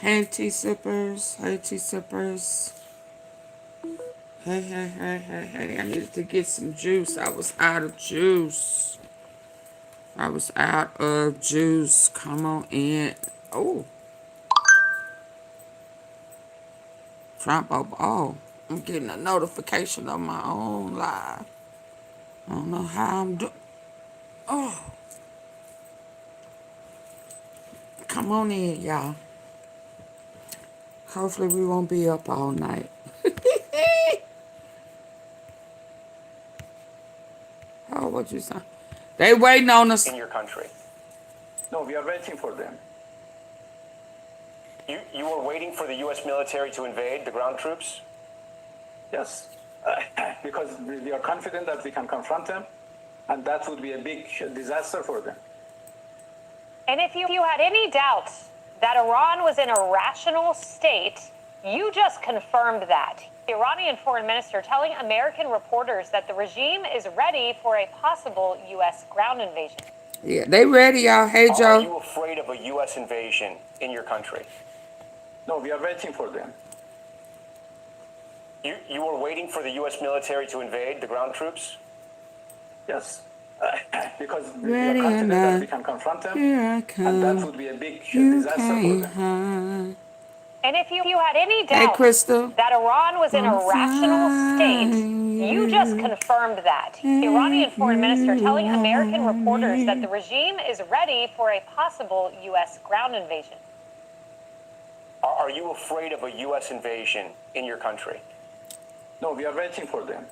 Hey, tea sippers. Hey, tea sippers. Hey, hey, hey, hey, hey. I needed to get some juice. I was out of juice. I was out of juice. Come on in. Oh, Trump. Oh, I'm getting a notification of my own live. I don't know how I'm doing. Oh, come on in, y'all. Hopefully we won't be up all night. Oh, what you say? They waiting on us. In your country. No, we are waiting for them. You were waiting for the U.S. military to invade the ground troops? Yes, because we are confident that we can confront them, and that would be a big disaster for them. And if you had any doubts that Iran was in a rational state, you just confirmed that. The Iranian foreign minister telling American reporters that the regime is ready for a possible U.S. ground invasion. Yeah, they ready, y'all. Hey, Joe. Are you afraid of a U.S. invasion in your country? No, we are waiting for them. You were waiting for the U.S. military to invade the ground troops? Yes, because we are confident that we can confront them, and that would be a big disaster for them. And if you had any doubt that Iran was in a rational state, you just confirmed that. The Iranian foreign minister telling American reporters that the regime is ready for a possible U.S. ground invasion. Are you afraid of a U.S. invasion in your country? No, we are waiting for them.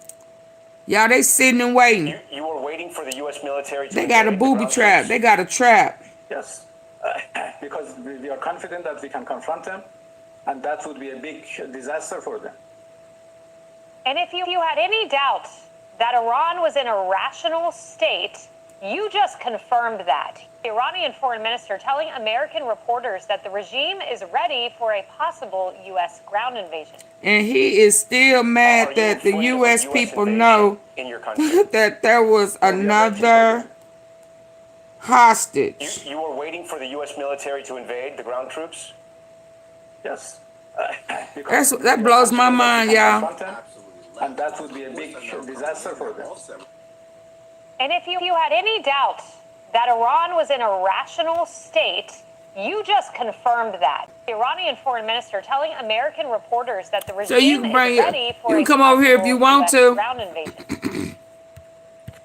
Y'all, they sitting and waiting. You were waiting for the U.S. military to They got a booby trap. They got a trap. Yes, because we are confident that we can confront them, and that would be a big disaster for them. And if you had any doubt that Iran was in a rational state, you just confirmed that. The Iranian foreign minister telling American reporters that the regime is ready for a possible U.S. ground invasion. And he is still mad that the U.S. people know that there was another hostage. You were waiting for the U.S. military to invade the ground troops? Yes. That blows my mind, y'all. And that would be a big disaster for them. And if you had any doubt that Iran was in a rational state, you just confirmed that. The Iranian foreign minister telling American reporters that the regime is ready for a come over here if you want to. ground invasion.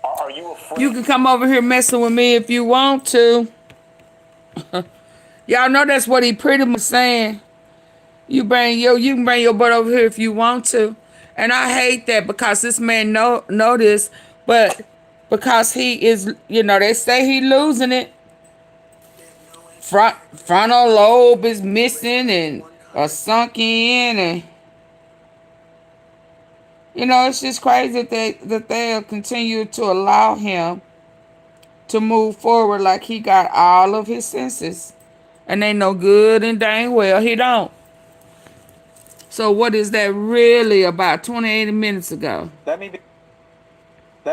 Are you afraid? You can come over here messing with me if you want to. Y'all know that's what he pretty much saying. You can bring your butt over here if you want to. And I hate that because this man know this, but because he is, they say he losing it. Frontal lobe is missing and sunk in, and it's just crazy that they'll continue to allow him to move forward like he got all of his senses, and they know good and dang well he don't. So what is that really about? 28 minutes ago. Let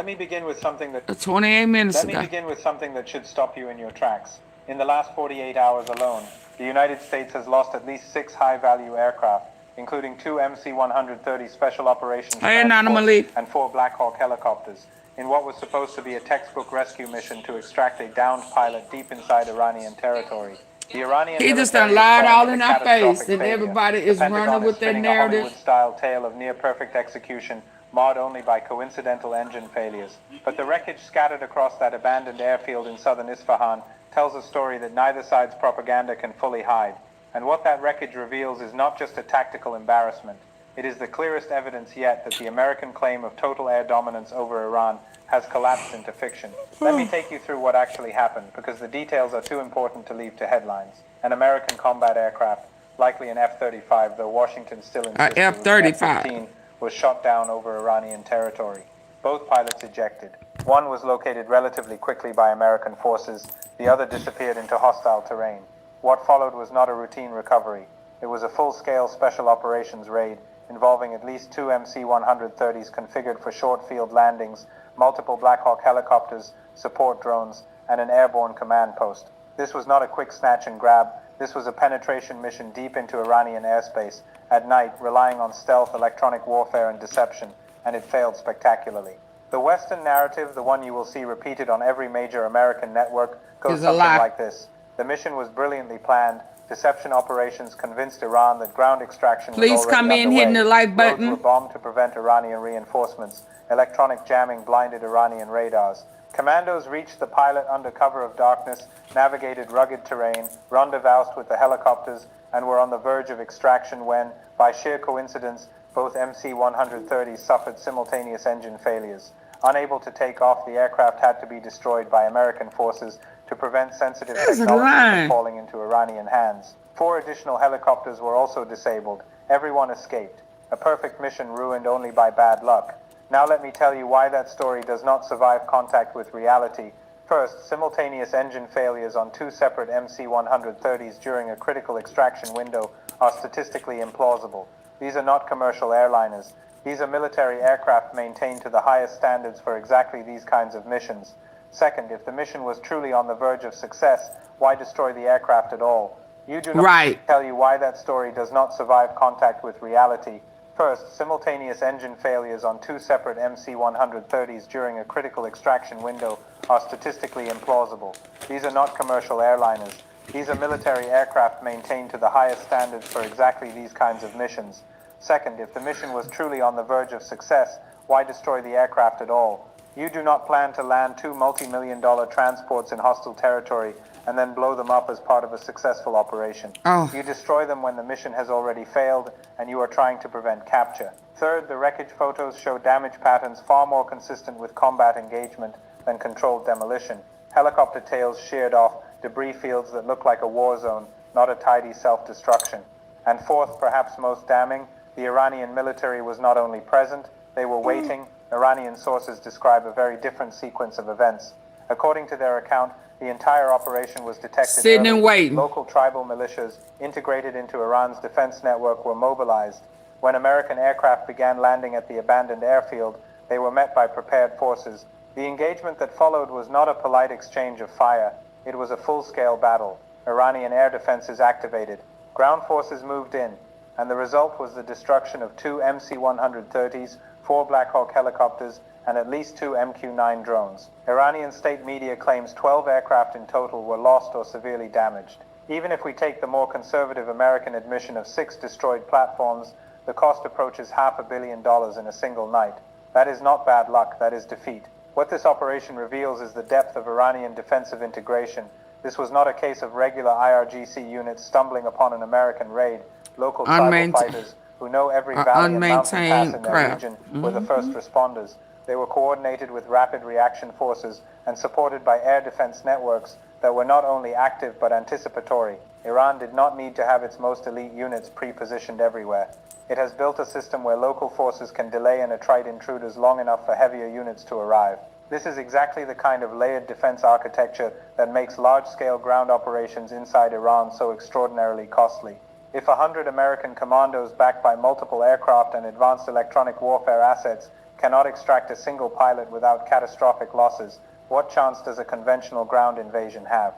me begin with something that 28 minutes ago. Let me begin with something that should stop you in your tracks. In the last 48 hours alone, the United States has lost at least 6 high-value aircraft, including 2 MC-130 Special Operations transports and 4 Black Hawk helicopters, in what was supposed to be a textbook rescue mission to extract a downed pilot deep inside Iranian territory. The Iranian he just done lied all in our face, and everybody is running with their narrative. A Hollywood-style tale of near-perfect execution, marred only by coincidental engine failures. But the wreckage scattered across that abandoned airfield in southern Isfahan tells a story that neither side's propaganda can fully hide. And what that wreckage reveals is not just a tactical embarrassment. It is the clearest evidence yet that the American claim of total air dominance over Iran has collapsed into fiction. Let me take you through what actually happened, because the details are too important to leave to headlines. An American combat aircraft, likely an F-35, though Washington still insists it was an F-15, was shot down over Iranian territory. Both pilots ejected. One was located relatively quickly by American forces, the other disappeared into hostile terrain. What followed was not a routine recovery. It was a full-scale special operations raid involving at least 2 MC-130s configured for short field landings, multiple Black Hawk helicopters, support drones, and an airborne command post. This was not a quick snatch and grab. This was a penetration mission deep into Iranian airspace, at night, relying on stealth, electronic warfare, and deception, and it failed spectacularly. The Western narrative, the one you will see repeated on every major American network, goes something like this. The mission was brilliantly planned. Deception operations convinced Iran that ground extraction was already come in, underway. hitting the like button. Roads were bombed to prevent Iranian reinforcements. Electronic jamming blinded Iranian radars. Commandos reached the pilot under cover of darkness, navigated rugged terrain, rendezvoused with the helicopters, and were on the verge of extraction when, by sheer coincidence, both MC-130s suffered simultaneous engine failures. Unable to take off, the aircraft had to be destroyed by American forces to prevent sensitive technology from falling into Iranian hands. 4 additional helicopters were also disabled. Everyone escaped. A perfect mission ruined only by bad luck. Now let me tell you why that story does not survive contact with reality. First, simultaneous engine failures on 2 separate MC-130s during a critical extraction window are statistically implausible. These are not commercial airliners. These are military aircraft maintained to the highest standards for exactly these kinds of missions. Second, if the mission was truly on the verge of success, why destroy the aircraft at all? You do not tell you why that story does not survive contact with reality. First, simultaneous engine failures on 2 separate MC-130s during a critical extraction window are statistically implausible. These are not commercial airliners. These are military aircraft maintained to the highest standards for exactly these kinds of missions. Second, if the mission was truly on the verge of success, why destroy the aircraft at all? You do not plan to land 2 multi-million-dollar transports in hostile territory and then blow them up as part of a successful operation. You destroy them when the mission has already failed and you are trying to prevent capture. Third, the wreckage photos show damage patterns far more consistent with combat engagement than controlled demolition. Helicopter tails sheared off, debris fields that look like a war zone, not a tidy self-destruction. And fourth, perhaps most damning, the Iranian military was not only present, they were waiting. Iranian sources describe a very different sequence of events. According to their account, the entire operation was detected early. Local tribal militias integrated into Iran's defense network were mobilized. When American aircraft began landing at the abandoned airfield, they were met by prepared forces. The engagement that followed was not a polite exchange of fire. It was a full-scale battle. Iranian air defenses activated. Ground forces moved in, and the result was the destruction of 2 MC-130s, 4 Black Hawk helicopters, and at least 2 MQ-9 drones. Iranian state media claims 12 aircraft in total were lost or severely damaged. Even if we take the more conservative American admission of 6 destroyed platforms, the cost approaches $500 million in a single night. That is not bad luck, that is defeat. What this operation reveals is the depth of Iranian defensive integration. This was not a case of regular IRGC units stumbling upon an American raid. Local tribal fighters who know every valley and mountain pass in their region were the first responders. They were coordinated with rapid reaction forces and supported by air defense networks that were not only active but anticipatory. Iran did not need to have its most elite units pre-positioned everywhere. It has built a system where local forces can delay and attrite intruders long enough for heavier units to arrive. This is exactly the kind of layered defense architecture that makes large-scale ground operations inside Iran so extraordinarily costly. If 100 American commandos backed by multiple aircraft and advanced electronic warfare assets cannot extract a single pilot without catastrophic losses, what chance does a conventional ground invasion have?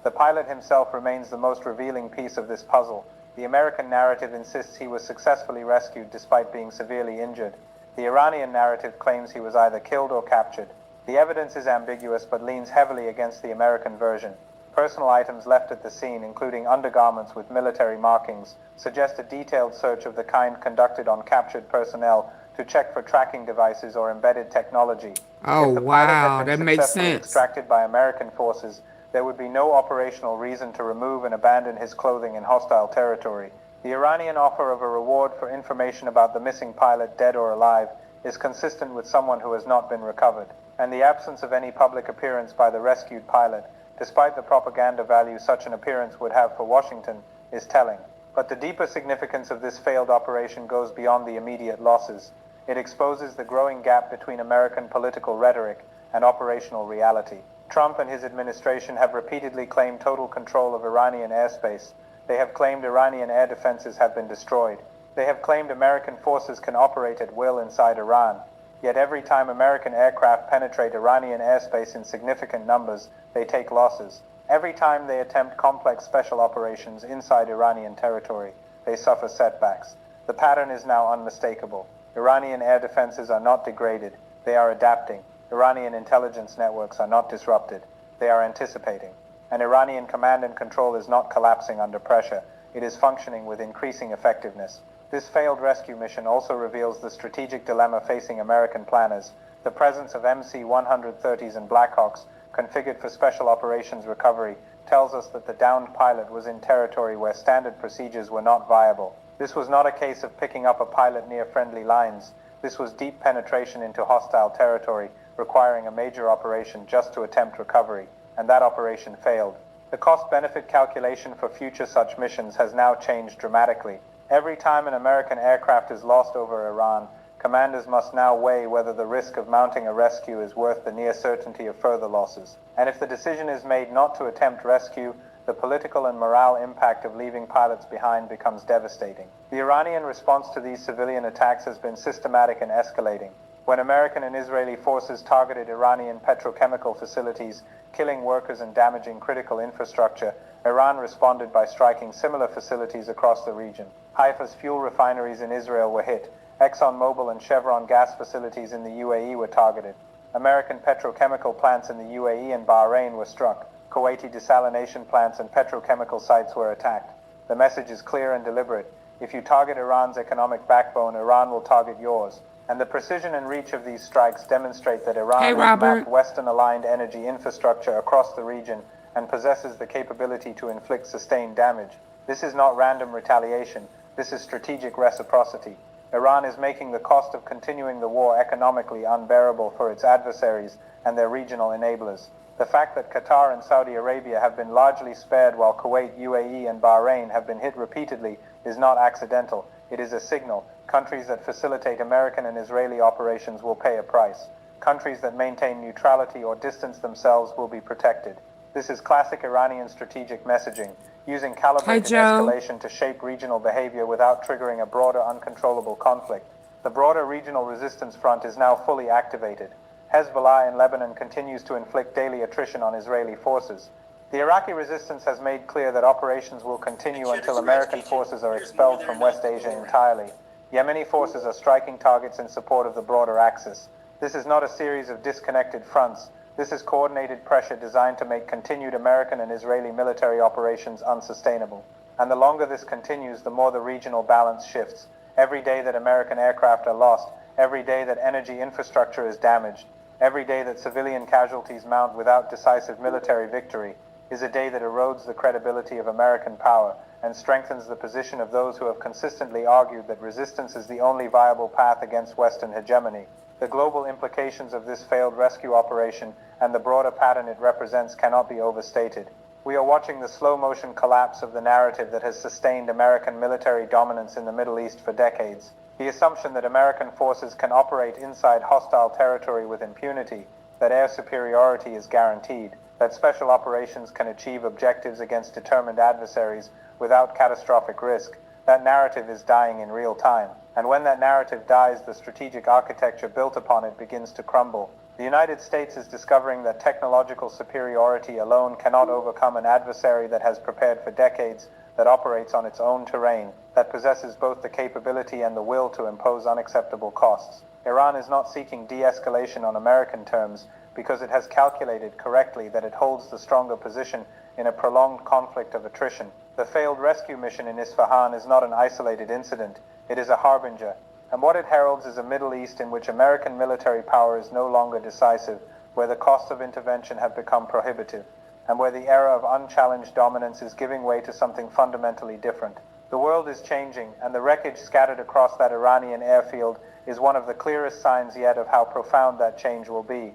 The pilot himself remains the most revealing piece of this puzzle. The American narrative insists he was successfully rescued despite being severely injured. The Iranian narrative claims he was either killed or captured. The evidence is ambiguous but leans heavily against the American version. Personal items left at the scene, including undergarments with military markings, suggest a detailed search of the kind conducted on captured personnel to check for tracking devices or embedded technology. If the pilot had been successfully extracted by American forces, there would be no operational reason to remove and abandon his clothing in hostile territory. The Iranian offer of a reward for information about the missing pilot, dead or alive, is consistent with someone who has not been recovered, and the absence of any public appearance by the rescued pilot, despite the propaganda value such an appearance would have for Washington, is telling. But the deeper significance of this failed operation goes beyond the immediate losses. It exposes the growing gap between American political rhetoric and operational reality. Trump and his administration have repeatedly claimed total control of Iranian airspace. They have claimed Iranian air defenses have been destroyed. They have claimed American forces can operate at will inside Iran. Yet every time American aircraft penetrate Iranian airspace in significant numbers, they take losses. Every time they attempt complex special operations inside Iranian territory, they suffer setbacks. The pattern is now unmistakable. Iranian air defenses are not degraded, they are adapting. Iranian intelligence networks are not disrupted, they are anticipating. And Iranian command and control is not collapsing under pressure, it is functioning with increasing effectiveness. This failed rescue mission also reveals the strategic dilemma facing American planners. The presence of MC-130s and Blackhawks, configured for special operations recovery, tells us that the downed pilot was in territory where standard procedures were not viable. This was not a case of picking up a pilot near friendly lines. This was deep penetration into hostile territory, requiring a major operation just to attempt recovery, and that operation failed. The cost-benefit calculation for future such missions has now changed dramatically. Every time an American aircraft is lost over Iran, commanders must now weigh whether the risk of mounting a rescue is worth the near certainty of further losses. And if the decision is made not to attempt rescue, the political and morale impact of leaving pilots behind becomes devastating. The Iranian response to these civilian attacks has been systematic and escalating. When American and Israeli forces targeted Iranian petrochemical facilities, killing workers and damaging critical infrastructure, Iran responded by striking similar facilities across the region. Haifa's fuel refineries in Israel were hit. ExxonMobil and Chevron gas facilities in the UAE were targeted. American petrochemical plants in the UAE and Bahrain were struck. Kuwaiti desalination plants and petrochemical sites were attacked. The message is clear and deliberate. If you target Iran's economic backbone, Iran will target yours. And the precision and reach of these strikes demonstrate that Iran has mapped Western-aligned energy infrastructure across the region and possesses the capability to inflict sustained damage. This is not random retaliation. This is strategic reciprocity. Iran is making the cost of continuing the war economically unbearable for its adversaries and their regional enablers. The fact that Qatar and Saudi Arabia have been largely spared while Kuwait, UAE, and Bahrain have been hit repeatedly is not accidental. It is a signal. Countries that facilitate American and Israeli operations will pay a price. Countries that maintain neutrality or distance themselves will be protected. This is classic Iranian strategic messaging, using calibrated escalation to shape regional behavior without triggering a broader uncontrollable conflict. The broader regional resistance front is now fully activated. Hezbollah in Lebanon continues to inflict daily attrition on Israeli forces. The Iraqi resistance has made clear that operations will continue until American forces are expelled from West Asia entirely. Yemeni forces are striking targets in support of the broader axis. This is not a series of disconnected fronts. This is coordinated pressure designed to make continued American and Israeli military operations unsustainable. And the longer this continues, the more the regional balance shifts. Every day that American aircraft are lost, every day that energy infrastructure is damaged, every day that civilian casualties mount without decisive military victory is a day that erodes the credibility of American power and strengthens the position of those who have consistently argued that resistance is the only viable path against Western hegemony. The global implications of this failed rescue operation and the broader pattern it represents cannot be overstated. We are watching the slow-motion collapse of the narrative that has sustained American military dominance in the Middle East for decades. The assumption that American forces can operate inside hostile territory with impunity, that air superiority is guaranteed, that special operations can achieve objectives against determined adversaries without catastrophic risk, that narrative is dying in real time. And when that narrative dies, the strategic architecture built upon it begins to crumble. The United States is discovering that technological superiority alone cannot overcome an adversary that has prepared for decades, that operates on its own terrain, that possesses both the capability and the will to impose unacceptable costs. Iran is not seeking de-escalation on American terms because it has calculated correctly that it holds the stronger position in a prolonged conflict of attrition. The failed rescue mission in Isfahan is not an isolated incident. It is a harbinger. And what it heralds is a Middle East in which American military power is no longer decisive, where the costs of intervention have become prohibitive, and where the era of unchallenged dominance is giving way to something fundamentally different. The world is changing, and the wreckage scattered across that Iranian airfield is one of the clearest signs yet of how profound that change will be.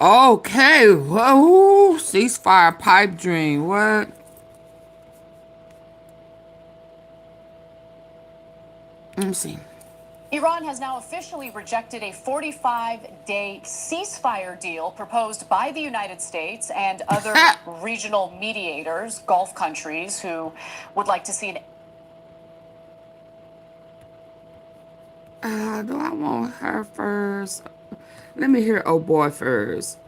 Okay, whoa, ceasefire pipe dream, what? Let me see. Iran has now officially rejected a 45-day ceasefire deal proposed by the United States and other regional mediators, Gulf countries, who would like to see an... Do I want her first? Let me hear old boy first.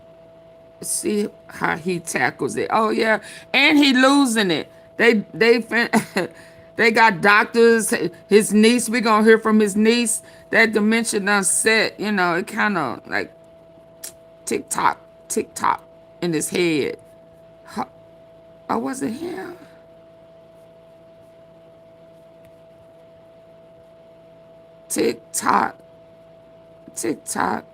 See how he tackles it. Oh yeah, and he losing it. They got doctors. His niece. We gonna hear from his niece. That dementia done set. You know, it kind of like tick tock, tick tock in his head. Oh, was it him? Tick tock, tick tock.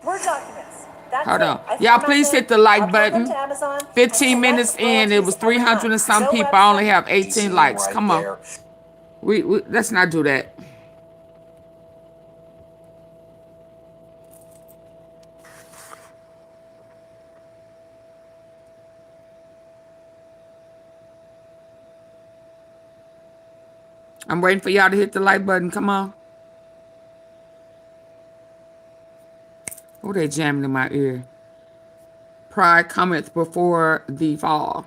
Word documents. That's Hold it. on. I Y'all format please them, hit the like upload them button. to Amazon, 15 and minutes collect in, it was royalties every 300 month. and some No people. I only website. have 18 likes. right Come on. there. We let's not do that. I'm waiting for y'all to hit the like button. Come on. Oh, they jamming in my ear. Pride cometh before the fall.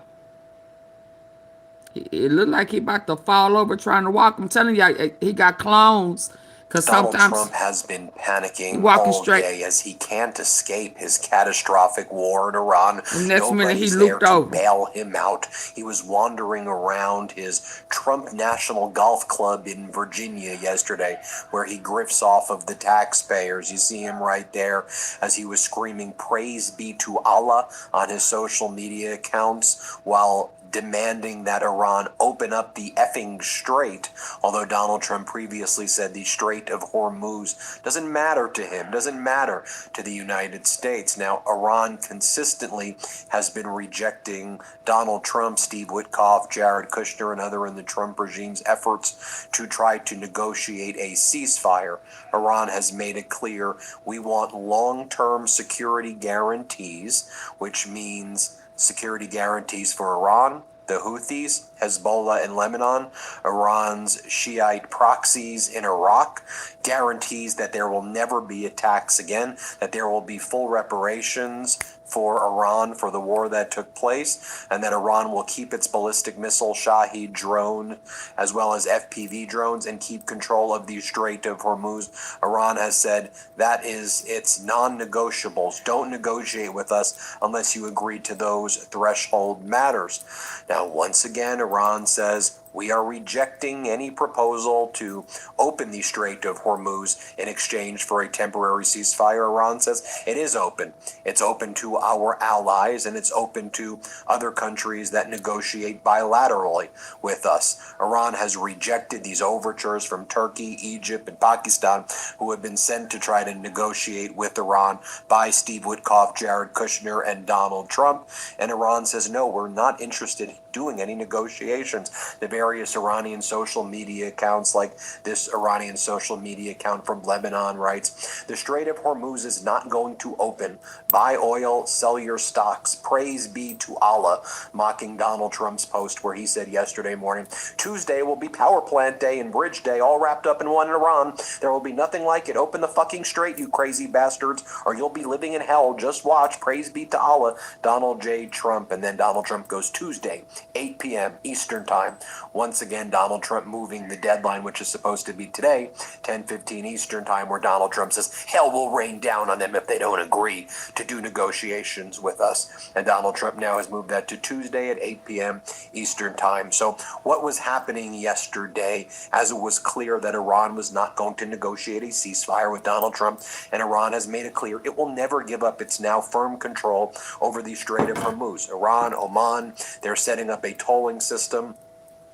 It looked like he about to fall over trying to walk. I'm telling y'all, he got clones. Because Donald sometimes Trump has been he panicking walking all straight. day as he can't escape his catastrophic war in Iran. The next minute he Nobody's there looped to over. bail him out. He was wandering around his Trump National Golf Club in Virginia yesterday, where he grifts off of the taxpayers. You see him right there as he was screaming, "Praise be to Allah," on his social media accounts, while demanding that Iran open up the effing strait, although Donald Trump previously said the Strait of Hormuz doesn't matter to him, doesn't matter to the United States. Now, Iran consistently has been rejecting Donald Trump, Steve Witkoff, Jared Kushner, and other in the Trump regime's efforts to try to negotiate a ceasefire. Iran has made it clear we want long-term security guarantees, which means security guarantees for Iran, the Houthis, Hezbollah in Lebanon, Iran's Shiite proxies in Iraq, guarantees that there will never be attacks again, that there will be full reparations for Iran for the war that took place, and that Iran will keep its ballistic missile Shahed drone as well as FPV drones and keep control of the Strait of Hormuz. Iran has said that is its non-negotiables. Don't negotiate with us unless you agree to those threshold matters. Now, once again, Iran says we are rejecting any proposal to open the Strait of Hormuz in exchange for a temporary ceasefire. Iran says it is open. It's open to our allies, and it's open to other countries that negotiate bilaterally with us. Iran has rejected these overtures from Turkey, Egypt, and Pakistan, who have been sent to try to negotiate with Iran by Steve Witkoff, Jared Kushner, and Donald Trump. And Iran says, no, we're not interested in doing any negotiations. The various Iranian social media accounts, like this Iranian social media account from Lebanon, writes, the Strait of Hormuz is not going to open. Buy oil, sell your stocks. Praise be to Allah, mocking Donald Trump's post where he said yesterday morning, Tuesday will be power plant day and bridge day, all wrapped up in one in Iran. There will be nothing like it. Open the fucking strait, you crazy bastards, or you'll be living in hell. Just watch. Praise be to Allah, Donald J. Trump. And then Donald Trump goes Tuesday, 8 p.m. Eastern Time. Once again, Donald Trump moving the deadline, which is supposed to be today, 10:15 Eastern Time, where Donald Trump says, hell will rain down on them if they don't agree to do negotiations with us. And Donald Trump now has moved that to Tuesday at 8 p.m. Eastern Time. So what was happening yesterday, as it was clear that Iran was not going to negotiate a ceasefire with Donald Trump, and Iran has made it clear it will never give up its now firm control over the Strait of Hormuz. Iran, Oman, they're setting up a tolling system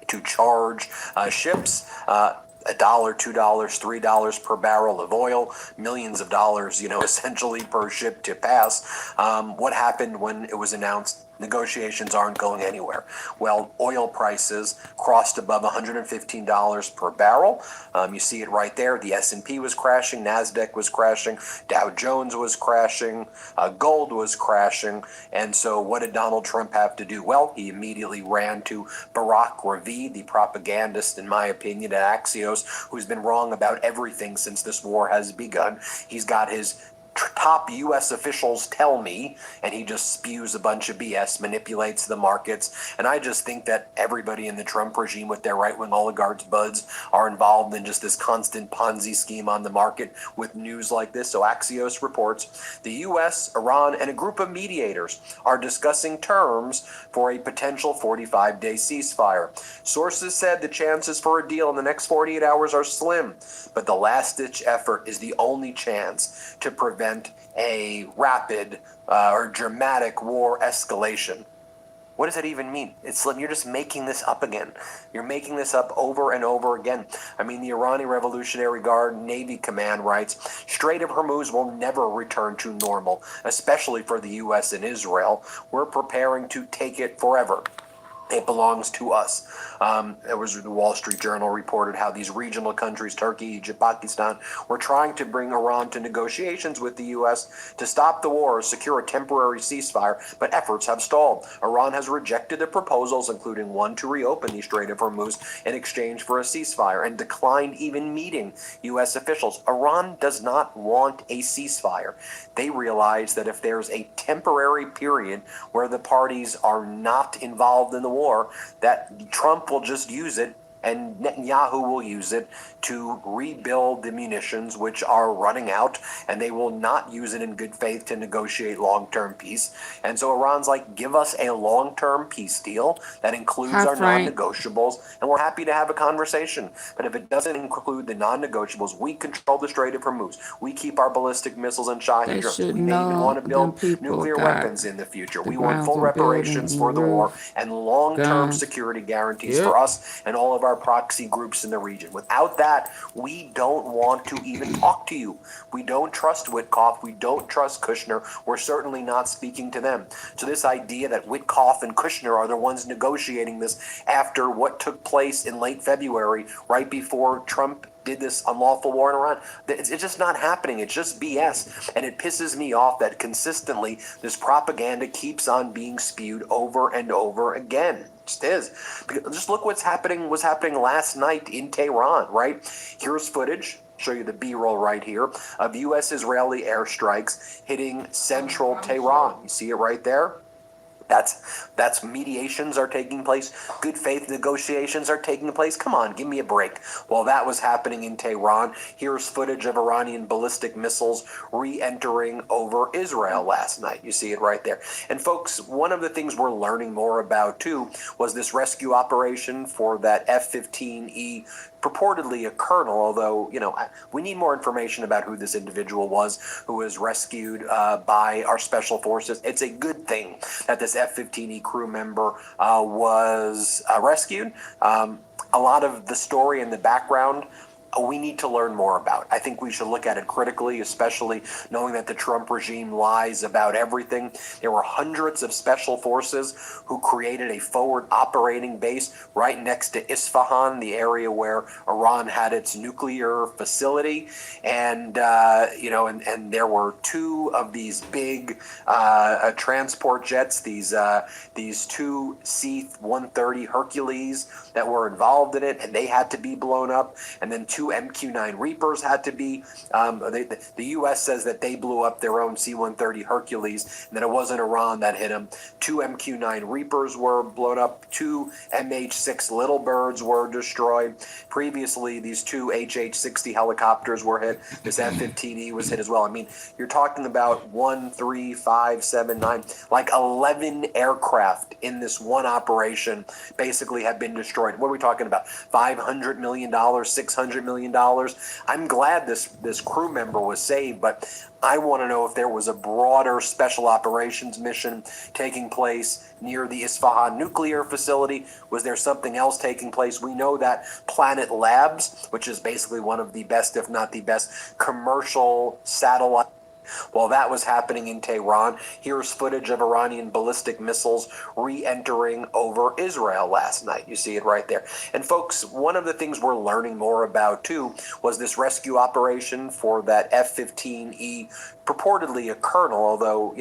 to charge ships $1, $2, $3 per barrel of oil, millions of dollars, essentially per ship to pass. What happened when it was announced negotiations aren't going anywhere? Well, oil prices crossed above $115 per barrel. You see it right there. The S&P was crashing, NASDAQ was crashing, Dow Jones was crashing, gold was crashing. And so what did Donald Trump have to do? Well, he immediately ran to Barack Ravid, the propagandist, in my opinion, at Axios, who's been wrong about everything since this war has begun. He's got his top U.S. officials tell me, and he just spews a bunch of BS, manipulates the markets, and I just think that everybody in the Trump regime with their right-wing oligarchs buds are involved in just this constant Ponzi scheme on the market with news like this. So Axios reports the U.S., Iran, and a group of mediators are discussing terms for a potential 45-day ceasefire. Sources said the chances for a deal in the next 48 hours are slim, but the last-ditch effort is the only chance to prevent a rapid or dramatic war escalation. What does that even mean? You're just making this up again. You're making this up over and over again. I mean, the Iranian Revolutionary Guard Navy Command writes, Strait of Hormuz will never return to normal, especially for the U.S. and Israel. We're preparing to take it forever. It belongs to us. It was the Wall Street Journal reported how these regional countries, Turkey, Egypt, Pakistan, were trying to bring Iran to negotiations with the U.S. to stop the war or secure a temporary ceasefire, but efforts have stalled. Iran has rejected the proposals, including one to reopen the Strait of Hormuz in exchange for a ceasefire, and declined even meeting U.S. officials. Iran does not want a ceasefire. They realize that if there's a temporary period where the parties are not involved in the war, that Trump will just use it and Netanyahu will use it to rebuild the munitions which are running out, and they will not use it in good faith to negotiate long-term peace. And so Iran's like, give us a long-term peace deal that includes our non-negotiables, and we're happy to have a conversation. But if it doesn't include the non-negotiables, we control the Strait of Hormuz. We keep our ballistic missiles and Shahed drones. We may even want to build nuclear weapons in the future. We want full reparations for the war and long-term security guarantees for us and all of our proxy groups in the region. Without that, we don't want to even talk to you. We don't trust Witkoff. We don't trust Kushner. We're certainly not speaking to them. So this idea that Witkoff and Kushner are the ones negotiating this after what took place in late February, right before Trump did this unlawful war in Iran, it's just not happening. It's just BS. And it pisses me off that consistently this propaganda keeps on being spewed over and over again. It just is. Just look was happening last night in Tehran, right? Here's footage. Show you the B-roll right here of U.S.-Israeli airstrikes hitting central Tehran. You see it right there? That's mediations are taking place. Good faith negotiations are taking place. Come on, give me a break. While that was happening in Tehran, here's footage of Iranian ballistic missiles re-entering over Israel last night. You see it right there. And folks, one of the things we're learning more about too was this rescue operation for that F-15E, purportedly a colonel, although, we need more information about who this individual was who was rescued by our special forces. It's a good thing that this F-15E crew member was rescued. A lot of the story and the background we need to learn more about. I think we should look at it critically, especially knowing that the Trump regime lies about everything. There were hundreds of special forces who created a forward operating base right next to Isfahan, the area where Iran had its nuclear facility. And, and there were two of these big transport jets, these two C-130 Hercules that were involved in it, and they had to be blown up. And then two MQ-9 Reapers had to be, the U.S. says that they blew up their own C-130 Hercules, and that it wasn't Iran that hit them. Two MQ-9 Reapers were blown up, two MH-6 Little Birds were destroyed. Previously, these two HH-60 helicopters were hit. This F-15E was hit as well. I mean, you're talking about 1, 3, 5, 7, 9, like 11 aircraft in this one operation basically have been destroyed. What are we talking about? $500 million, $600 million? I'm glad this crew member was saved, but I want to know if there was a broader special operations mission taking place near the Isfahan nuclear facility. Was there something else taking place? We know that Planet Labs, which is basically one of the best, if not the best, commercial satellite. While that was happening in Tehran, here's footage of Iranian ballistic missiles re-entering over Israel last night. You see it right there. And folks, one of the things we're learning more about too was this rescue operation for that F-15E, purportedly a colonel, although,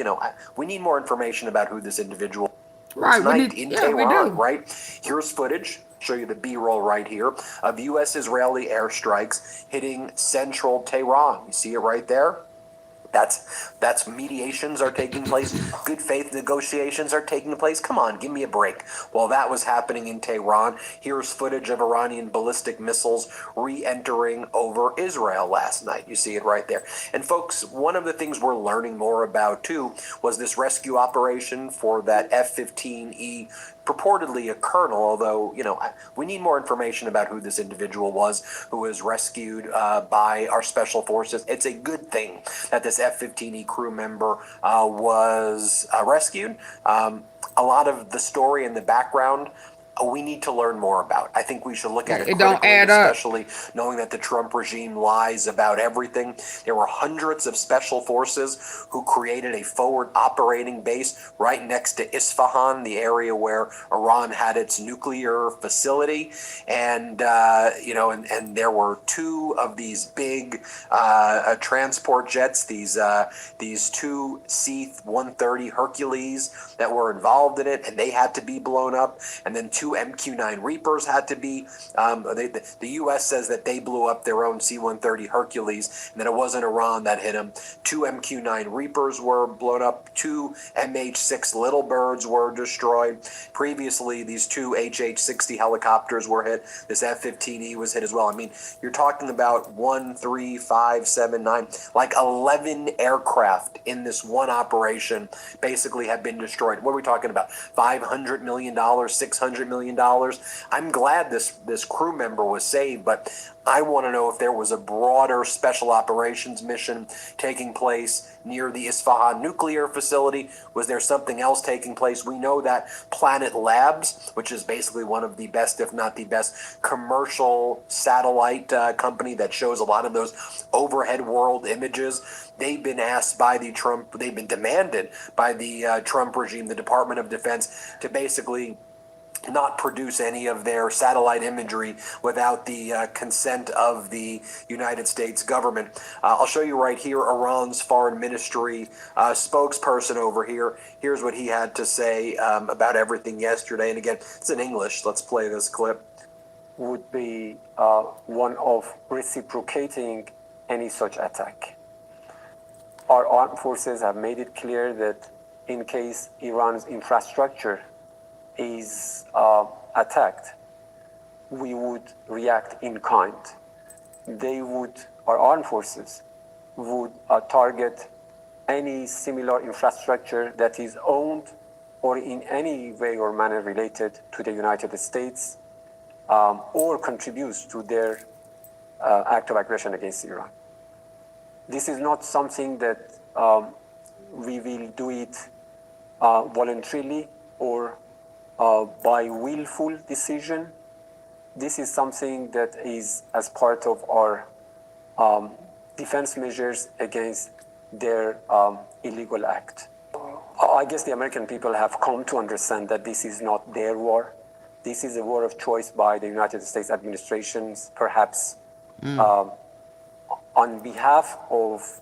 we need more information about who this individual was tonight in Tehran, right? Here's footage. Show you the B-roll right here of U.S.-Israeli airstrikes hitting central Tehran. You see it right there? That's mediations are taking place. Good faith negotiations are taking place. Come on, give me a break. While that was happening in Tehran, here's footage of Iranian ballistic missiles re-entering over Israel last night. You see it right there. And folks, one of the things we're learning more about too was this rescue operation for that F-15E, purportedly a colonel, although, we need more information about who this individual was who was rescued by our special forces. It's a good thing that this F-15E crew member was rescued. A lot of the story in the background we need to learn more about. I think we should look at it It don't critically, add up. especially knowing that the Trump regime lies about everything. There were hundreds of special forces who created a forward operating base right next to Isfahan, the area where Iran had its nuclear facility. And, and there were two of these big transport jets, these two C-130 Hercules that were involved in it, and they had to be blown up. And then two MQ-9 Reapers had to be. The U.S. says that they blew up their own C-130 Hercules, and that it wasn't Iran that hit them. Two MQ-9 Reapers were blown up. Two MH-6 Little Birds were destroyed. Previously, these two HH-60 helicopters were hit. This F-15E was hit as well. I mean, you're talking about 1, 3, 5, 7, 9, like 11 aircraft in this one operation basically have been destroyed. What are we talking about? $500 million, $600 million? I'm glad this crew member was saved, but I want to know if there was a broader special operations mission taking place near the Isfahan nuclear facility. Was there something else taking place? We know that Planet Labs, which is basically one of the best, if not the best, commercial satellite company that shows a lot of those overhead world images, they've been demanded by the Trump regime, the Department of Defense, to basically not produce any of their satellite imagery without the consent of the United States government. I'll show you right here Iran's foreign ministry spokesperson over here. Here's what he had to say about everything yesterday. And again, it's in English. Let's play this clip. Would be one of reciprocating any such attack. Our armed forces have made it clear that in case Iran's infrastructure is attacked, we would react in kind. Our armed forces would target any similar infrastructure that is owned or in any way or manner related to the United States or contributes to their act of aggression against Iran. This is not something that we will do it voluntarily or by willful decision. This is something that is as part of our defense measures against their illegal act. I guess the American people have come to understand that this is not their war. This is a war of choice by the United States administrations, perhaps on behalf of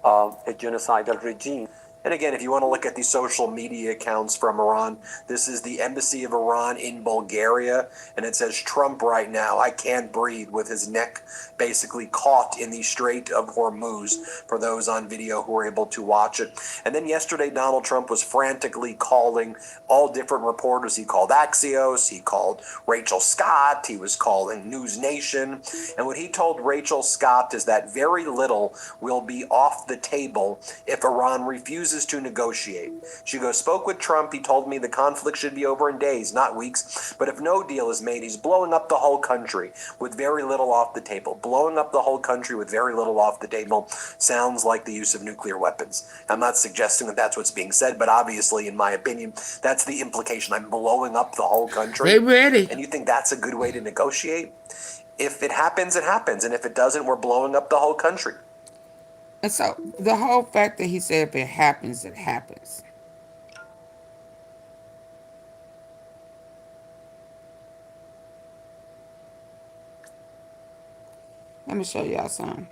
a genocidal regime. And again, if you want to look at the social media accounts from Iran, this is the Embassy of Iran in Bulgaria, and it says, Trump right now, I can't breathe, with his neck basically caught in the Strait of Hormuz, for those on video who were able to watch it. And then yesterday, Donald Trump was frantically calling all different reporters. He called Axios, he called Rachel Scott, he was calling News Nation. And what he told Rachel Scott is that very little will be off the table if Iran refuses to negotiate. She goes, spoke with Trump. He told me the conflict should be over in days, not weeks. But if no deal is made, he's blowing up the whole country with very little off the table. Blowing up the whole country with very little off the table sounds like the use of nuclear weapons. I'm not suggesting that that's what's being said, but obviously, in my opinion, that's the implication. I'm blowing up the whole country. They ready. And you think that's a good way to negotiate? If it happens, it happens. And if it doesn't, we're blowing up the whole country. And so the whole fact that he said if it happens, it happens. Let me show y'all something.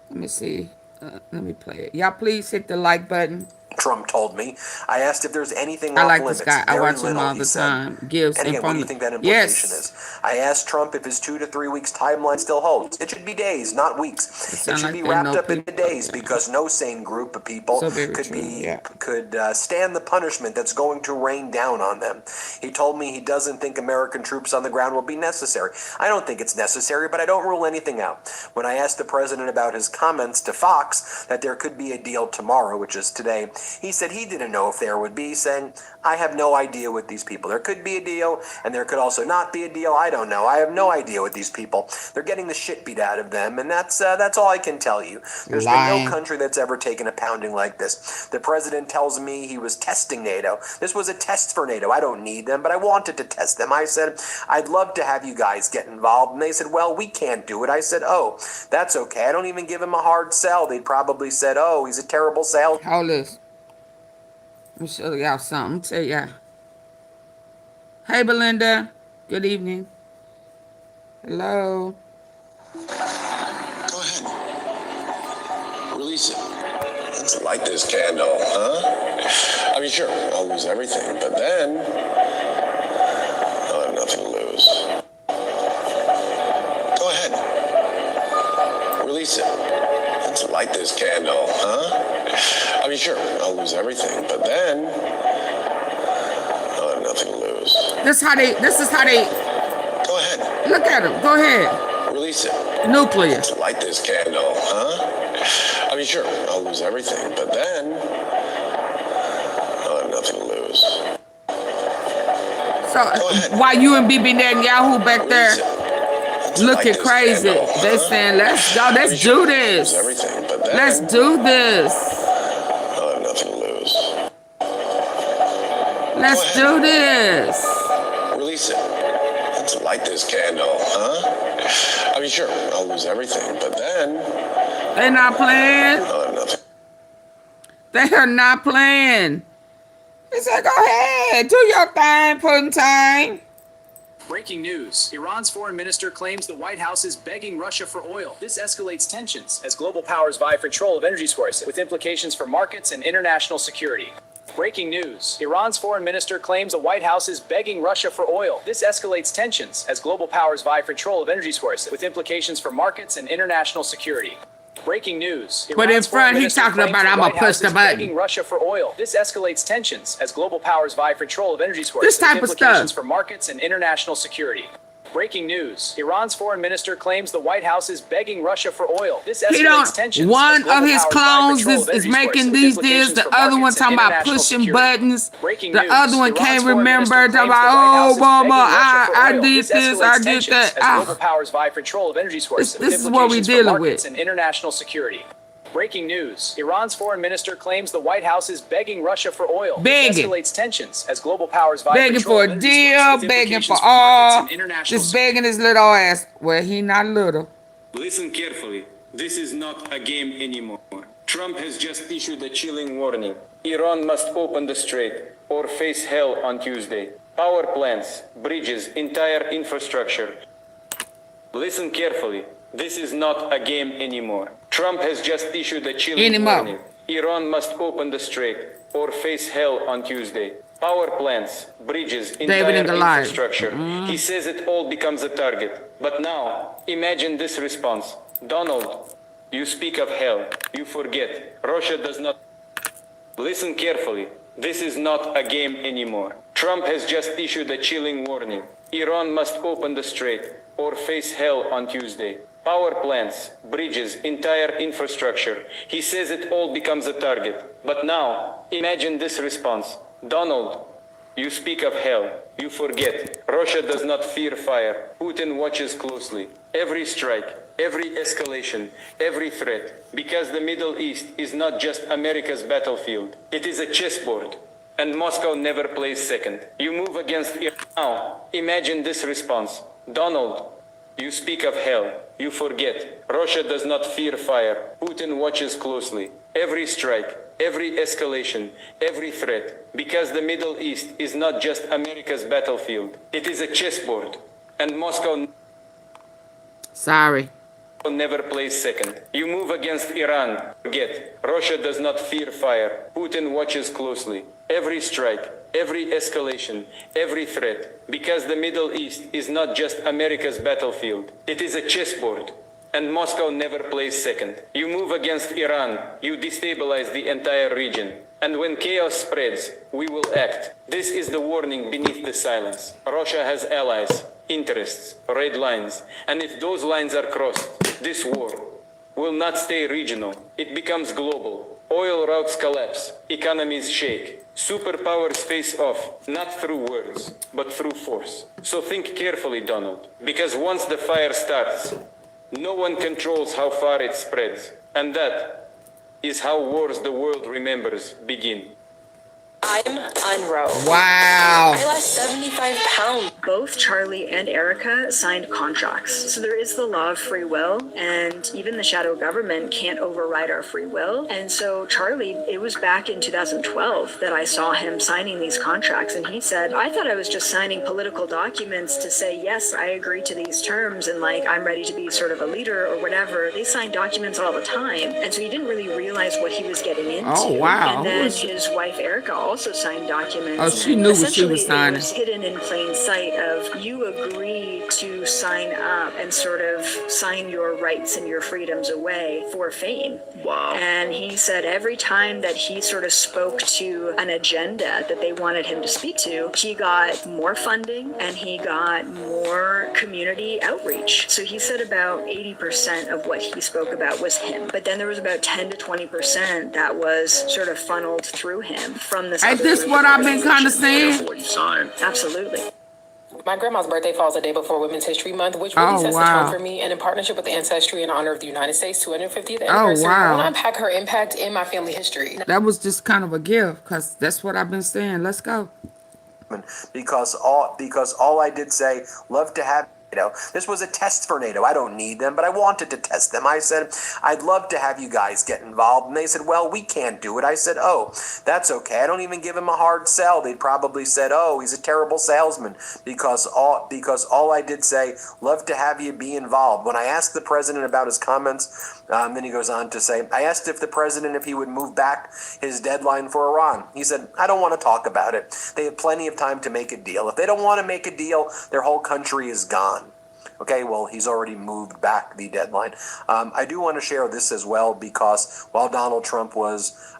Let me see. Let me play it. Y'all please hit the like button. Trump told me. I asked if there's anything I off like limits. this guy. I Very watch him little, all he the said. time. Gives And again, what do you information. think that implication Yes. is? I asked Trump if his 2 to 3 weeks timeline still holds. It should be days, not weeks. It It sound should like be they wrapped know up into people. days because no sane group of people So very could true, yeah. stand the punishment that's going to rain down on them. He told me he doesn't think American troops on the ground will be necessary. I don't think it's necessary, but I don't rule anything out. When I asked the president about his comments to Fox that there could be a deal tomorrow, which is today, he said he didn't know if there would be, saying, I have no idea with these people. There could be a deal, and there could also not be a deal. I don't know. I have no idea with these people. They're getting the shit beat out of them, and that's all I can tell you. There's been Lying. no country that's ever taken a pounding like this. The president tells me he was testing NATO. This was a test for NATO. I don't need them, but I wanted to test them. I said, I'd love to have you guys get involved. And they said, well, we can't do it. I said, oh, that's okay. I don't even give him a hard sell. They'd probably said, oh, he's a terrible salesman. Hold this. Let me show y'all something. Tell y'all. Hey, Belinda. Good evening. Hello. Go ahead. Release it. Let's light this candle, huh? I mean, sure, I'll lose everything, but then I'll have nothing to lose. Go ahead. Release it. Let's light this candle, huh? I mean, sure, I'll lose everything, but then I'll have nothing to lose. This is how they. Go ahead. Look at them. Go ahead. Release it. Nuclear. Let's light this candle, huh? I mean, sure, I'll lose everything, but then I'll have nothing to lose. So while you and Bibi Netanyahu back there looking crazy, they saying, "Let's go. Let's do this. Let's do this. I'll have nothing to lose. Let's do this." Release it. Let's light this candle, huh? I mean, sure, I'll lose everything, but then They're not playing. I'll have nothing. They are not playing. He said, "Go ahead, do your thing, Putin time." Breaking news. Iran's foreign minister claims the White House is begging Russia for oil. This escalates tensions as global powers vie for control of energy sources, with implications for markets and international security. Breaking news. Iran's foreign minister claims the White House is begging Russia for oil. This escalates tensions as global powers vie for control of energy sources, with implications for markets and international security. Breaking news. But in Iran's foreign front, he minister talking claims about, the "I'ma White push House the is button." begging Russia for oil. This escalates tensions as global powers vie for control of energy sources, This type with of implications stuff. for markets and international security. Breaking news. Iran's foreign minister claims the White House is begging Russia for oil. This He escalates don't. tensions. One as global of his powers vie for clones control of is energy making sources, with these deals. implications The for other one markets talking and about international pushing security. buttons. Breaking The news. other one Iran's can't foreign remember. minister Talking claims the about, White "Oh, House is mama, begging Russia for I oil. did This this, I escalates did tensions that." as global Ah, powers vie for control of energy sources, with this is what we implications for dealing markets with. and international security. Breaking news. Iran's foreign minister claims the White House is begging Russia for oil. This Begging. escalates tensions as global powers vie begging control for of a energy deal, sources, with begging implications for markets all. and international Just begging his little ass. Well, he not little. Listen carefully. This is not a game anymore. Trump has just issued a chilling warning. Iran must open the strait or face hell on Tuesday. Power plants, bridges, entire infrastructure. Listen carefully. This is not a game anymore. Trump has just issued a chilling warning. Iran must open the strait or face hell on Tuesday. Power plants, bridges, entire infrastructure. He says it all becomes a target. But now, imagine this response. Donald, you speak of hell. You forget. Russia does not. Listen carefully. This is not a game anymore. Trump has just issued a chilling warning. Iran must open the strait or face hell on Tuesday. Power plants, bridges, entire infrastructure. He says it all becomes a target. But now, imagine this response. Donald, you speak of hell. You forget. Russia does not fear fire. Putin watches closely. Every strike, every escalation, every threat. Because the Middle East is not just America's battlefield. It is a chessboard. And Moscow never plays second. You move against Iran now. Imagine this response. Donald, you speak of hell. You forget. Russia does not fear fire. Putin watches closely. Every strike, every escalation, every threat. Because the Middle East is not just America's battlefield. It is a chessboard. And Moscow... Sorry. never plays second. You move against Iran, forget. Russia does not fear fire. Putin watches closely. Every strike, every escalation, every threat. Because the Middle East is not just America's battlefield. It is a chessboard. And Moscow never plays second. You move against Iran, you destabilize the entire region. And when chaos spreads, we will act. This is the warning beneath the silence. Russia has allies, interests, red lines. And if those lines are crossed, this war will not stay regional. It becomes global. Oil routes collapse, economies shake. Superpowers face off, not through words, but through force. So think carefully, Donald, because once the fire starts, no one controls how far it spreads. And that is how wars the world remembers begin. I'm unrow. Wow. I lost 75 pounds. Both Charlie and Erica signed contracts. So there is the law of free will, and even the shadow government can't override our free will. And so Charlie, it was back in 2012 that I saw him signing these contracts, and he said, I thought I was just signing political documents to say, yes, I agree to these terms, and like, I'm ready to be sort of a leader or whatever. They sign documents all the time. And so he didn't really realize what he was getting into. Oh, wow. And then his wife, Erica, also signed documents. Oh, she knew what she was signing. It was hidden in plain sight of you agree to sign up and sort of sign your rights and your freedoms away for fame. Wow. And he said every time that he sort of spoke to an agenda that they wanted him to speak to, he got more funding and he got more community outreach. So he said about 80% of what he spoke about was him. But then there was about 10 to 20% that was sort of funneled through him from this. Ain't this what I've been kind of saying? Absolutely. My grandma's birthday falls the day before Women's History Month, which really sets the tone for me. And in partnership with the Ancestry in honor of the United States 250th anniversary, I want to unpack her impact in my family history. That was just kind of a gift, because that's what I've been saying. Let's go. Because all I did say, love to have NATO. This was a test for NATO. I don't need them, but I wanted to test them. I said, I'd love to have you guys get involved. And they said, well, we can't do it. I said, oh, that's okay. I don't even give him a hard sell. They'd probably said, oh, he's a terrible salesman, because all I did say, love to have you be involved. When I asked the president about his comments, then he goes on to say, I asked if he would move back his deadline for Iran. He said, I don't want to talk about it. They have plenty of time to make a deal. If they don't want to make a deal, their whole country is gone. Okay, well, he's already moved back the deadline. I do want to share this as well, because while Donald Trump was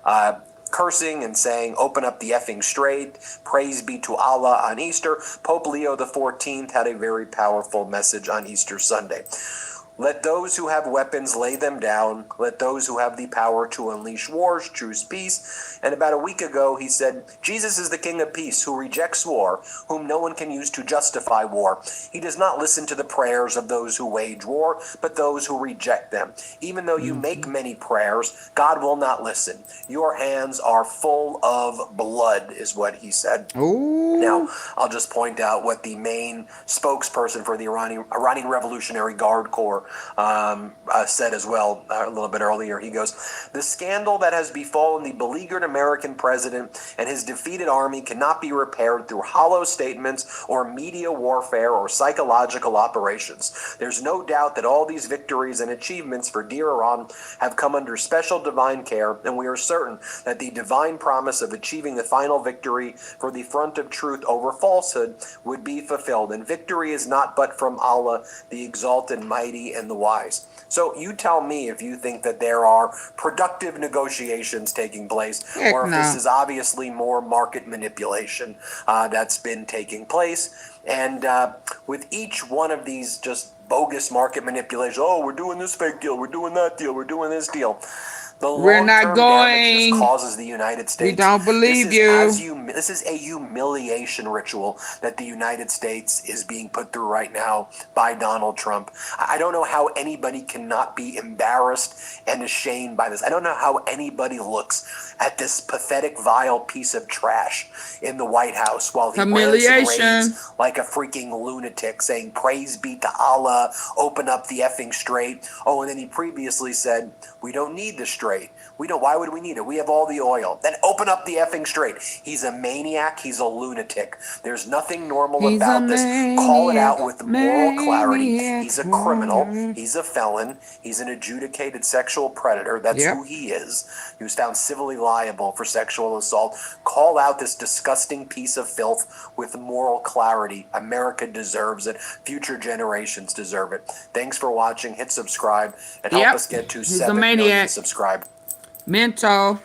cursing and saying, open up the effing strait, praise be to Allah on Easter, Pope Leo XIV had a very powerful message on Easter Sunday. Let those who have weapons lay them down. Let those who have the power to unleash wars choose peace. And about a week ago, he said, Jesus is the King of Peace, who rejects war, whom no one can use to justify war. He does not listen to the prayers of those who wage war, but those who reject them. Even though you make many prayers, God will not listen. Your hands are full of blood, is what he said. Ooh. Now, I'll just point out what the main spokesperson for the Iranian Revolutionary Guard Corps said as well a little bit earlier. He goes, the scandal that has befallen the beleaguered American president and his defeated army cannot be repaired through hollow statements or media warfare or psychological operations. There's no doubt that all these victories and achievements for dear Iran have come under special divine care, and we are certain that the divine promise of achieving the final victory for the front of truth over falsehood would be fulfilled. And victory is not but from Allah, the exalted, mighty, and the wise. So you tell me if you think that there are productive negotiations taking place, or if this is obviously more market manipulation that's been taking place. And with each one of these just bogus market manipulations, oh, we're doing this fake deal, we're doing that deal, we're doing this deal. We're not going. This causes the United States. We don't believe you. This is a humiliation ritual that the United States is being put through right now by Donald Trump. I don't know how anybody cannot be embarrassed and ashamed by this. I don't know how anybody looks at this pathetic, vile piece of trash in the White House while he wears and raids like a freaking lunatic saying, praise be to Allah, open up the effing strait. Oh, and then he previously said, we don't need the strait. Why would we need it? We have all the oil. Then open up the effing strait. He's a maniac. He's a lunatic. There's nothing normal about this. Call it out with moral clarity. He's a criminal. He's a felon. He's an adjudicated sexual predator. That's who he is. He was found civilly liable for sexual assault. Call out this disgusting piece of filth with moral clarity. America deserves it. Future generations deserve it. Thanks for watching. Hit subscribe and help us get to 7 million subscribers. Mental.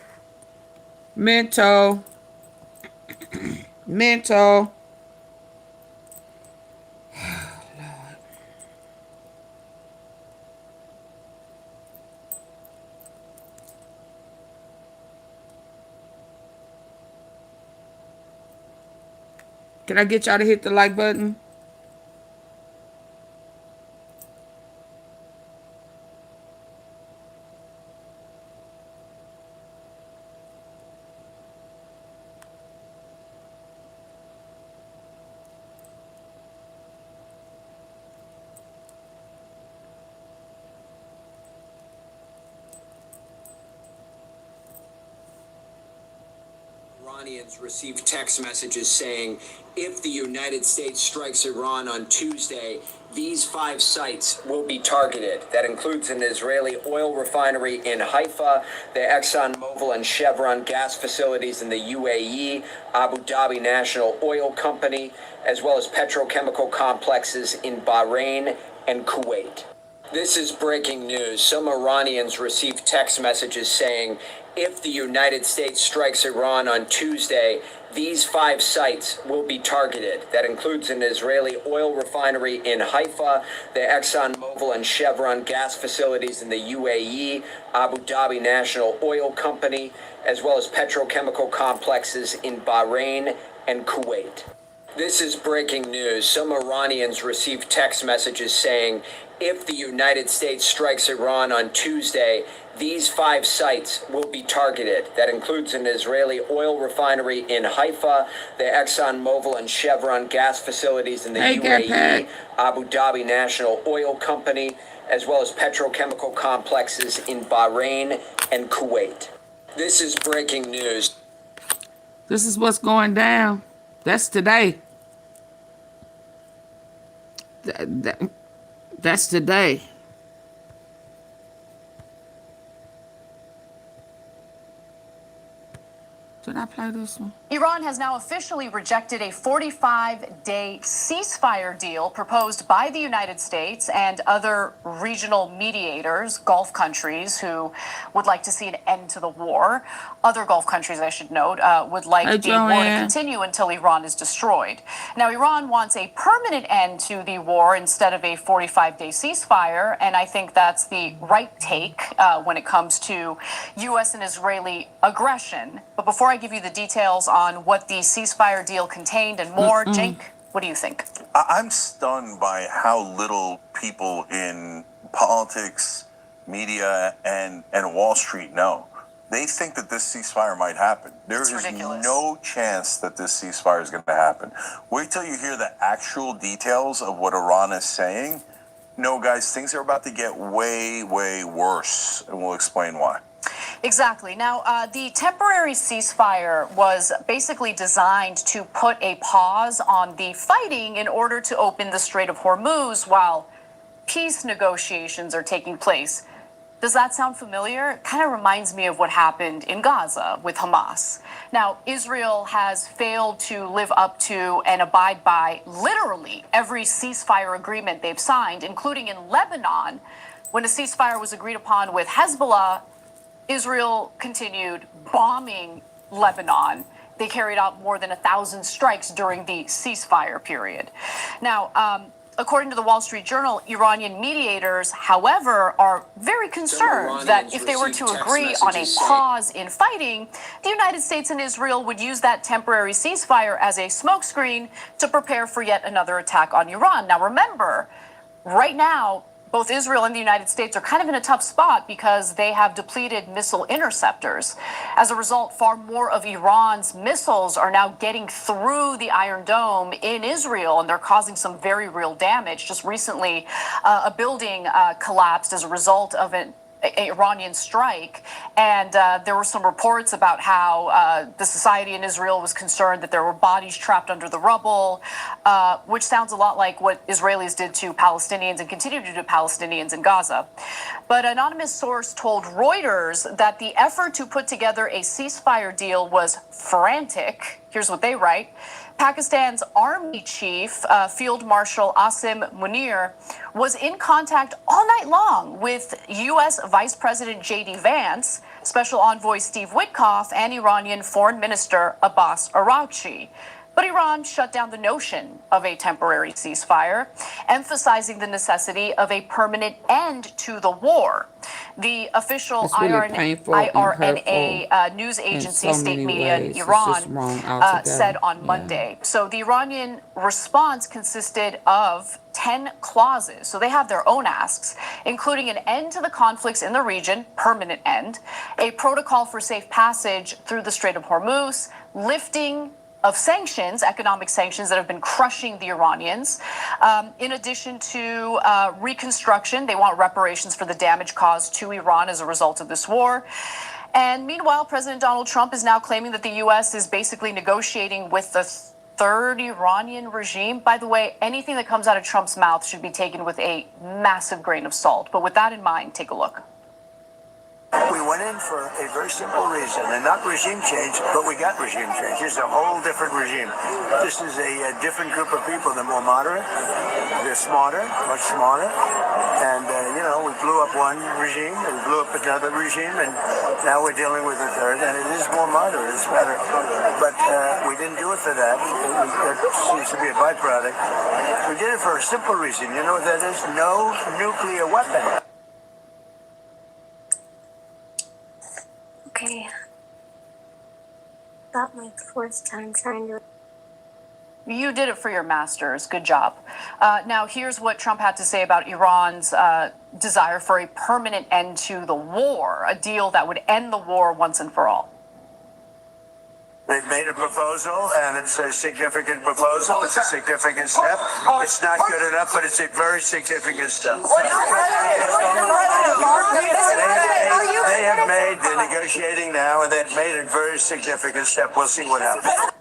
Can I get y'all to hit the like button? Iranians received text messages saying, if the United States strikes Iran on Tuesday, these 5 sites will be targeted. That includes an Israeli oil refinery in Haifa, the Exxon Mobil and Chevron gas facilities in the UAE, Abu Dhabi National Oil Company, as well as petrochemical complexes in Bahrain and Kuwait. This is breaking news. Some Iranians received text messages saying, if the United States strikes Iran on Tuesday, these 5 sites will be targeted. That includes an Israeli oil refinery in Haifa, the Exxon Mobil and Chevron gas facilities in the UAE, Abu Dhabi National Oil Company, as well as petrochemical complexes in Bahrain and Kuwait. This is breaking news. Some Iranians received text messages saying, if the United States strikes Iran on Tuesday, these 5 sites will be targeted. That includes an Israeli oil refinery in Haifa, the Exxon Mobil and Chevron gas facilities in the UAE, Abu Dhabi National Oil Company, as well as petrochemical complexes in Bahrain and Kuwait. This is breaking news. This is what's going down. That's today. That's today. Did I play this one? Iran has now officially rejected a 45-day ceasefire deal proposed by the United States and other regional mediators, Gulf countries who would like to see an end to the war. Other Gulf countries, I should note, would like the war to continue until Iran is destroyed. Now, Iran wants a permanent end to the war instead of a 45-day ceasefire, and I think that's the right take when it comes to U.S. and Israeli aggression. But before I give you the details on what the ceasefire deal contained and more, Jake, what do you think? I'm stunned by how little people in politics, media, and Wall Street know. They think that this ceasefire might happen. There is no chance that this ceasefire is going to happen. Wait till you hear the actual details of what Iran is saying. No, guys, things are about to get way, way worse, and we'll explain why. Exactly. Now, the temporary ceasefire was basically designed to put a pause on the fighting in order to open the Strait of Hormuz while peace negotiations are taking place. Does that sound familiar? It kind of reminds me of what happened in Gaza with Hamas. Now, Israel has failed to live up to and abide by literally every ceasefire agreement they've signed, including in Lebanon. When a ceasefire was agreed upon with Hezbollah, Israel continued bombing Lebanon. They carried out more than 1,000 strikes during the ceasefire period. Now, according to the Wall Street Journal, Iranian mediators, however, are very concerned that if they were to agree on a pause in fighting, the United States and Israel would use that temporary ceasefire as a smokescreen to prepare for yet another attack on Iran. Now, remember, right now, both Israel and the United States are kind of in a tough spot because they have depleted missile interceptors. As a result, far more of Iran's missiles are now getting through the Iron Dome in Israel, and they're causing some very real damage. Just recently, a building collapsed as a result of an Iranian strike, and there were some reports about how the society in Israel was concerned that there were bodies trapped under the rubble, which sounds a lot like what Israelis did to Palestinians and continue to do to Palestinians in Gaza. But an anonymous source told Reuters that the effort to put together a ceasefire deal was frantic. Here's what they write. Pakistan's army chief, Field Marshal Asim Munir, was in contact all night long with U.S. Vice President J.D. Vance, Special Envoy Steve Witkoff, and Iranian Foreign Minister Abbas Araghchi. But Iran shut down the notion of a temporary ceasefire, emphasizing the necessity of a permanent end to the war. The official IRNA news agency state media in Iran said on Monday. So the Iranian response consisted of 10 clauses. So they have their own asks, including an end to the conflicts in the region, permanent end, a protocol for safe passage through the Strait of Hormuz, lifting of sanctions, economic sanctions that have been crushing the Iranians. In addition to reconstruction, they want reparations for the damage caused to Iran as a result of this war. And meanwhile, President Donald Trump is now claiming that the U.S. is basically negotiating with the third Iranian regime. By the way, anything that comes out of Trump's mouth should be taken with a massive grain of salt. But with that in mind, take a look. We went in for a very simple reason, and not regime change, but we got regime change. This is a whole different regime. This is a different group of people. They're more moderate. They're smarter, much smarter. And, we blew up one regime, and we blew up another regime, and now we're dealing with a third, and it is more moderate. It's better. But we didn't do it for that. That seems to be a byproduct. We did it for a simple reason. You know what that is? No nuclear weapon. Okay. About my fourth time trying to. You did it for your masters. Good job. Now, here's what Trump had to say about Iran's desire for a permanent end to the war, a deal that would end the war once and for all. They've made a proposal, and it's a significant proposal. It's a significant step. It's not good enough, but it's a very significant step. They have made, they're negotiating now, and they've made a very significant step. We'll see what happens.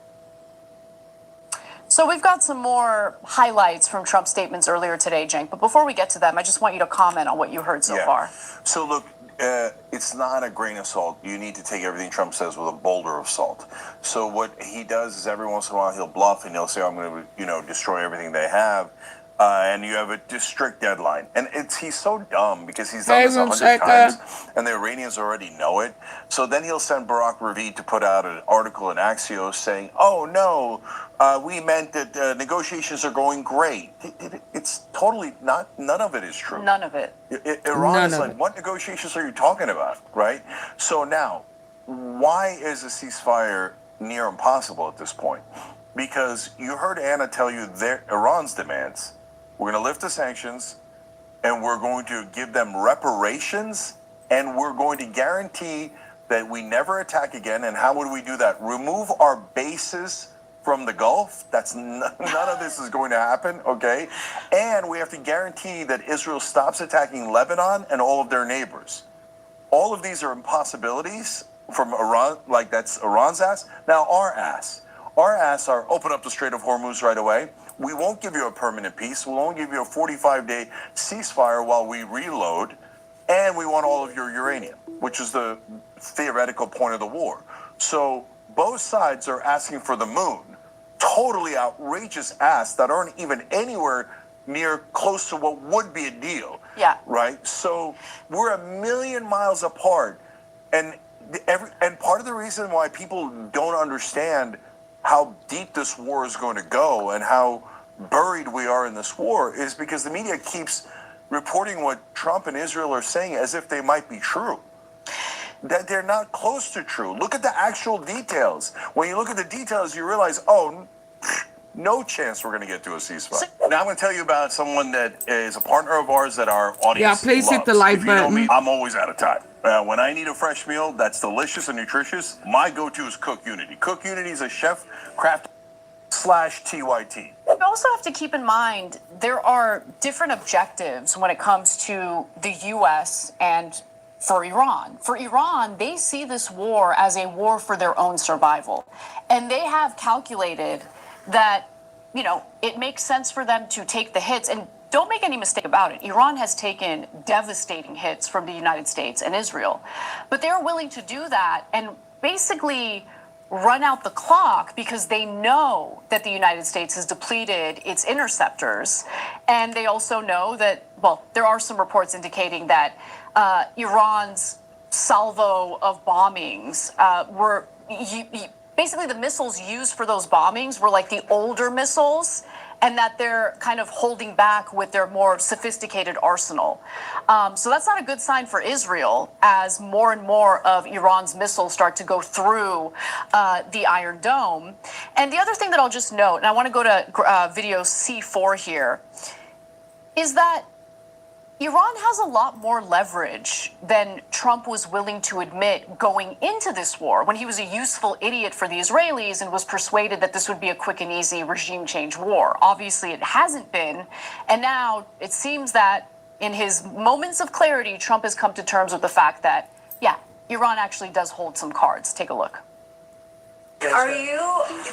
So we've got some more highlights from Trump's statements earlier today, Cenk. But before we get to them, I just want you to comment on what you heard so far. So look, it's not a grain of salt. You need to take everything Trump says with a boulder of salt. So what he does is every once in a while he'll bluff and he'll say, I'm going to, destroy everything they have. And you have a strict deadline. And he's so dumb because he's done this 100 times, and the Iranians already know it. So then he'll send Barack Ravid to put out an article in Axios saying, oh, no, we meant that negotiations are going great. It's totally not, none of it is true. None of it. Iran is like, what negotiations are you talking about, right? So now, why is a ceasefire near impossible at this point? Because you heard Anna tell you Iran's demands. We're going to lift the sanctions, and we're going to give them reparations, and we're going to guarantee that we never attack again. And how would we do that? Remove our bases from the Gulf. None of this is going to happen, okay? And we have to guarantee that Israel stops attacking Lebanon and all of their neighbors. All of these are impossibilities from Iran, like that's Iran's ass. Now our ass. Our ass are open up the Strait of Hormuz right away. We won't give you a permanent peace. We'll only give you a 45-day ceasefire while we reload. And we want all of your uranium, which is the theoretical point of the war. So both sides are asking for the moon. Totally outrageous asks that aren't even anywhere near close to what would be a deal. Yeah. Right? So we're a million miles apart. And part of the reason why people don't understand how deep this war is going to go and how buried we are in this war is because the media keeps reporting what Trump and Israel are saying as if they might be true. That they're not close to true. Look at the actual details. When you look at the details, you realize, no chance we're going to get to a ceasefire. Now I'm going to tell you about someone that is a partner of ours that our audience Yeah, please hit the loves. like If you know me, button. I'm always out of time. When I need a fresh meal that's delicious and nutritious, my go-to is Cook Unity. Cook Unity is a chef-crafted /TYT. We also have to keep in mind there are different objectives when it comes to the U.S. and for Iran. For Iran, they see this war as a war for their own survival. And they have calculated that, you know, it makes sense for them to take the hits. And don't make any mistake about it. Iran has taken devastating hits from the United States and Israel. But they're willing to do that and basically run out the clock because they know that the United States has depleted its interceptors. And they also know that, well, there are some reports indicating that Iran's salvo of bombings were basically the missiles used for those bombings were like the older missiles, and that they're kind of holding back with their more sophisticated arsenal. So that's not a good sign for Israel as more and more of Iran's missiles start to go through the Iron Dome. And the other thing that I'll just note, and I want to go to video C4 here, is that Iran has a lot more leverage than Trump was willing to admit going into this war when he was a useful idiot for the Israelis and was persuaded that this would be a quick and easy regime change war. Obviously, it hasn't been. And now it seems that in his moments of clarity, Trump has come to terms with the fact that, yeah, Iran actually does hold some cards. Take a look. Are you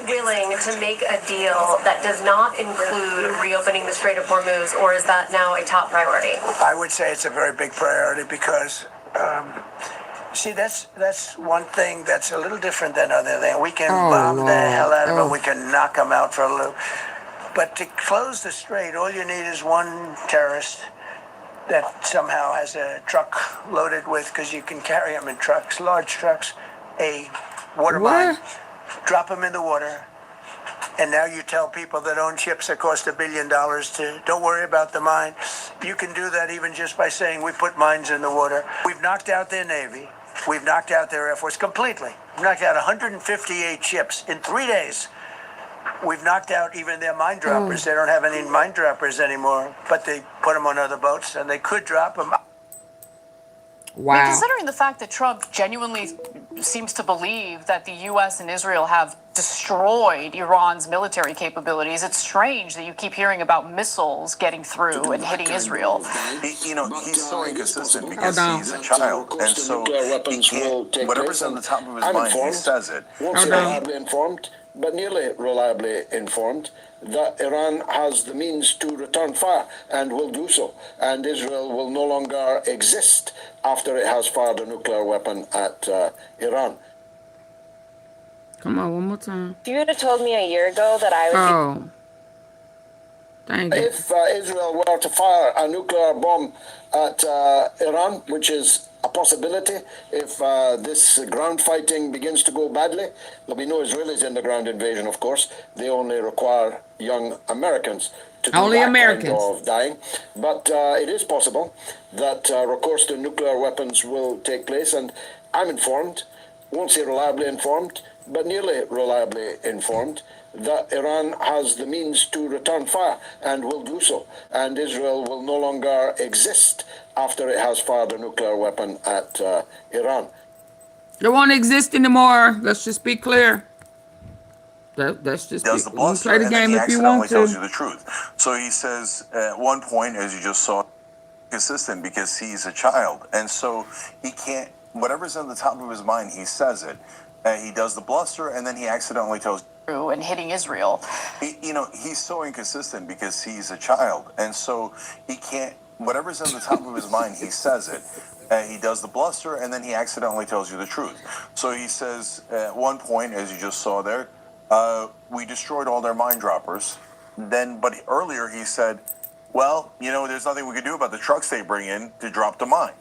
willing to make a deal that does not include reopening the Strait of Hormuz, or is that now a top priority? I would say it's a very big priority because, see, that's one thing that's a little different than other things. We can bomb the hell out of them. We can knock them out for a loop. But to close the strait, all you need is one terrorist that somehow has a truck loaded with, because you can carry them in trucks, large trucks, a water mine. Drop them in the water, and now you tell people that own ships that cost $1 billion to don't worry about the mine. You can do that even just by saying we put mines in the water. We've knocked out their Navy. We've knocked out their Air Force completely. We've knocked out 158 ships in 3 days. We've knocked out even their mine droppers. They don't have any mine droppers anymore, but they put them on other boats, and they could drop them. Wow. I mean, considering the fact that Trump genuinely seems to believe that the U.S. and Israel have destroyed Iran's military capabilities, it's strange that you keep hearing about missiles getting through and hitting Israel. You know, he's so inconsistent because he's a child, and so he can't, whatever's on the top of his mind, he says it. Won't say reliably informed, but nearly reliably informed that Iran has the means to return fire and will do so, and Israel will no longer exist after it has fired a nuclear weapon at Iran. Come on, one more time. If you would have told me a year ago that I would Dang it. If Israel were to fire a nuclear bomb at Iran, which is a possibility, if this ground fighting begins to go badly, there'll be no Israelis in the ground invasion, of course. They only require young Americans to do that kind of dying. But it is possible that recourse to nuclear weapons will take place, and I'm informed, won't say reliably informed, but nearly reliably informed, that Iran has the means to return fire and will do so, and Israel will no longer exist after it has fired a nuclear weapon at Iran. It won't exist anymore. Let's just be clear. That's just does the bluster, play the and game then he if you want accidentally tells to. you the truth. So he says at one point, as you just saw, consistent because he's a child, and so he can't. Whatever's on the top of his mind, he says it. He does the bluster, and then he accidentally tells. And hitting Israel. You know, he's so inconsistent because he's a child, and so he can't. Whatever's on the top of his mind, he says it. He does the bluster, and then he accidentally tells you the truth. So he says at one point, as you just saw there, we destroyed all their mine droppers. Then, but earlier he said, well, you know, there's nothing we can do about the trucks they bring in to drop the mine.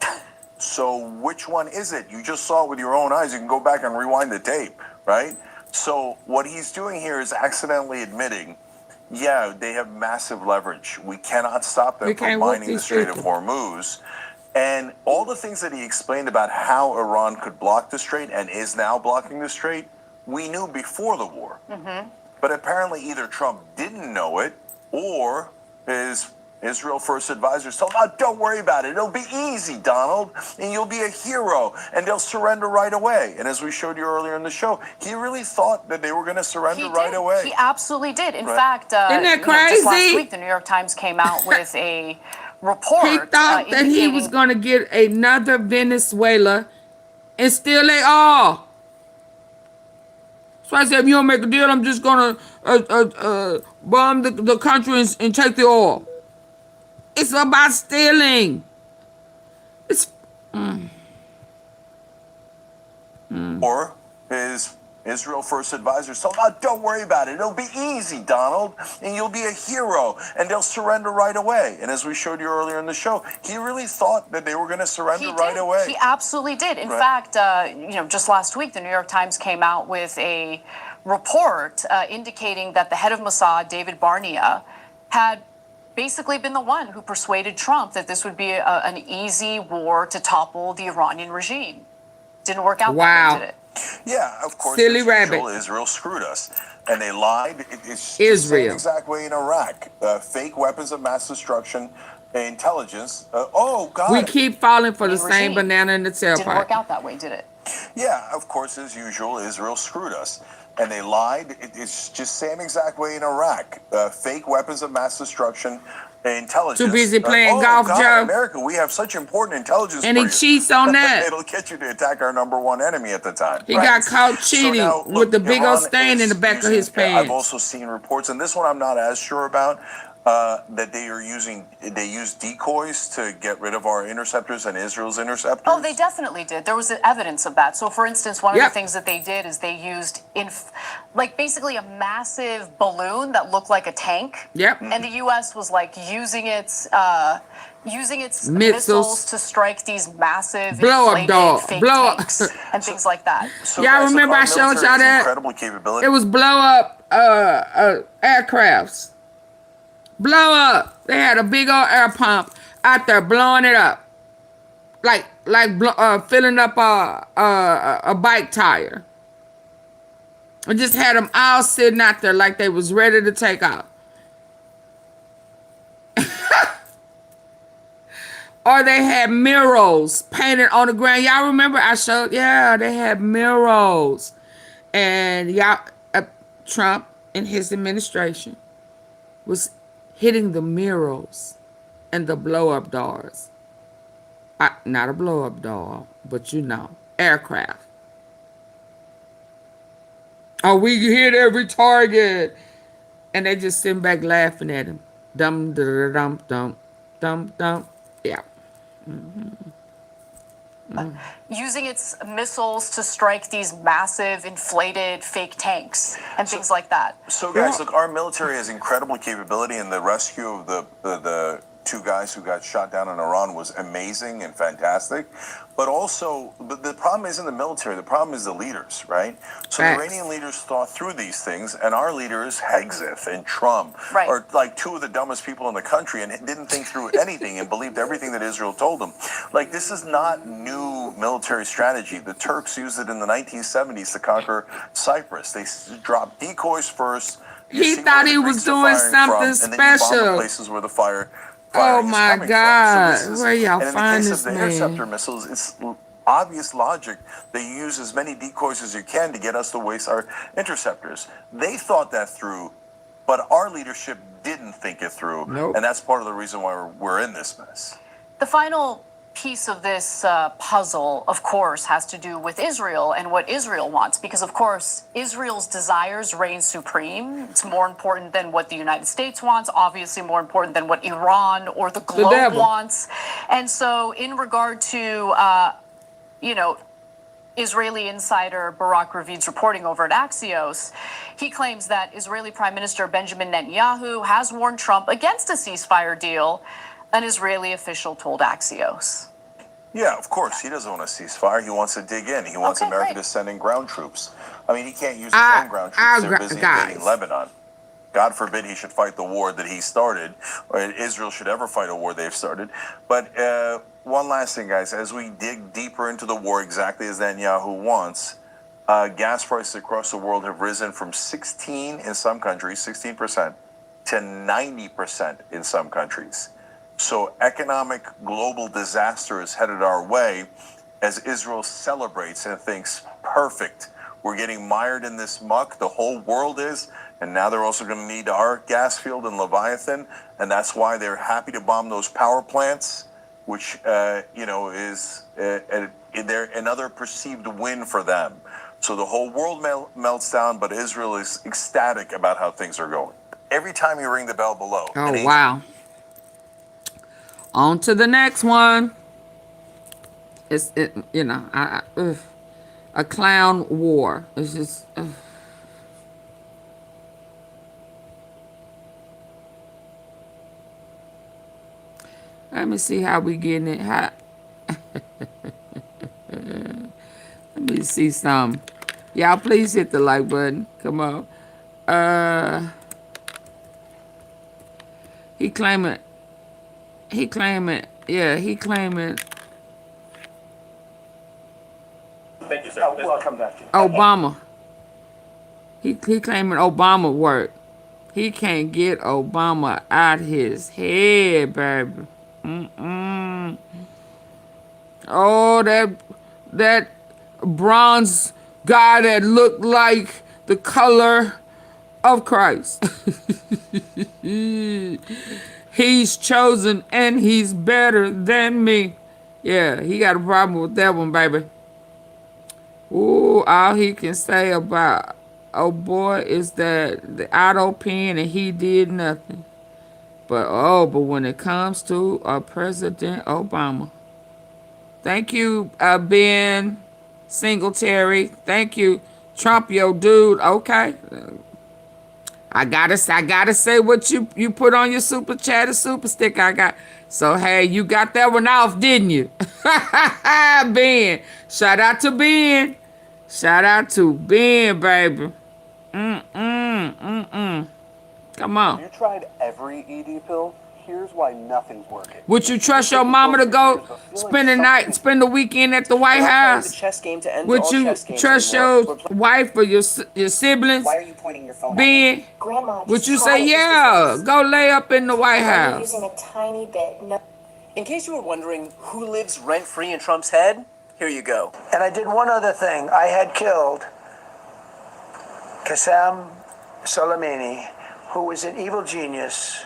So which one is it? You just saw it with your own eyes. You can go back and rewind the tape, right? So what he's doing here is accidentally admitting, yeah, they have massive leverage. We cannot stop them from mining the Strait of Hormuz. And all the things that he explained about how Iran could block the strait and is now blocking the strait, we knew before the war. But apparently either Trump didn't know it or his Israel First advisors told him, oh, don't worry about it. It'll be easy, Donald, and you'll be a hero, and they'll surrender right away. And as we showed you earlier in the show, he really thought that they were going to surrender right away. He absolutely did. In Right. fact, Isn't that just last crazy? week, the New York Times came out with a report. He thought that he was going to get another Venezuela, and still they are. So I said, if you don't make a deal, I'm just going to bomb the country and take the oil. It's about stealing. It's Or his Israel First advisors told him, oh, don't worry about it. It'll be easy, Donald, and you'll be a hero, and they'll surrender right away. And as we showed you earlier in the show, he really thought that they were going to surrender right away. He absolutely did. In fact, just last week, the New York Times came out with a report indicating that the head of Mossad, David Barnea, had basically been the one who persuaded Trump that this would be an easy war to topple the Iranian regime. Didn't work out that way, did it? Yeah, of course. Silly as rabbit. usual, Israel screwed us. And they lied. It's the Israel. same exact way in Iraq. Fake weapons of mass destruction, intelligence. We keep falling for the Regime. same banana in the Didn't tailpipe. work out that way, did it? Yeah, of course, as usual, Israel screwed us. And they lied. It's just same exact way in Iraq. Fake weapons of mass destruction, intelligence. Too busy playing golf, Joe. America, we have such important intelligence And for he you. cheats on that. It'll get you to attack our number one enemy at the time. He got caught cheating now, with the big old Iran stain in is the back of his I've pants. also seen reports, and this one I'm not as sure about, that they use decoys to get rid of our interceptors and Israel's interceptors. Oh, they definitely did. There was evidence of that. So, for instance, one of the things that they did is they used, basically a massive balloon that looked like a tank. Yep. And the U.S. was using its missiles to strike these massive inflated fake tanks and things like that. So y'all guys, remember our I showed military y'all has that? incredible capability. It was blow up aircrafts. Blow up. They had a big old air pump out there blowing it up. Like filling up a bike tire. And just had them all sitting out there like they was ready to take off. Or they had murals painted on the ground. Y'all remember I showed? Yeah, they had murals. And Trump and his administration was hitting the murals and the blow-up doors. Not a blow-up door, but aircraft. Oh, we hit every target. And they just sitting back laughing at him. Dum, dum, dum, dum, dum, dum. Yeah. Using its missiles to strike these massive inflated fake tanks and things like that. So guys, look, our military has incredible capability, and the rescue of the two guys who got shot down in Iran was amazing and fantastic. But also, the problem isn't the military, the problem is the leaders, right? So the Iranian leaders thought through these things, and our leaders, Hegseth and Trump, are like two of the dumbest people in the country and didn't think through anything and believed everything that Israel told them. Like, this is not new military strategy. The Turks used it in the 1970s to conquer Cyprus. They dropped decoys first. He thought he was doing something special. And then you bomb the places where the fire oh my God! So where y'all find this man? In the case of the interceptor missiles, it's obvious logic that you use as many decoys as you can to get us to waste our interceptors. They thought that through, but our leadership didn't think it through, and that's part of the reason why we're in this mess. The final piece of this puzzle, of course, has to do with Israel and what Israel wants, because, of course, Israel's desires reign supreme. It's more important than what the United States wants, obviously more important than what Iran or the globe wants. And so in regard to, Israeli insider Barak Ravid's reporting over at Axios, he claims that Israeli Prime Minister Benjamin Netanyahu has warned Trump against a ceasefire deal. An Israeli official told Axios. Yeah, of course. He doesn't want a ceasefire. He wants to dig in. He wants America to send in ground troops. I mean, he can't use his own ground troops. They're busy invading Lebanon. God forbid he should fight the war that he started, or Israel should ever fight a war they've started. But one last thing, guys. As we dig deeper into the war, exactly as Netanyahu wants, gas prices across the world have risen from 16 in some countries, 16%, to 90% in some countries. So economic global disaster is headed our way as Israel celebrates and thinks, perfect, we're getting mired in this muck, the whole world is, and now they're also going to need our gas field in Leviathan, and that's why they're happy to bomb those power plants, which, is they're another perceived win for them. So the whole world melts down, but Israel is ecstatic about how things are going. Every time you ring the bell below. Oh, wow. On to the next one. A clown war. It's just. Let me see how we getting it. Let me see some. Y'all please hit the like button. Come on. He claiming. Thank you, sir. I'll come back to you. Obama. He claiming Obama worked. He can't get Obama out his head, baby. Oh, that bronze guy that looked like the color of Christ. He's chosen and he's better than me. Yeah, he got a problem with that one, baby. Ooh, all he can say about, oh boy, is that the ADOLPH and he did nothing. But when it comes to President Obama. Thank you, Ben Singletary. Thank you, Trump, yo dude. Okay. I gotta say what you put on your super chat or super stick. So hey, you got that one off, didn't you? Ben. Shout out to Ben. Shout out to Ben, baby. Come on. You tried every ED pill. Here's why nothing's working. Would you trust your mama to go spend the weekend at the White House? Would you trust your wife or your siblings? Why are you pointing your phone Ben, Grandma, would you say, yeah, go lay up in the White I'm House? using a tiny bit. No. In case you were wondering who lives rent-free in Trump's head, here you go. And I did one other thing. I had killed Qasem Soleimani, who was an evil genius.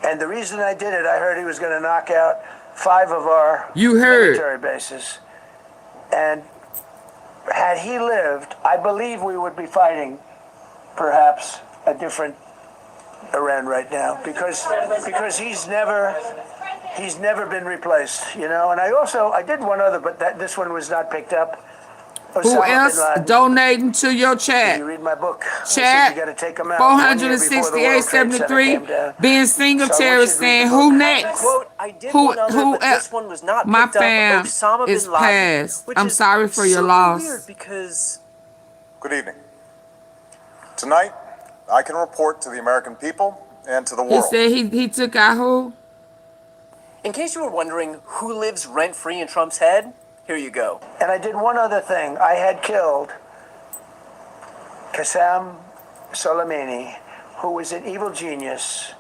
And the reason I did it, I heard he was going to knock out 5 of our military bases. And had he lived, I believe we would be fighting perhaps a different Iran right now, because he's never been replaced, And I did one other, but this one was not picked up. Who else donating to your chat? You read my book. Chat 468.73. Ben Singletary saying, "Who next? Who else? My fam is passed. I'm sorry for your loss." Good evening. Tonight, I can report to the American people and to the world. He said he took out who? In case you were wondering who lives rent-free in Trump's head, here you go. And I did one other thing. I had killed Qasem Soleimani, who was an evil genius.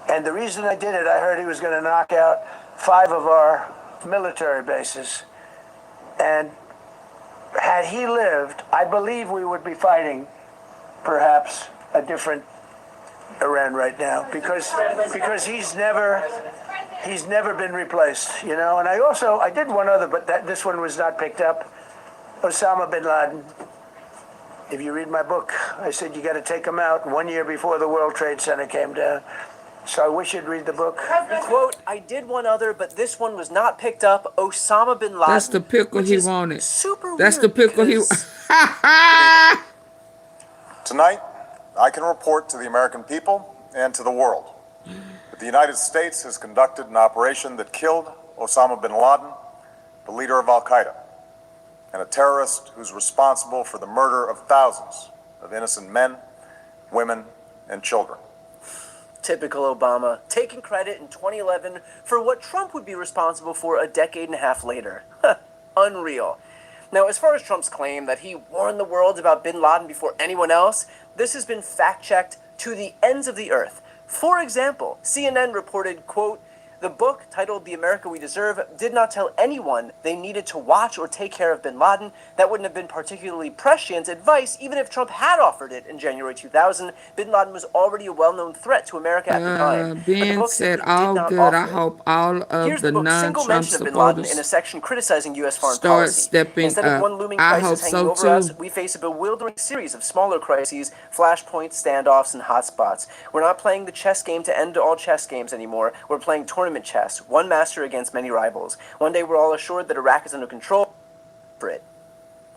And the reason I did it, I heard he was going to knock out 5 of our military bases. And had he lived, I believe we would be fighting perhaps a different Iran right now, because he's never been replaced, And I did one other, but this one was not picked up. Osama bin Laden. If you read my book, I said you got to take him out 1 year before the World Trade Center came down. So I wish you'd read the book. Quote, I did one other, but this one was not picked up. Osama bin Laden. That's the pickle he wanted. Super That's the pickle he Tonight, I can report to the American people and to the world that the United States has conducted an operation that killed Osama bin Laden, the leader of Al-Qaeda, and a terrorist who's responsible for the murder of thousands of innocent men, women, and children. Typical Obama, taking credit in 2011 for what Trump would be responsible for a decade and a half later. Unreal. Now, as far as Trump's claim that he warned the world about bin Laden before anyone else, this has been fact-checked to the ends of the earth. For example, CNN reported, quote, "The book, titled The America We Deserve, did not tell anyone they needed to watch or take care of bin Laden. That wouldn't have been particularly prescient advice, even if Trump had offered it in January 2000. Bin Laden was already a well-known threat to America at the time." But the Ben book said, simply did all not good. I offer it. hope all of Here's the the book's single non-Trump mention of bin Laden in a supporters section criticizing U.S. foreign start policy. stepping Instead of up. one looming I crisis hope hanging so over us, too. we face a bewildering series of smaller crises, flashpoints, standoffs, and hotspots. We're not playing the chess game to end all chess games anymore. We're playing tournament chess, one master against many rivals. One day we're all assured that Iraq is under control for it.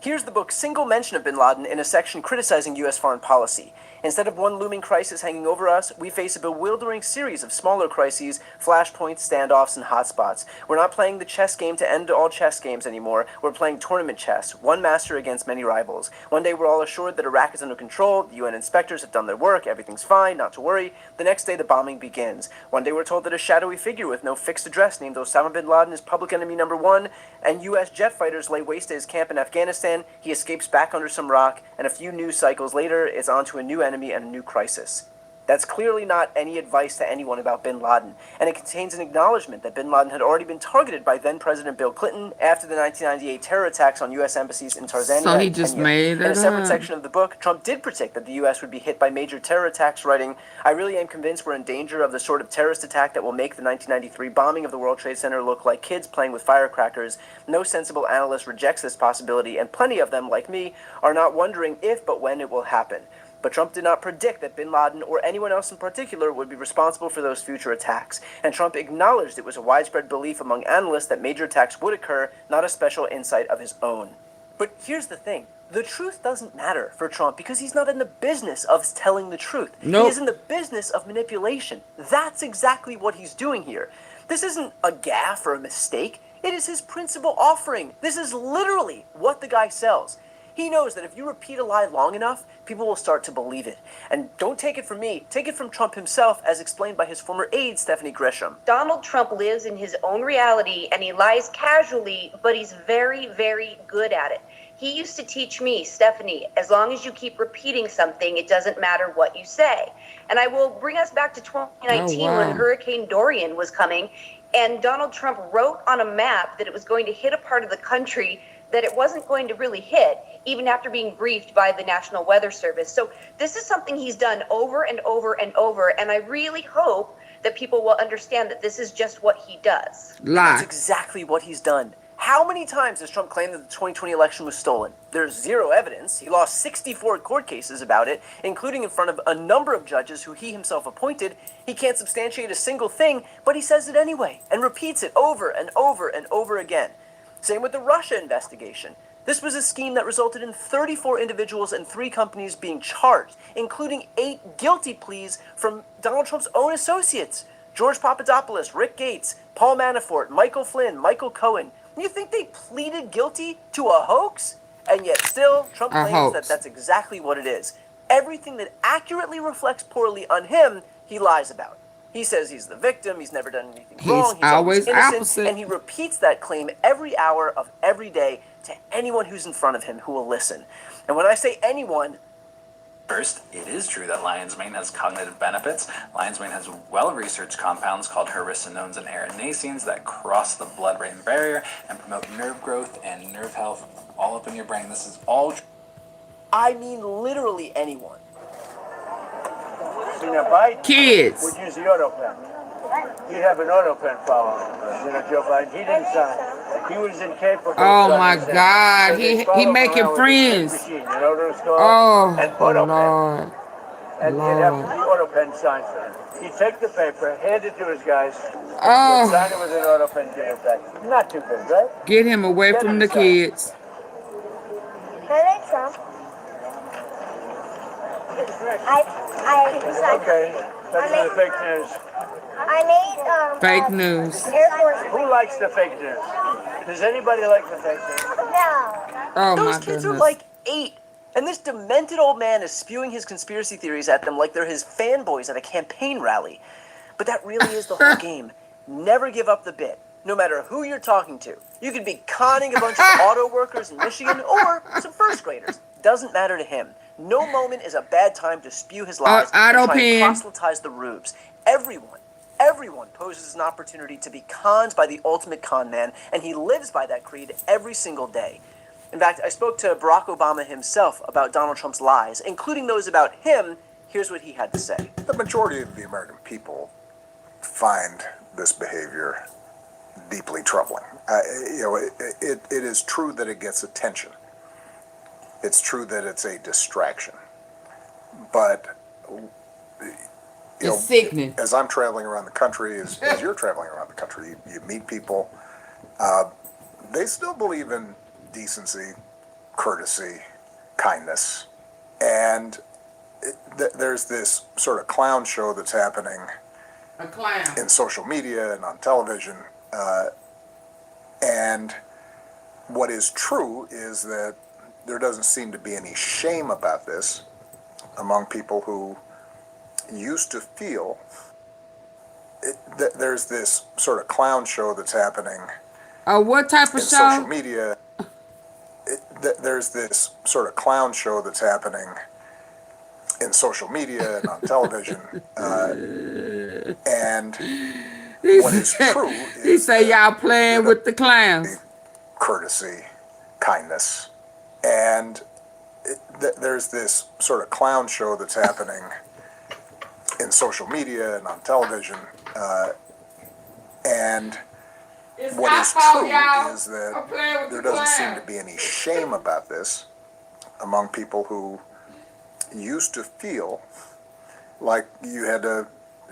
Here's the book's single mention of bin Laden in a section criticizing U.S. foreign policy. Instead of one looming crisis hanging over us, we face a bewildering series of smaller crises, flashpoints, standoffs, and hotspots. We're not playing the chess game to end all chess games anymore. We're playing tournament chess, one master against many rivals. One day we're all assured that Iraq is under control, the UN inspectors have done their work, everything's fine, not to worry. The next day the bombing begins. One day we're told that a shadowy figure with no fixed address named Osama bin Laden is public enemy number one, and U.S. jet fighters lay waste to his camp in Afghanistan. He escapes back under some rock, and a few news cycles later, it's on to a new enemy and a new crisis. That's clearly not any advice to anyone about bin Laden, and it contains an acknowledgement that bin Laden had already been targeted by then-President Bill Clinton after the 1998 terror attacks on U.S. embassies in Tanzania So he and just Kenya. made In a it separate up. section of the book, Trump did predict that the U.S. would be hit by major terror attacks, writing, "I really am convinced we're in danger of the sort of terrorist attack that will make the 1993 bombing of the World Trade Center look like kids playing with firecrackers. No sensible analyst rejects this possibility, and plenty of them, like me, are not wondering if but when it will happen." But Trump did not predict that bin Laden or anyone else in particular would be responsible for those future attacks. And Trump acknowledged it was a widespread belief among analysts that major attacks would occur, not a special insight of his own. But here's the thing. The truth doesn't matter for Trump because he's not in the business of telling the truth. Nope. He is in the business of manipulation. That's exactly what he's doing here. This isn't a gaffe or a mistake. It is his principal offering. This is literally what the guy sells. He knows that if you repeat a lie long enough, people will start to believe it. And don't take it from me, take it from Trump himself, as explained by his former aide, Stephanie Grisham. Donald Trump lives in his own reality and he lies casually, but he's very, very good at it. He used to teach me, Stephanie, as long as you keep repeating something, it doesn't matter what you say. And I will bring us back to 2019 when Hurricane Dorian was coming, and Donald Trump wrote on a map that it was going to hit a part of the country that it wasn't going to really hit, even after being briefed by the National Weather Service. So this is something he's done over and over and over, and I really hope that people will understand that this is just what he does. That's exactly what he's done. How many times has Trump claimed that the 2020 election was stolen? There's zero evidence. He lost 64 court cases about it, including in front of a number of judges who he himself appointed. He can't substantiate a single thing, but he says it anyway, and repeats it over and over and over again. Same with the Russia investigation. This was a scheme that resulted in 34 individuals and 3 companies being charged, including 8 guilty pleas from Donald Trump's own associates. George Papadopoulos, Rick Gates, Paul Manafort, Michael Flynn, Michael Cohen. You think they pleaded guilty to a hoax? And yet still, Trump claims that that's exactly what it is. Everything that accurately reflects poorly on him, he lies about. He says he's the victim, he's never done anything wrong, he's always innocent, opposite. and he repeats that claim every hour of every day to anyone who's in front of him who will listen. And when I say anyone, First, it is true that lion's mane has cognitive benefits. Lion's mane has well-researched compounds called hericenones and erinacines that cross the blood-brain barrier and promote nerve growth and nerve health all up in your brain. This is all true. I mean literally anyone. Biden Kids. would use the auto pen. He'd have an auto pen following Joe Biden. He didn't sign. He was incapable. Oh my God, he making friends. Oh Lord. And he'd have the auto pen signed for him. He'd take the paper, hand it to his guys, sign it with an auto pen, give it back. Not too big, right? Get him away from the kids. Hello, Trump. Okay, that's the fake news. I made Fake news. Air Force. Who likes the fake news? Does anybody like the fake news? No. Oh those my kids goodness. are like 8. And this demented old man is spewing his conspiracy theories at them like they're his fanboys at a campaign rally. But that really is the whole game. Never give up the bit, no matter who you're talking to. You could be conning a bunch of auto workers in Michigan or some first graders. Doesn't matter to him. No moment is a bad time to spew his lies and try and proselytize the rubes. Everyone poses an opportunity to be conned by the ultimate con man, and he lives by that creed every single day. In fact, I spoke to Barack Obama himself about Donald Trump's lies, including those about him. Here's what he had to say. The majority of the American people find this behavior deeply troubling. It is true that it gets attention. It's true that it's a distraction. But it's sickening. As I'm traveling around the country, as you're traveling around the country, you meet people. They still believe in decency, courtesy, kindness, and there's this sort of clown show that's happening in social media and on television. And what is true is that there doesn't seem to be any shame about this among people who used to feel there's this sort of clown show that's happening. What type of in show? Social media. There's this sort of clown show that's happening in social media and on television. And what is true is he say y'all playing with the clowns. Courtesy, kindness, and there's this sort of clown show that's happening in social media and on television. And what is true is that there doesn't seem to be any shame about this among people who used to feel like you had to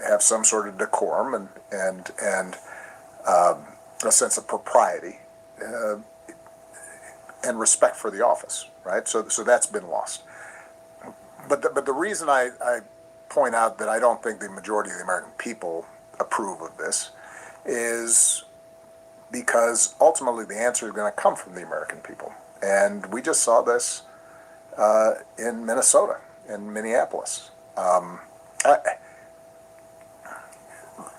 have some sort of decorum and a sense of propriety and respect for the office, right? So that's been lost. But the reason I point out that I don't think the majority of the American people approve of this is because ultimately the answer is going to come from the American people. And we just saw this in Minnesota, in Minneapolis.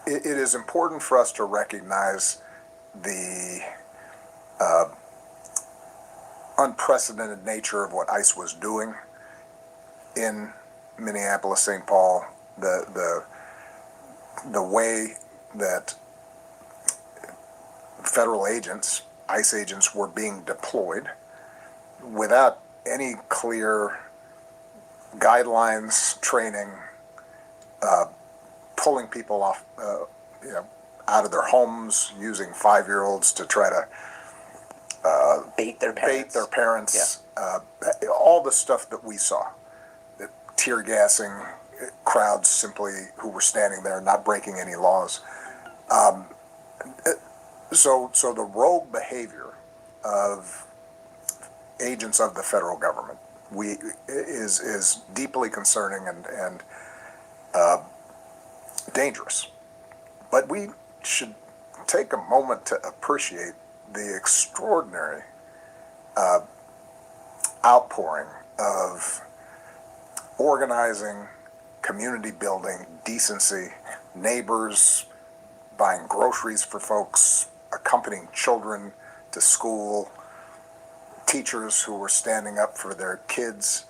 It is important for us to recognize the unprecedented nature of what ICE was doing in Minneapolis, St. Paul, the way that federal agents, ICE agents, were being deployed without any clear guidelines, training, pulling people off, out of their homes, using 5-year-olds to try to bait their parents. All the stuff that we saw, tear gassing crowds simply who were standing there, not breaking any laws. So the rogue behavior of agents of the federal government is deeply concerning and dangerous. But we should take a moment to appreciate the extraordinary outpouring of organizing, community building, decency, neighbors buying groceries for folks, accompanying children to school, teachers who were standing up for their kids,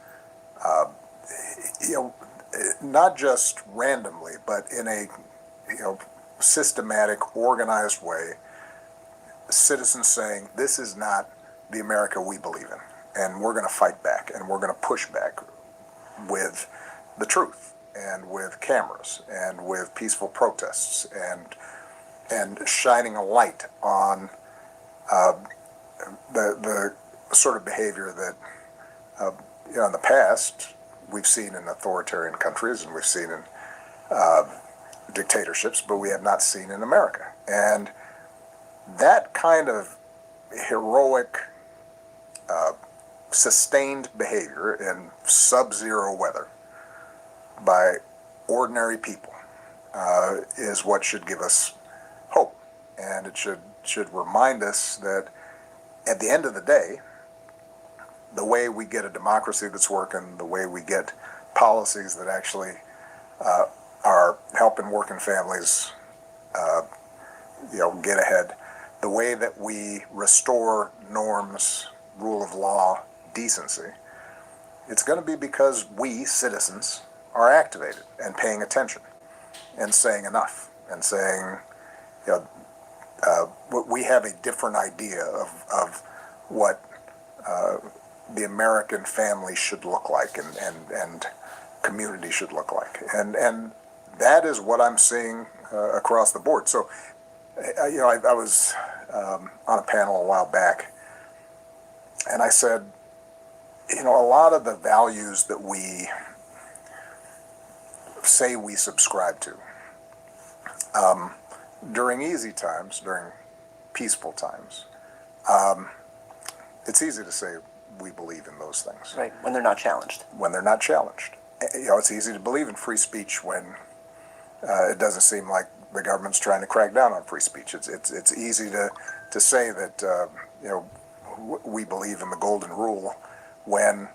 not just randomly, but in a systematic, organized way, citizens saying, this is not the America we believe in, and we're going to fight back, and we're going to push back with the truth, and with cameras, and with peaceful protests, and shining a light on the sort of behavior that in the past we've seen in authoritarian countries and we've seen in dictatorships, but we have not seen in America. And that kind of heroic, sustained behavior in sub-zero weather by ordinary people is what should give us hope. And it should remind us that at the end of the day, the way we get a democracy that's working, the way we get policies that actually are helping working families get ahead, the way that we restore norms, rule of law, decency, it's going to be because we, citizens, are activated and paying attention and saying enough and saying, you know, we have a different idea of what the American family should look like and community should look like. And that is what I'm seeing across the board. So, you know, I was on a panel a while back, and I said, you know, a lot of the values that we say we subscribe to, during easy times, during peaceful times, it's easy to say we believe in those things. Right, when they're not challenged. When they're not challenged. You know, it's easy to believe in free speech when it doesn't seem like the government's trying to crack down on free speech. It's easy to say that, you know, we believe in the golden rule when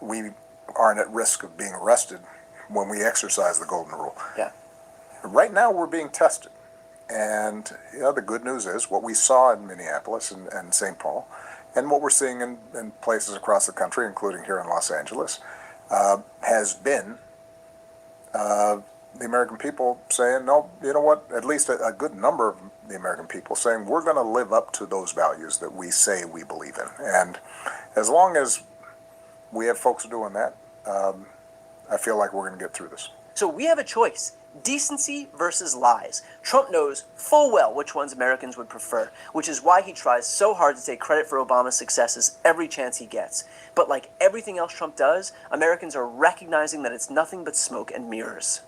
we aren't at risk of being arrested when we exercise the golden rule. Yeah. Right now we're being tested. And, you know, the good news is what we saw in Minneapolis and St. Paul, and what we're seeing in places across the country, including here in Los Angeles, has been the American people saying, no, you know what, at least a good number of the American people saying, we're going to live up to those values that we say we believe in. And as long as we have folks doing that, I feel like we're going to get through this. So we have a choice. Decency versus lies. Trump knows full well which ones Americans would prefer, which is why he tries so hard to take credit for Obama's successes every chance he gets. But like everything else Trump does, Americans are recognizing that it's nothing but smoke and mirrors.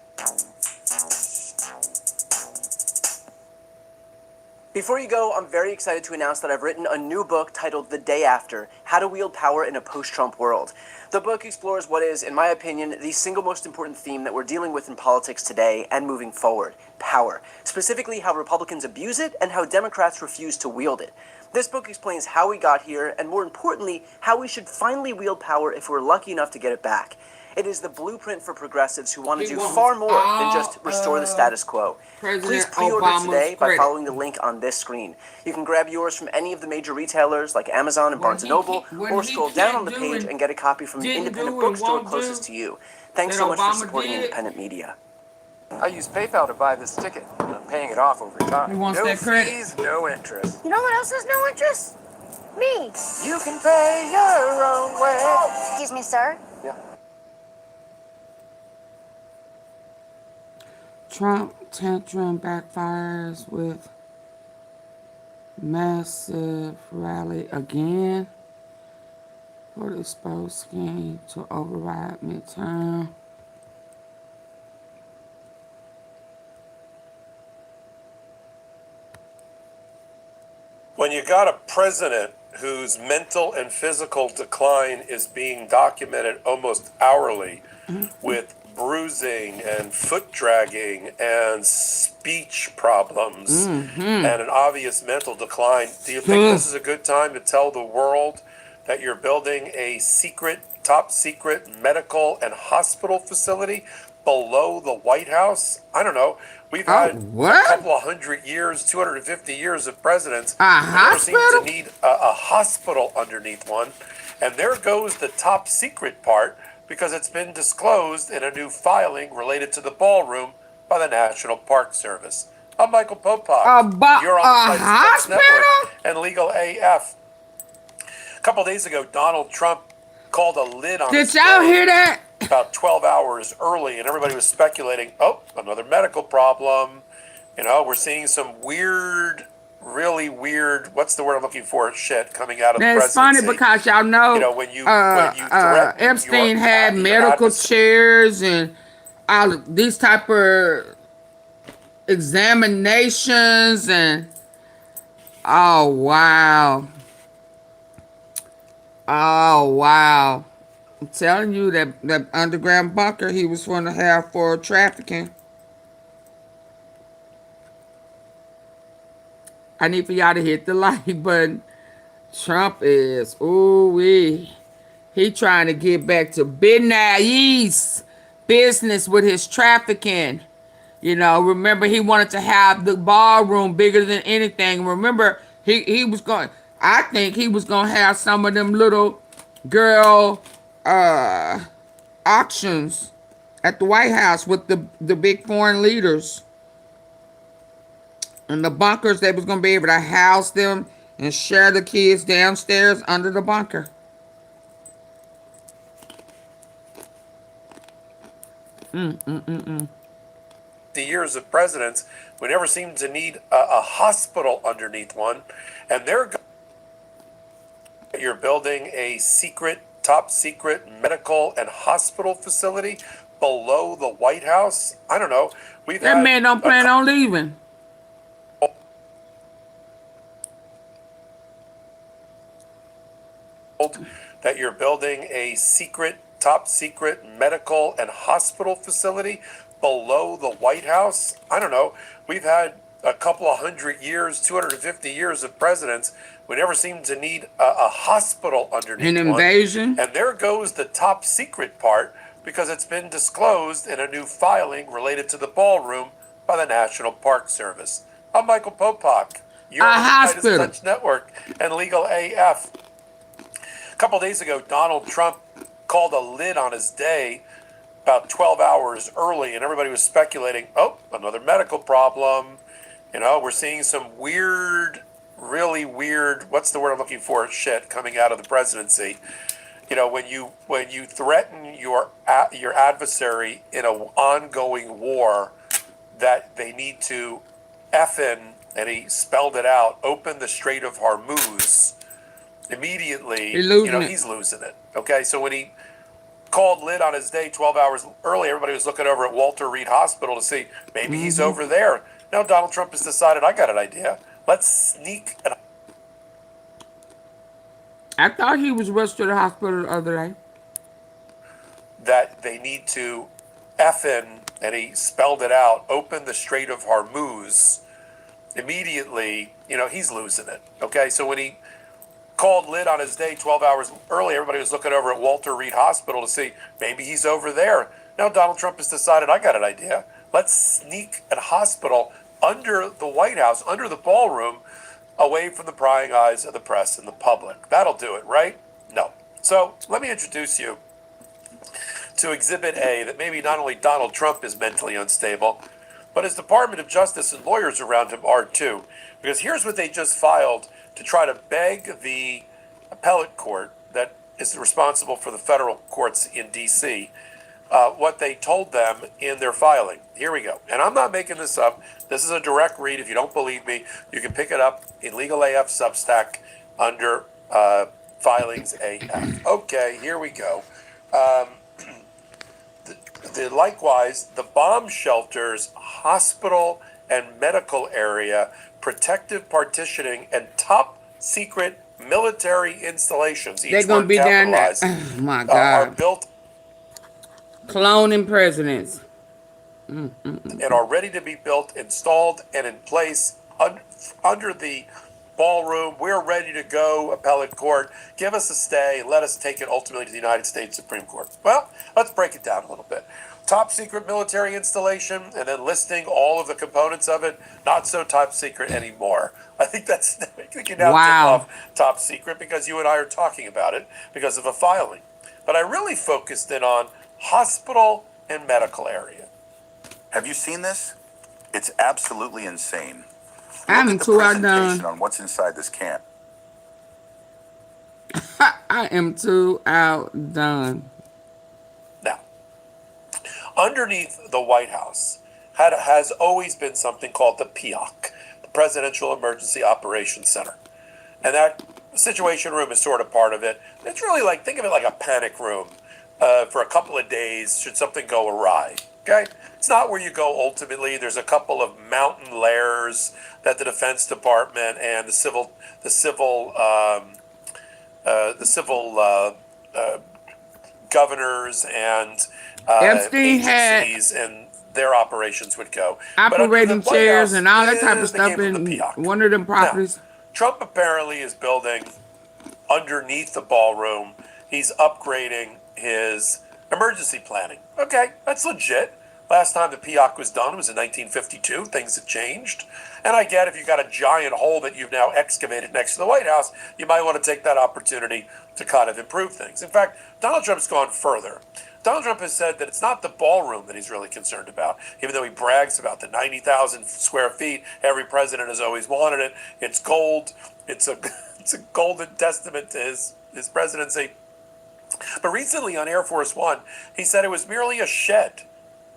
Before you go, I'm very excited to announce that I've written a new book titled The Day After: How to Wield Power in a Post-Trump World. The book explores what is, in my opinion, the single most important theme that we're dealing with in politics today and moving forward: power. Specifically, how Republicans abuse it and how Democrats refuse to wield it. This book explains how we got here and, more importantly, how we should finally wield power if we're lucky enough to get it back. It is the blueprint for progressives who want to do far more than just restore the status quo. Please pre-order today by following the link on this screen. You can grab yours from any of the major retailers like Amazon and Barnes & Noble, or scroll down on the page and get a copy from the independent bookstore closest to you. Thanks so much for supporting independent media. I used PayPal to buy this ticket. I'm paying it off over time. wants No that credit. fees, no interest. You know what else has no interest? Me. You can pay your own way. Excuse me, sir. Yeah. Trump tantrum backfires with massive rally again for the spokes scheme to override midterm. When you got a president whose mental and physical decline is being documented almost hourly with bruising and foot dragging and speech problems and an obvious mental decline, do you think this is a good time to tell the world that you're building a secret, top secret medical and hospital facility below the White House? I don't know. We've had a couple of 100 years, 250 years of presidents. Never seem to need a hospital underneath one. And there goes the top secret part, because it's been disclosed in a new filing related to the ballroom by the National Park Service. I'm Michael Popak. You're on the Fox Network and Legal AF. A couple days ago, Donald Trump called a lid on Did y'all hear that? About 12 hours early, and everybody was speculating, oh, another medical problem. You know, we're seeing some weird, really weird, what's the word I'm looking for, shit coming out of the presidency. It's funny because y'all know, when you threaten Epstein your had medical adversary. chairs and all of these type of examinations and oh wow. I'm telling you that underground bunker he was going to have for trafficking. I need for y'all to hit the like button. Trump is, he trying to get back to business with his trafficking. You know, remember he wanted to have the ballroom bigger than anything. Remember he was going, I think he was going to have some of them little girl uh auctions at the White House with the big foreign leaders and the bunkers. They was gonna be able to house them and share the kids downstairs under the bunker. The years of presidents, we never seem to need a hospital underneath one, and you're building a secret, top secret medical and hospital facility below the White House. I don't know. That man don't plan on leaving. That you're building a secret, top secret medical and hospital facility below the White House. I don't know. We've had a couple of 100 years, 250 years of presidents. We never seem to need a hospital underneath an invasion. And there goes the top secret part, because it's been disclosed in a new filing related to the ballroom by the National Park Service. I'm Michael Popak. You're on the Titus Touch Network and Legal AF. A couple days ago, Donald Trump called a lid on his day about 12 hours early, and everybody was speculating, oh, another medical problem. You know, we're seeing some weird, really weird, what's the word I'm looking for, shit coming out of the presidency. You know, when you threaten your adversary in an ongoing war, that they need to effing, and he spelled it out, open the Strait of Hormuz, immediately, he's losing it. Okay, so when he called lid on his day 12 hours early, everybody was looking over at Walter Reed Hospital to see maybe he's over there. Now Donald Trump has decided, I got an idea. Let's sneak an I thought he was rushed to the hospital the other day. That they need to effing, and he spelled it out, open the Strait of Hormuz, immediately, he's losing it. Okay, so when he called lid on his day 12 hours early, everybody was looking over at Walter Reed Hospital to see maybe he's over there. Now Donald Trump has decided, I got an idea. Let's sneak a hospital under the White House, under the ballroom, away from the prying eyes of the press and the public. That'll do it, right? No. So let me introduce you to Exhibit A, that maybe not only Donald Trump is mentally unstable, but his Department of Justice and lawyers around him are too. Because here's what they just filed to try to beg the appellate court that is responsible for the federal courts in D.C., what they told them in their filing. Here we go. And I'm not making this up. This is a direct read. If you don't believe me, you can pick it up in Legal AF Substack under Filings AF. Okay, here we go. Likewise, the bomb shelters, hospital and medical area, protective partitioning, and top secret military installations. They're going to be down there. Oh, my God. Are built. Cloning presidents. And are ready to be built, installed, and in place under the ballroom. We're ready to go, appellate court. Give us a stay. Let us take it ultimately to the United States Supreme Court. Well, let's break it down a little bit. Top secret military installation, and then listing all of the components of it. Not so top secret anymore. I think you now take off top secret because you and I are talking about it because of a filing. But I really focused in on hospital and medical area. Have you seen this? It's absolutely insane. I'm too outdone on what's inside this camp. I am too outdone. Now, underneath the White House has always been something called the PEOC, the Presidential Emergency Operations Center. And that Situation Room is sort of part of it. It's really like, think of it like a panic room for a couple of days should something go awry. Okay? It's not where you go ultimately. There's a couple of mountain layers that the Defense Department and the civil governors and agencies and their operations would go. Operating chairs and all that type of stuff in one of them properties. Now, Trump apparently is building underneath the ballroom. He's upgrading his emergency planning. Okay, that's legit. Last time the PEOC was done was in 1952. Things have changed. And I get if you've got a giant hole that you've now excavated next to the White House, you might want to take that opportunity to kind of improve things. In fact, Donald Trump's gone further. Donald Trump has said that it's not the ballroom that he's really concerned about, even though he brags about the 90,000 square feet. Every president has always wanted it. It's gold. It's a golden testament to his presidency. But recently on Air Force One, he said it was merely a shed.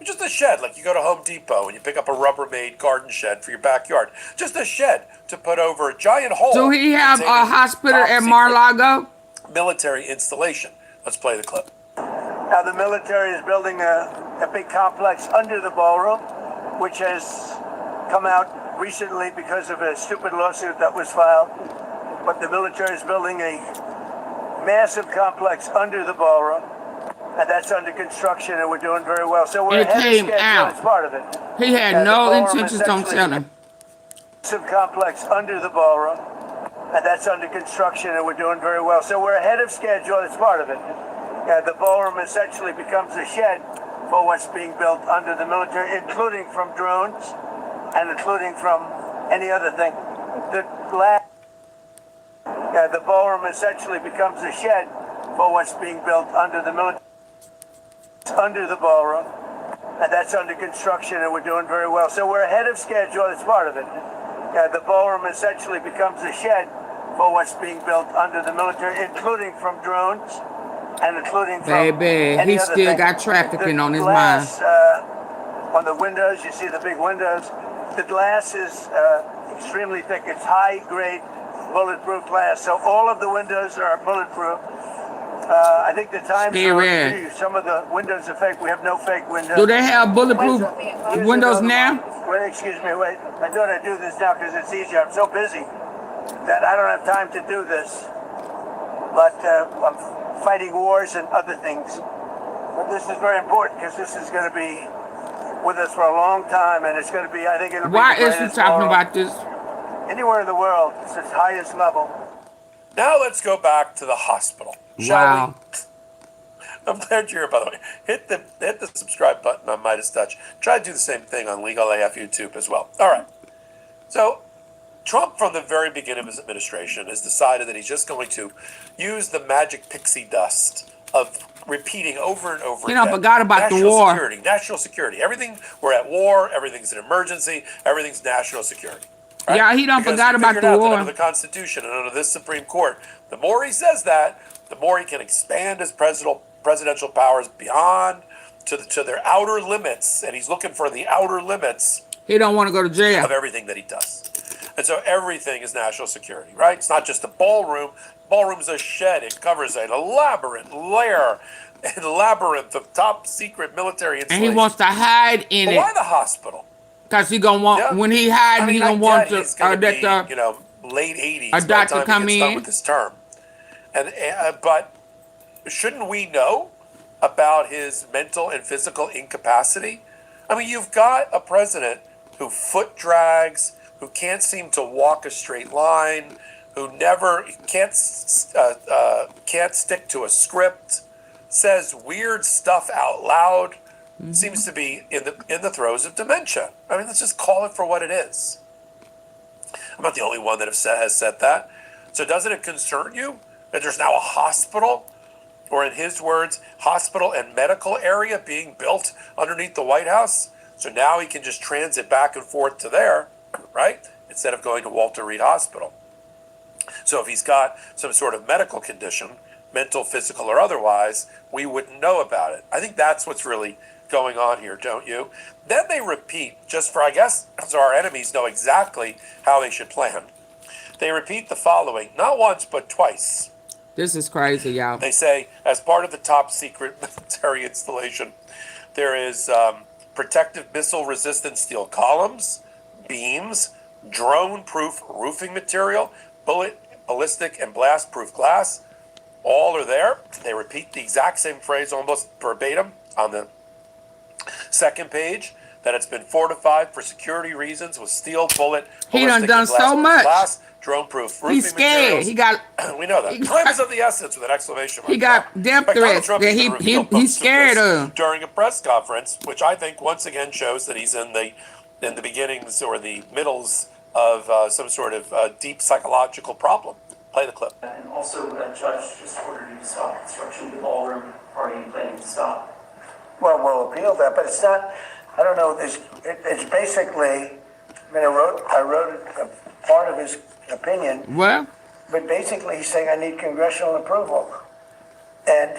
Just a shed, like you go to Home Depot and you pick up a Rubbermaid garden shed for your backyard. Just a shed to put over a giant hole. Do he have a hospital at Mar-a-Lago? Military installation. Let's play the clip. Now the military is building a big complex under the ballroom, which has come out recently because of a stupid lawsuit that was filed. But the military is building a massive complex under the ballroom, and that's under construction, and we're doing very well. So we're ahead of schedule as part of it. He had no intentions on selling. Massive complex under the ballroom, and that's under construction, and we're doing very well. So we're ahead of schedule as part of it. The ballroom essentially becomes a shed for what's being built under the military, including from drones and including from any other thing. The ballroom essentially becomes a shed for what's being built under the military, under the ballroom, and that's under construction, and we're doing very well. So we're ahead of schedule as part of it. The ballroom essentially becomes a shed for what's being built under the military, including from drones and including from he still got trafficking on his mind. On the windows, you see the big windows. The glass is extremely thick. It's high-grade bulletproof glass. So all of the windows are bulletproof. I think the Times are some of the windows are fake. We have no fake windows. Do they have bulletproof windows now? Wait, excuse me, wait. I thought I'd do this now because it's easier. I'm so busy that I don't have time to do this. But I'm fighting wars and other things. But this is very important because this is going to be with us for a long time, and it's going to be, I think it'll be Why is he talking about this? Anywhere in the world, it's its highest level. Now let's go back to the hospital. Wow. I'm glad you're here, by the way. Hit the subscribe button on Midas Touch. Try to do the same thing on Legal AF YouTube as well. All right. So Trump, from the very beginning of his administration, has decided that he's just going to use the magic pixie dust of repeating over and over again. Forgot about the war. National security. Everything, we're at war. Everything's an emergency. Everything's national security. Right? Yeah, he forgot about the war. Under the Constitution and under this Supreme Court, the more he says that, the more he can expand his presidential powers beyond to their outer limits, and he's looking for the outer limits. He don't want to go to jail of everything that he does, and so everything is national security, right? It's not just a ballroom. Ballroom's a shed. It covers an elaborate labyrinth of top secret military installations. And he wants to hide in it. Why the hospital? Because he gonna want when he hides, he gonna want to late 80s. A doctor come in with his term, and but shouldn't we know about his mental and physical incapacity? I mean, you've got a president who foot drags, who can't seem to walk a straight line, who can't stick to a script, says weird stuff out loud. Seems to be in the throes of dementia. I mean, let's just call it for what it is. I'm not the only one that has said that. So doesn't it concern you that there's now a hospital, or in his words, hospital and medical area being built underneath the White House? So now he can just transit back and forth to there, right? Instead of going to Walter Reed Hospital. So if he's got some sort of medical condition, mental, physical, or otherwise, we wouldn't know about it. I think that's what's really going on here, don't you? Then they repeat, just for, I guess, so our enemies know exactly how they should plan. They repeat the following, not once, but twice. This is crazy, y'all. They say, as part of the top secret military installation, there is protective missile-resistant steel columns, beams, drone-proof roofing material, ballistic and blast-proof glass. All are there. They repeat the exact same phrase almost verbatim on the second page, that it's been fortified for security reasons with steel, bullet, he done so much. Glass, drone-proof roofing He's scared. materials. We know that. Time is of the essence with an exclamation mark. He got death threats that he's scared of. During a press conference, which I think once again shows that he's in the beginnings or the middles of some sort of deep psychological problem. Play the clip. And also, a judge just ordered you to stop construction of the ballroom. Are you planning to stop? Well, we'll appeal that, but it's not, I don't know, it's basically, I mean, I wrote a part of his opinion, Well, but basically he's saying I need congressional approval. And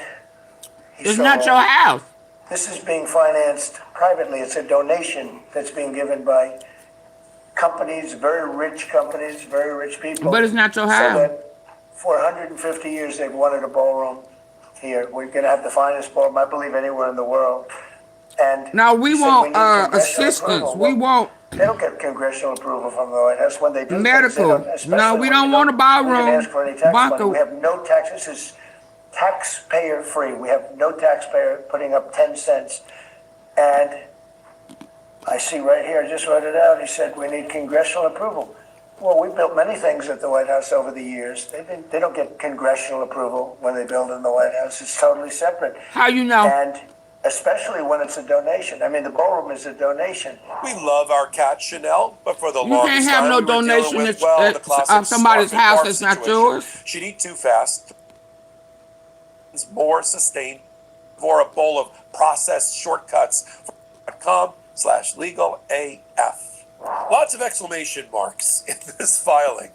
it's not your house. This is being financed privately. It's a donation that's being given by companies, very rich people. But it's not your house. So that for 150 years they've wanted a ballroom here. We're going to have the finest ballroom, I believe, anywhere in the world. And now we he said want we need congressional assistance. approval. We want They don't get congressional approval from the White House when they do medical. things. No, we don't want a We ballroom. can ask for any tax money. We have no tax. This is taxpayer free. We have no taxpayer putting up 10 cents. And I see right here, I just wrote it out. He said we need congressional approval. Well, we built many things at the White House over the years. They don't get congressional approval when they build in the White House. It's totally separate. How you know? And especially when it's a donation. I mean, the ballroom is a donation. We love our cat Chanel, but for the You longest can't have time, no we were dealing donation with, at the classic somebody's Stark and house Bark that's not situation. yours. She'd eat too fast. More sustained for a bowl of processed shortcuts. .com/legal AF. Lots of exclamation marks in this filing.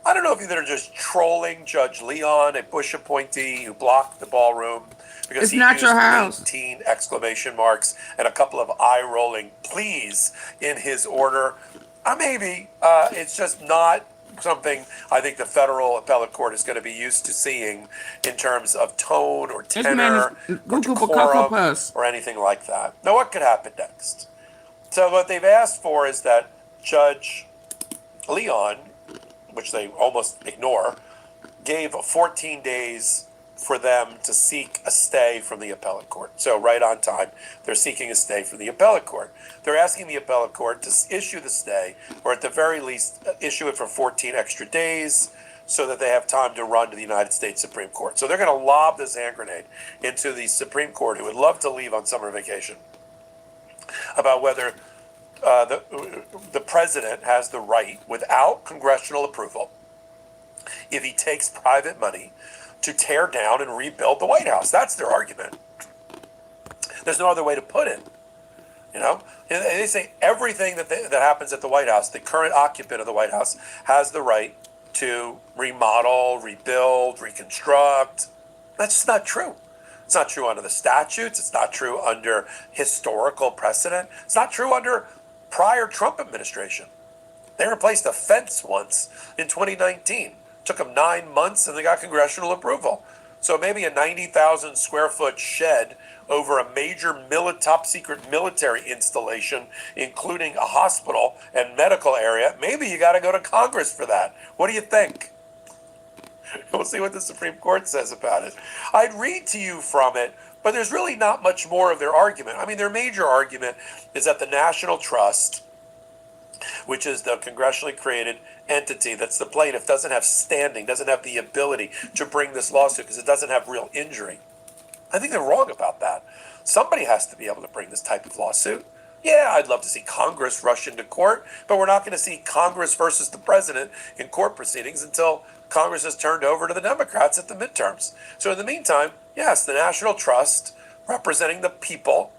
I don't know if they're just trolling Judge Leon, a Bush appointee who blocked the ballroom because It's he not used your house. 18 exclamation marks and a couple of eye-rolling please in his order. Maybe it's just not something I think the federal appellate court is going to be used to seeing in terms of tone or tenor or decorum or anything like that. Now, what could happen next? So what they've asked for is that Judge Leon, which they almost ignore, gave 14 days for them to seek a stay from the appellate court. So right on time, they're seeking a stay from the appellate court. They're asking the appellate court to issue the stay, or at the very least, issue it for 14 extra days so that they have time to run to the United States Supreme Court. So they're going to lob this hand grenade into the Supreme Court, who would love to leave on summer vacation, about whether the president has the right, without congressional approval, if he takes private money, to tear down and rebuild the White House. That's their argument. There's no other way to put it. You know, and they say everything that happens at the White House, the current occupant of the White House has the right to remodel, rebuild, reconstruct. That's just not true. It's not true under the statutes. It's not true under historical precedent. It's not true under prior Trump administration. They replaced a fence once in 2019. Took them 9 months and they got congressional approval. So maybe a 90,000 square foot shed over a major top secret military installation, including a hospital and medical area, maybe you got to go to Congress for that. What do you think? We'll see what the Supreme Court says about it. I'd read to you from it, but there's really not much more of their argument. I mean, their major argument is that the National Trust, which is the congressionally created entity that's the plaintiff, doesn't have standing, doesn't have the ability to bring this lawsuit because it doesn't have real injury. I think they're wrong about that. Somebody has to be able to bring this type of lawsuit. Yeah, I'd love to see Congress rush into court, but we're not going to see Congress versus the president in court proceedings until Congress is turned over to the Democrats at the midterms. So in the meantime, yes, the National Trust, representing the people,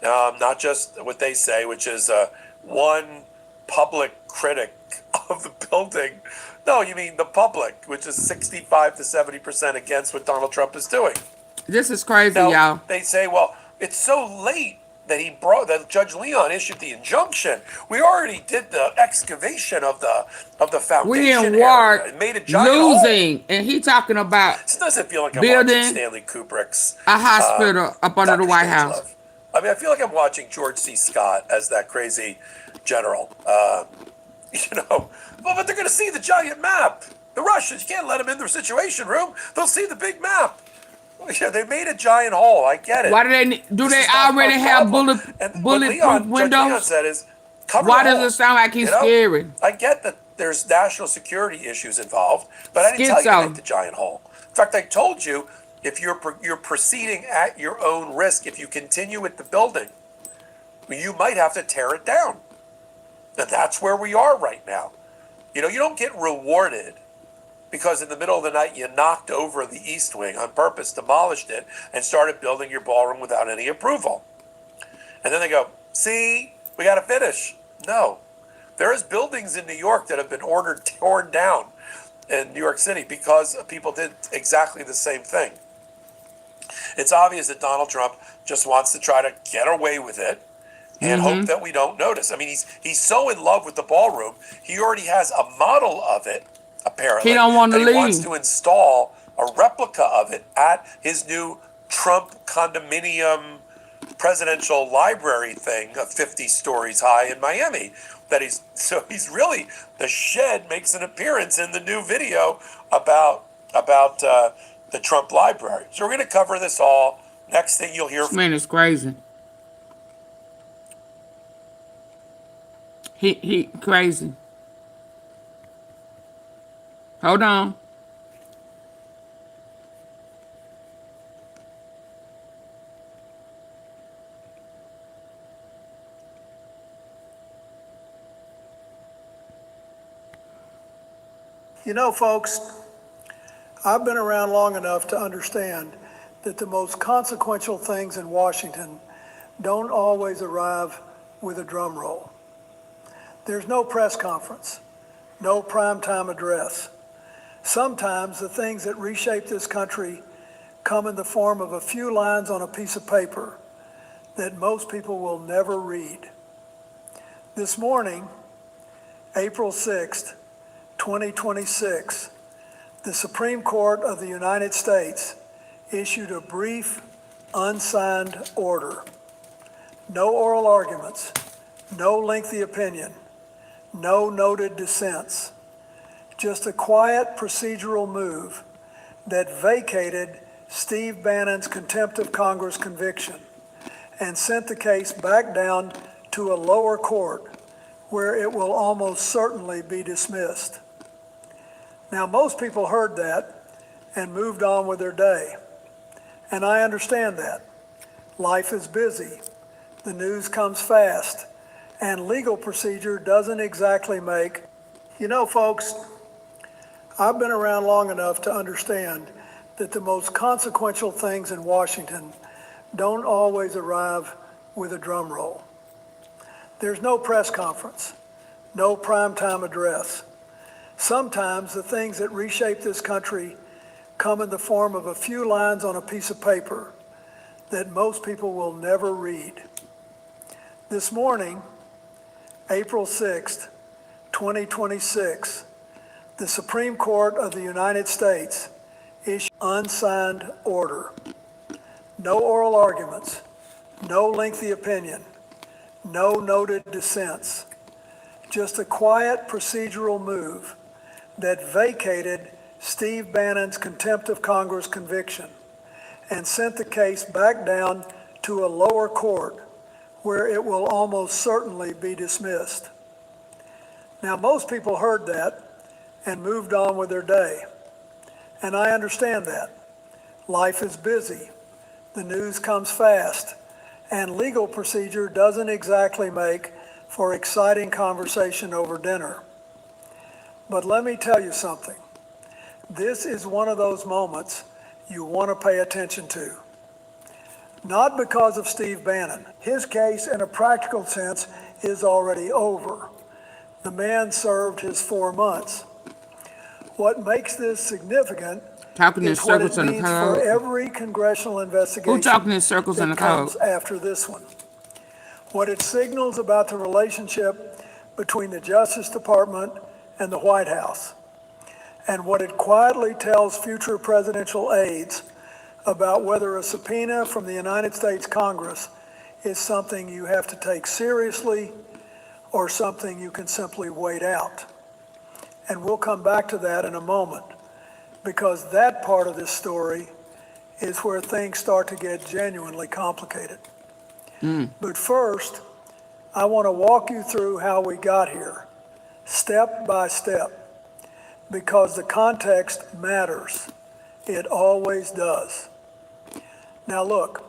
not just what they say, which is one public critic of the building. No, you mean the public, which is 65 to 70% against what Donald Trump is doing. This is crazy, Now, y'all. they say, well, it's so late that Judge Leon issued the injunction. We already did the excavation of the foundation. We in area. war It made a giant losing, hole. and he talking about This doesn't feel like I'm building watching Stanley Kubrick's a hospital up under the Dr. White House. Strangelove. I mean, I feel like I'm watching George C. Scott as that crazy general. But they're going to see the giant map. The Russians, you can't let them in the Situation Room. They'll see the big map. Yeah, they made a giant hole. I get it. Why do they already have bulletproof Judge Leon windows? said is, cover Why the does hole. it sound like he's You know? scary? I get that there's national security issues involved, but I didn't tell you to make the giant hole. In fact, I told you if you're proceeding at your own risk, if you continue with the building, you might have to tear it down. And that's where we are right now. You know, you don't get rewarded because in the middle of the night you knocked over the East Wing on purpose, demolished it, and started building your ballroom without any approval. And then they go, see, we got to finish. No. There is buildings in New York that have been ordered torn down in New York City because people did exactly the same thing. It's obvious that Donald Trump just wants to try to get away with it and hope that we don't notice. I mean, he's so in love with the ballroom, he already has a model of it, apparently. He don't want to leave. He wants to install a replica of it at his new Trump condominium presidential library thing of 50 stories high in Miami. He's really, the shed makes an appearance in the new video about the Trump library. So we're going to cover this all. Next thing you'll hear from... Man, it's crazy. He crazy. Hold on. You know, folks, I've been around long enough to understand that the most consequential things in Washington don't always arrive with a drum roll. There's no press conference, no primetime address. Sometimes the things that reshape this country come in the form of a few lines on a piece of paper that most people will never read. This morning, April 6th, 2026, the Supreme Court of the United States issued a brief, unsigned order. No oral arguments, no lengthy opinion, no noted dissents. Just a quiet procedural move that vacated Steve Bannon's contempt of Congress conviction and sent the case back down to a lower court where it will almost certainly be dismissed. Now, most people heard that and moved on with their day. And I understand that. Life is busy. The news comes fast. And legal procedure doesn't exactly make... You know, folks, I've been around long enough to understand that the most consequential things in Washington don't always arrive with a drum roll. There's no press conference, no primetime address. Sometimes the things that reshape this country come in the form of a few lines on a piece of paper that most people will never read. This morning, April 6th, 2026, the Supreme Court of the United States issued an unsigned order. No oral arguments, no lengthy opinion, no noted dissents. Just a quiet procedural move that vacated Steve Bannon's contempt of Congress conviction and sent the case back down to a lower court where it will almost certainly be dismissed. Now, most people heard that and moved on with their day. And I understand that. Life is busy. The news comes fast. And legal procedure doesn't exactly make for exciting conversation over dinner. But let me tell you something. This is one of those moments you want to pay attention to. Not because of Steve Bannon. His case, in a practical sense, is already over. The man served his 4 months. What makes this significant is what it means for every congressional investigation that comes after this one. What it signals about the relationship between the Justice Department and the White House, and what it quietly tells future presidential aides about whether a subpoena from the United States Congress is something you have to take seriously or something you can simply wait out. And we'll come back to that in a moment, because that part of this story is where things start to get genuinely complicated. But first, I want to walk you through how we got here, step by step, because the context matters. It always does. Now look,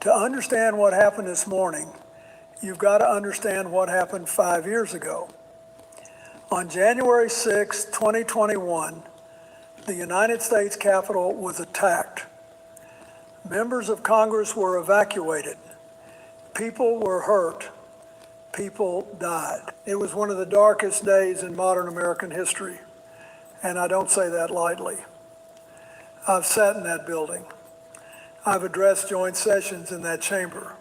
to understand what happened this morning, you've got to understand what happened 5 years ago. On January 6, 2021, The United States Capitol was attacked. Members of Congress were evacuated. People were hurt. People died. It was one of the darkest days in modern American history, and I don't say that lightly. I've sat in that building. I've addressed joint sessions in that chamber.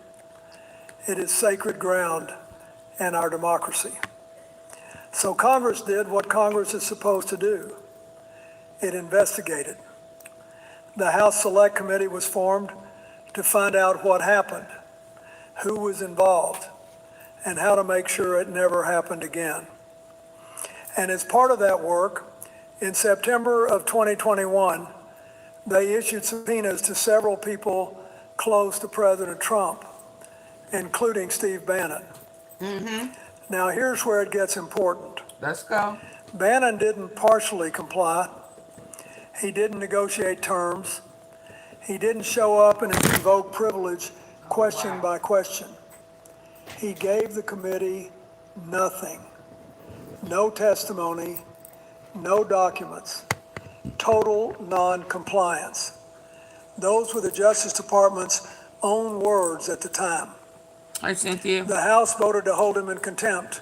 It is sacred ground in our democracy. So Congress did what Congress is supposed to do. It investigated. The House Select Committee was formed to find out what happened, who was involved, and how to make sure it never happened again. And as part of that work, in September of 2021, they issued subpoenas to several people close to President Trump, including Steve Bannon. Now here's where it gets important. Let's go. Bannon didn't partially comply. He didn't negotiate terms. He didn't show up and invoke privilege question by question. He gave the committee nothing. No testimony, no documents, total non-compliance. Those were the Justice Department's own words at the time. Hi, Cynthia. The House voted to hold him in contempt.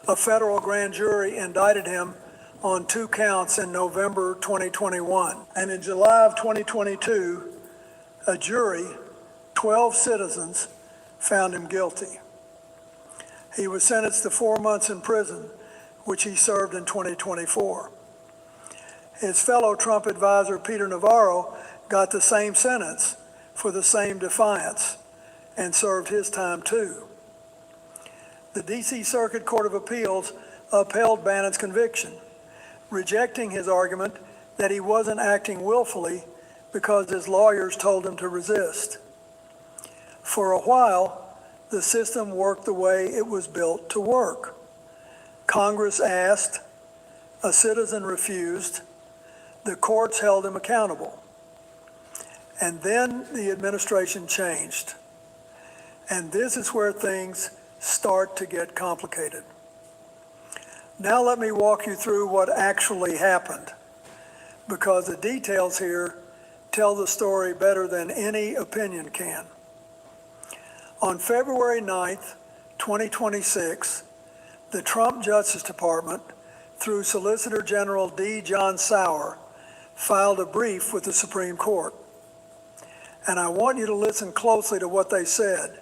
A federal grand jury indicted him on 2 counts in November 2021. And in July of 2022, a jury, 12 citizens, found him guilty. He was sentenced to 4 months in prison, which he served in 2024. His fellow Trump advisor, Peter Navarro, got the same sentence for the same defiance and served his time too. The D.C. Circuit Court of Appeals upheld Bannon's conviction, rejecting his argument that he wasn't acting willfully because his lawyers told him to resist. For a while, the system worked the way it was built to work. Congress asked, a citizen refused, the courts held him accountable. And then the administration changed. And this is where things start to get complicated. Now let me walk you through what actually happened, because the details here tell the story better than any opinion can. On February 9th, 2026, the Trump Justice Department, through Solicitor General D. John Sauer, filed a brief with the Supreme Court. And I want you to listen closely to what they said,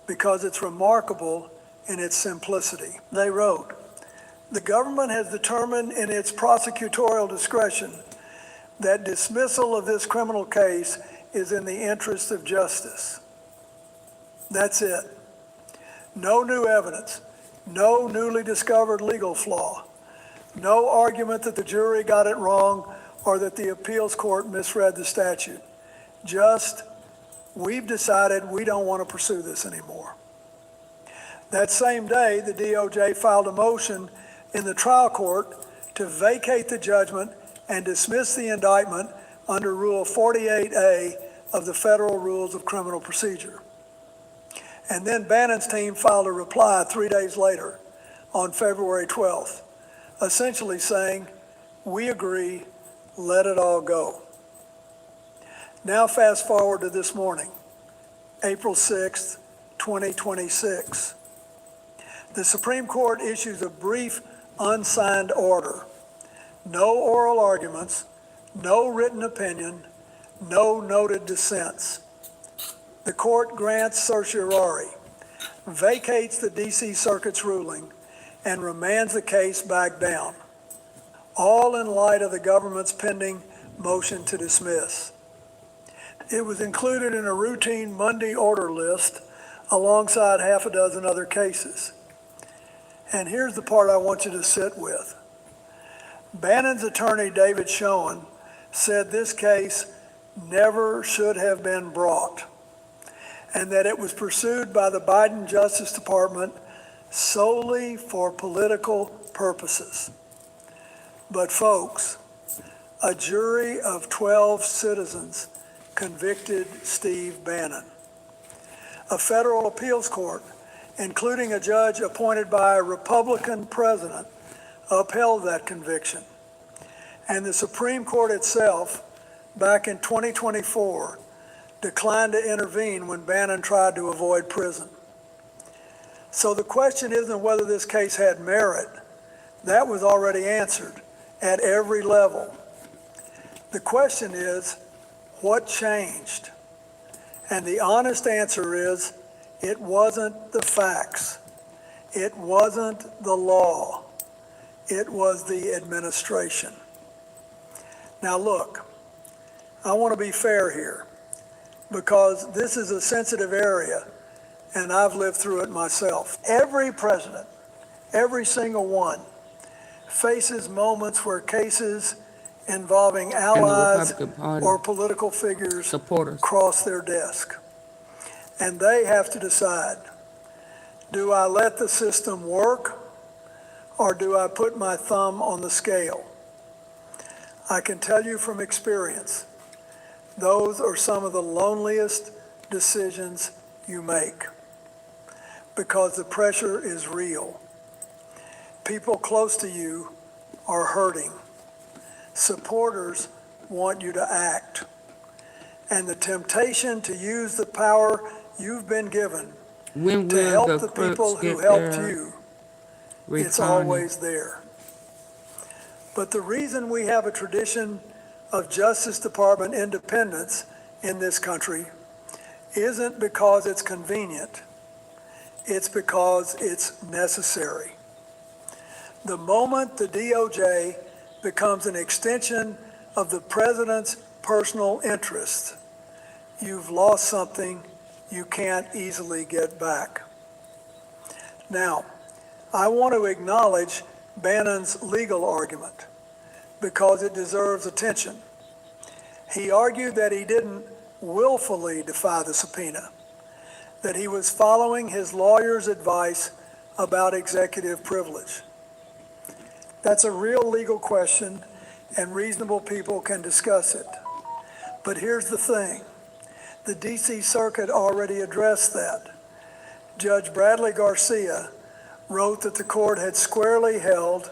because it's remarkable in its simplicity. They wrote, the government has determined in its prosecutorial discretion that dismissal of this criminal case is in the interest of justice. That's it. No new evidence, no newly discovered legal flaw, no argument that the jury got it wrong or that the appeals court misread the statute. Just, we've decided we don't want to pursue this anymore. That same day, the DOJ filed a motion in the trial court to vacate the judgment and dismiss the indictment under Rule 48A of the Federal Rules of Criminal Procedure. And then Bannon's team filed a reply 3 days later on February 12th, essentially saying, we agree, let it all go. Now fast forward to this morning, April 6th, 2026. The Supreme Court issues a brief unsigned order. No oral arguments, no written opinion, no noted dissents. The court grants certiorari, vacates the D.C. Circuit's ruling, and remands the case back down, all in light of the government's pending motion to dismiss. It was included in a routine Monday order list alongside half a dozen other cases. And here's the part I want you to sit with. Bannon's attorney, David Schoen, said this case never should have been brought, and that it was pursued by the Biden Justice Department solely for political purposes. But folks, a jury of 12 citizens convicted Steve Bannon. A federal appeals court, including a judge appointed by a Republican president, upheld that conviction. And the Supreme Court itself, back in 2024, declined to intervene when Bannon tried to avoid prison. So the question isn't whether this case had merit. That was already answered at every level. The question is, what changed? And the honest answer is, it wasn't the facts. It wasn't the law. It was the administration. Now look, I want to be fair here, because this is a sensitive area, and I've lived through it myself. Every president, every single one, faces moments where cases involving allies or political figures cross their desk. And they have to decide, do I let the system work, or do I put my thumb on the scale? I can tell you from experience, those are some of the loneliest decisions you make, because the pressure is real. People close to you are hurting. Supporters want you to act. And the temptation to use the power you've been given to help the people who helped you, it's always there. But the reason we have a tradition of Justice Department independence in this country isn't because it's convenient. It's because it's necessary. The moment the DOJ becomes an extension of the president's personal interests, you've lost something you can't easily get back. Now, I want to acknowledge Bannon's legal argument because it deserves attention. He argued that he didn't willfully defy the subpoena, that he was following his lawyer's advice about executive privilege. That's a real legal question, and reasonable people can discuss it. But here's the thing. The D.C. Circuit already addressed that. Judge Bradley Garcia wrote that the court had squarely held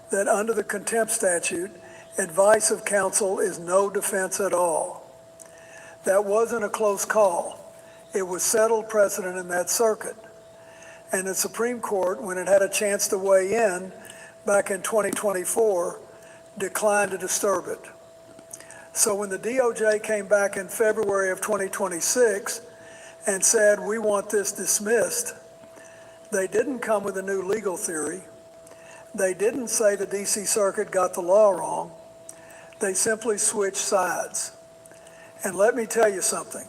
that under the contempt statute, advice of counsel is no defense at all. That wasn't a close call. It was settled precedent in that circuit. And the Supreme Court, when it had a chance to weigh in back in 2024, declined to disturb it. So when the DOJ came back in February of 2026 and said, we want this dismissed, they didn't come with a new legal theory. They didn't say the DC Circuit got the law wrong. They simply switched sides. And let me tell you something.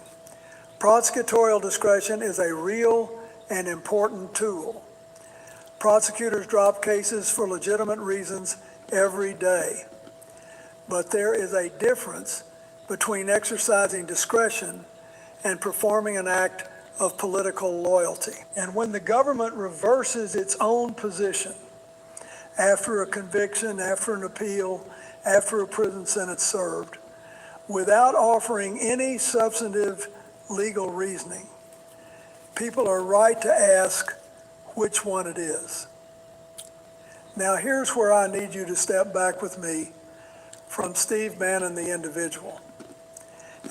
Prosecutorial discretion is a real and important tool. Prosecutors drop cases for legitimate reasons every day. But there is a difference between exercising discretion and performing an act of political loyalty. And when the government reverses its own position after a conviction, after an appeal, after a prison sentence served, without offering any substantive legal reasoning, people are right to ask which one it is. Now here's where I need you to step back with me from Steve Bannon, the individual,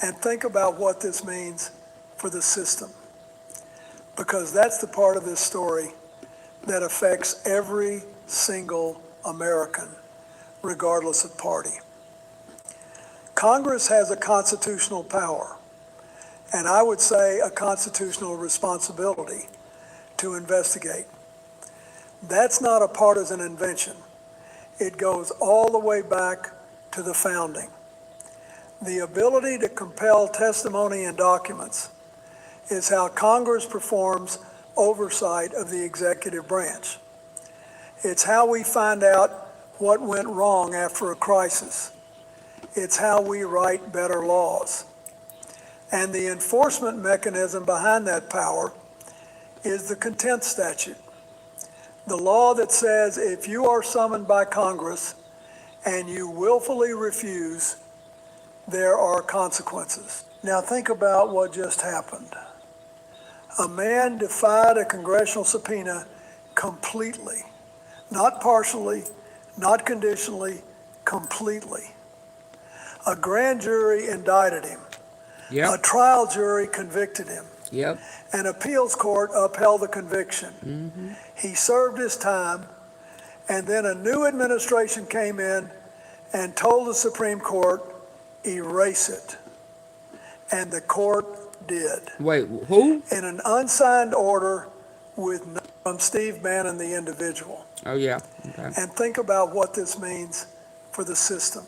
and think about what this means for the system. Because that's the part of this story that affects every single American, regardless of party. Congress has a constitutional power, and I would say a constitutional responsibility to investigate. That's not a partisan invention. It goes all the way back to the founding. The ability to compel testimony and documents is how Congress performs oversight of the executive branch. It's how we find out what went wrong after a crisis. It's how we write better laws. And the enforcement mechanism behind that power is the contempt statute. The law that says if you are summoned by Congress and you willfully refuse, there are consequences. Now think about what just happened. A man defied a congressional subpoena completely, not partially, not conditionally, completely. A grand jury indicted him. A Yep. trial jury convicted him. Yep. An appeals court upheld the conviction. He served his time, and then a new administration came in and told the Supreme Court, erase it. And the court did. Wait, who? In an unsigned order from Steve Bannon, the individual. Oh, yeah. Okay. And think about what this means for the system.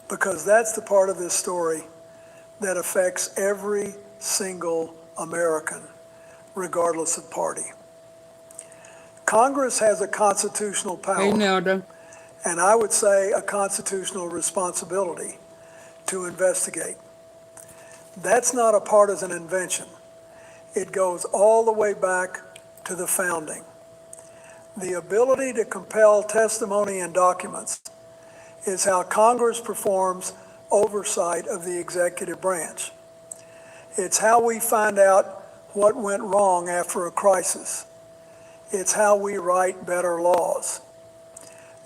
Because that's the part of this story that affects every single American, regardless of party. Congress has a constitutional power. Hey, Nelda. And I would say a constitutional responsibility to investigate. That's not a partisan invention. It goes all the way back to the founding. The ability to compel testimony and documents is how Congress performs oversight of the executive branch. It's how we find out what went wrong after a crisis. It's how we write better laws.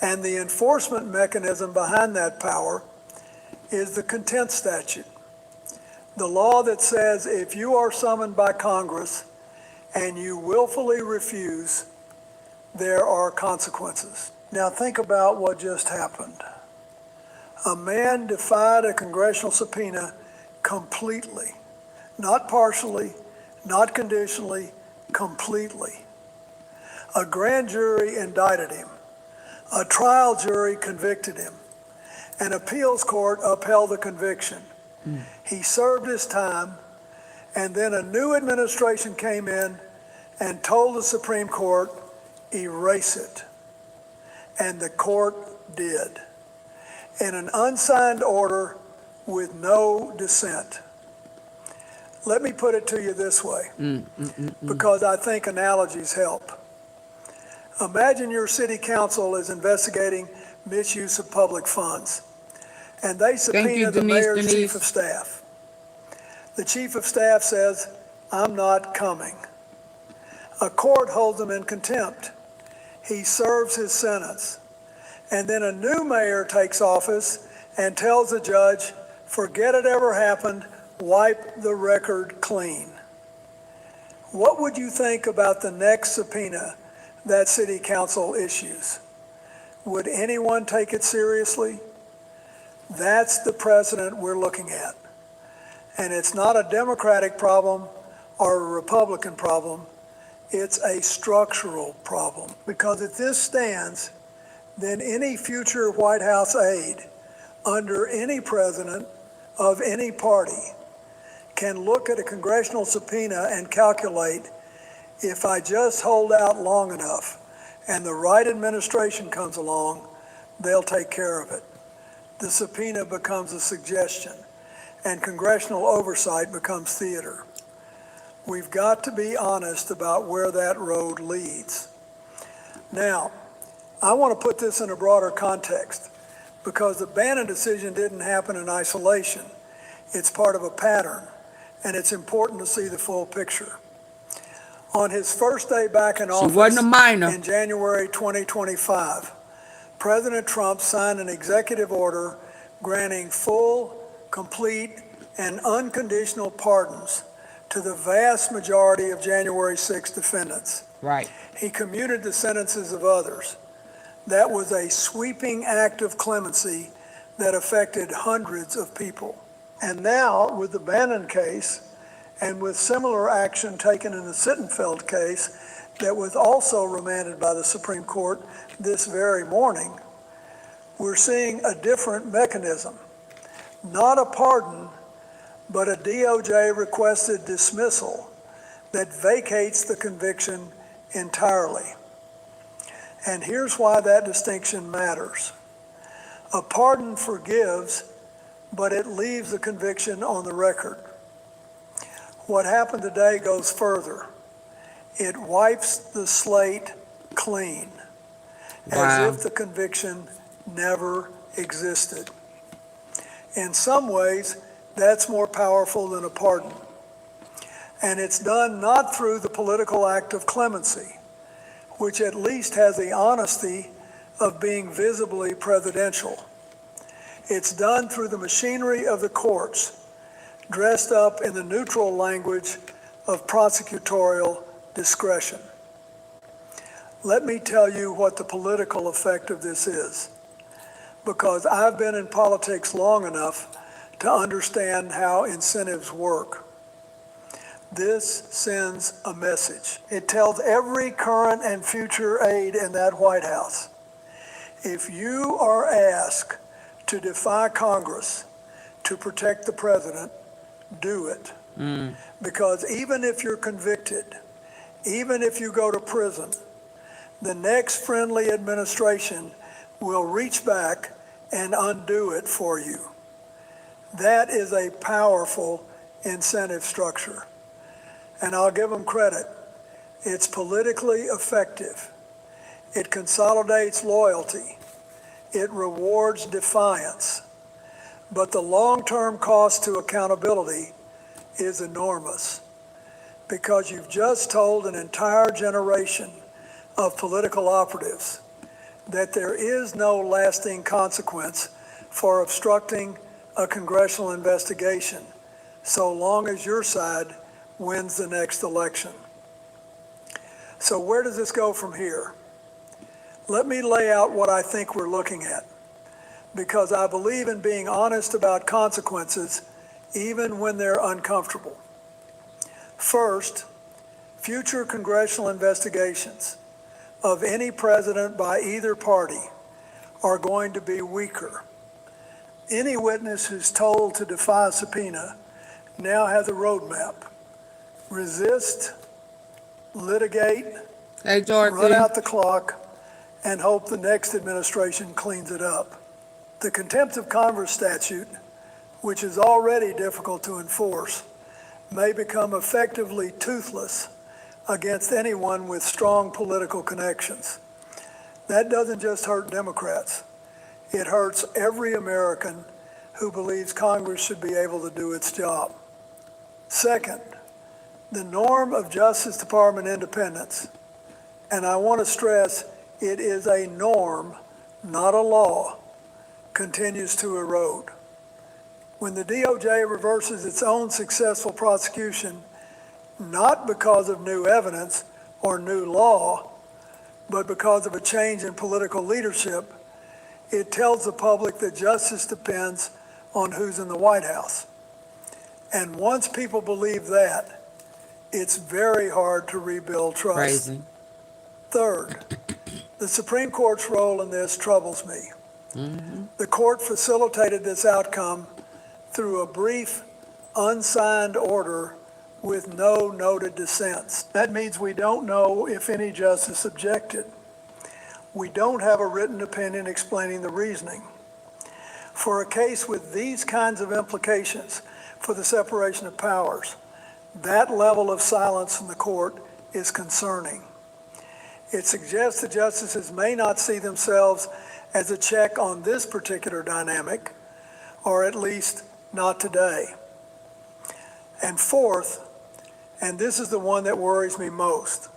And the enforcement mechanism behind that power is the contempt statute. The law that says if you are summoned by Congress and you willfully refuse, there are consequences. Now think about what just happened. A man defied a congressional subpoena completely, not partially, not conditionally, completely. A grand jury indicted him. A trial jury convicted him. An appeals court upheld the conviction. He served his time, and then a new administration came in and told the Supreme Court, erase it. And the court did. In an unsigned order with no dissent. Let me put it to you this way, because I think analogies help. Imagine your city council is investigating misuse of public funds, and they subpoena the mayor's chief of staff. The chief of staff says, I'm not coming. A court holds him in contempt. He serves his sentence. And then a new mayor takes office and tells the judge, forget it ever happened, wipe the record clean. What would you think about the next subpoena that city council issues? Would anyone take it seriously? That's the precedent we're looking at. And it's not a Democratic problem or a Republican problem. It's a structural problem. Because if this stands, then any future White House aide under any president of any party can look at a congressional subpoena and calculate, if I just hold out long enough and the right administration comes along, they'll take care of it. The subpoena becomes a suggestion, and congressional oversight becomes theater. We've got to be honest about where that road leads. Now, I want to put this in a broader context, because the Bannon decision didn't happen in isolation. It's part of a pattern, and it's important to see the full picture. On his first day back in office in January 2025, President Trump signed an executive order granting full, complete, and unconditional pardons to the vast majority of January 6 defendants. Right. He commuted the sentences of others. That was a sweeping act of clemency that affected hundreds of people. And now, with the Bannon case, and with similar action taken in the Sittenfeld case that was also remanded by the Supreme Court this very morning, we're seeing a different mechanism. Not a pardon, but a DOJ requested dismissal that vacates the conviction entirely. And here's why that distinction matters. A pardon forgives, but it leaves the conviction on the record. What happened today goes further. It wipes the slate clean, as if the conviction never existed. In some ways, that's more powerful than a pardon. And it's done not through the political act of clemency, which at least has the honesty of being visibly presidential. It's done through the machinery of the courts, dressed up in the neutral language of prosecutorial discretion. Let me tell you what the political effect of this is, because I've been in politics long enough to understand how incentives work. This sends a message. It tells every current and future aide in that White House, if you are asked to defy Congress to protect the president, do it. Because even if you're convicted, even if you go to prison, the next friendly administration will reach back and undo it for you. That is a powerful incentive structure. And I'll give them credit. It's politically effective. It consolidates loyalty. It rewards defiance. But the long-term cost to accountability is enormous, because you've just told an entire generation of political operatives that there is no lasting consequence for obstructing a congressional investigation so long as your side wins the next election. So where does this go from here? Let me lay out what I think we're looking at, because I believe in being honest about consequences even when they're uncomfortable. First, future congressional investigations of any president by either party are going to be weaker. Any witness who's told to defy a subpoena now has a roadmap. Resist, litigate, run out the clock, and hope the next administration cleans it up. The contempt of Congress statute, which is already difficult to enforce, may become effectively toothless against anyone with strong political connections. That doesn't just hurt Democrats. It hurts every American who believes Congress should be able to do its job. Second, the norm of Justice Department independence, and I want to stress it is a norm, not a law, continues to erode. When the DOJ reverses its own successful prosecution, not because of new evidence or new law, but because of a change in political leadership, it tells the public that justice depends on who's in the White House. And once people believe that, it's very hard to rebuild trust. Crazy. Third, the Supreme Court's role in this troubles me. The court facilitated this outcome through a brief, unsigned order with no noted dissents. That means we don't know if any justice objected. We don't have a written opinion explaining the reasoning. For a case with these kinds of implications for the separation of powers, that level of silence from the court is concerning. It suggests the justices may not see themselves as a check on this particular dynamic, or at least not today. And fourth, and this is the one that worries me most,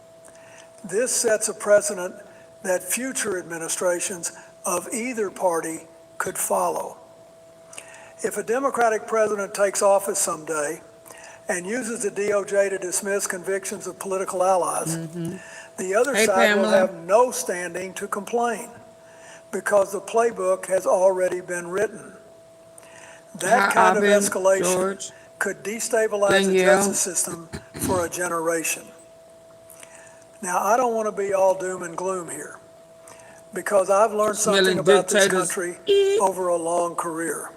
this sets a precedent that future administrations of either party could follow. If a Democratic president takes office someday and uses the DOJ to dismiss convictions of political allies, the other side will have no standing to complain, because the playbook has already been written. That kind of escalation could destabilize the justice system for a generation. Now, I don't want to be all doom and gloom here, because I've learned something about this country over a long career.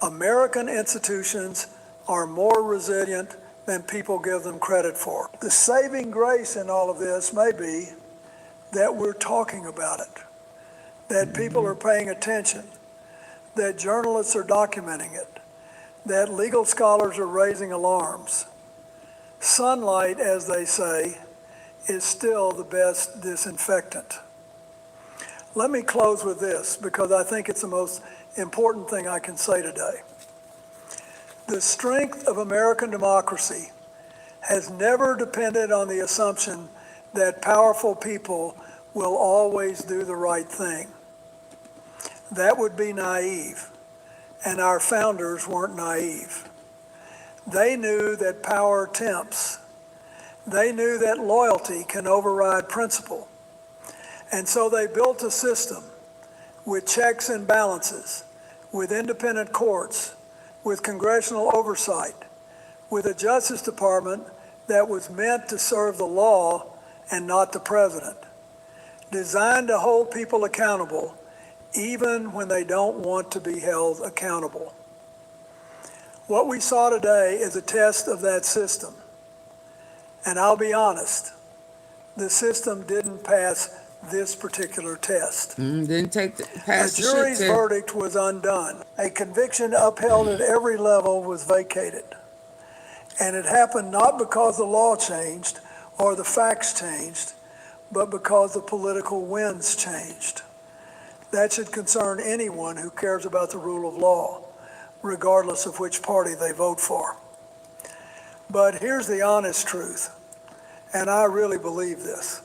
American institutions are more resilient than people give them credit for. The saving grace in all of this may be that we're talking about it, that people are paying attention, that journalists are documenting it, that legal scholars are raising alarms. Sunlight, as they say, is still the best disinfectant. Let me close with this, because I think it's the most important thing I can say today. The strength of American democracy has never depended on the assumption that powerful people will always do the right thing. That would be naive, and our founders weren't naive. They knew that power tempts. They knew that loyalty can override principle. And so they built a system with checks and balances, with independent courts, with congressional oversight, with a Justice Department that was meant to serve the law and not the president, designed to hold people accountable even when they don't want to be held accountable. What we saw today is a test of that system. And I'll be honest, the system didn't pass this particular test. Didn't pass the jury's verdict was undone. A conviction upheld at every level was vacated. And it happened not because the law changed or the facts changed, but because the political winds changed. That should concern anyone who cares about the rule of law, regardless of which party they vote for. But here's the honest truth, and I really believe this.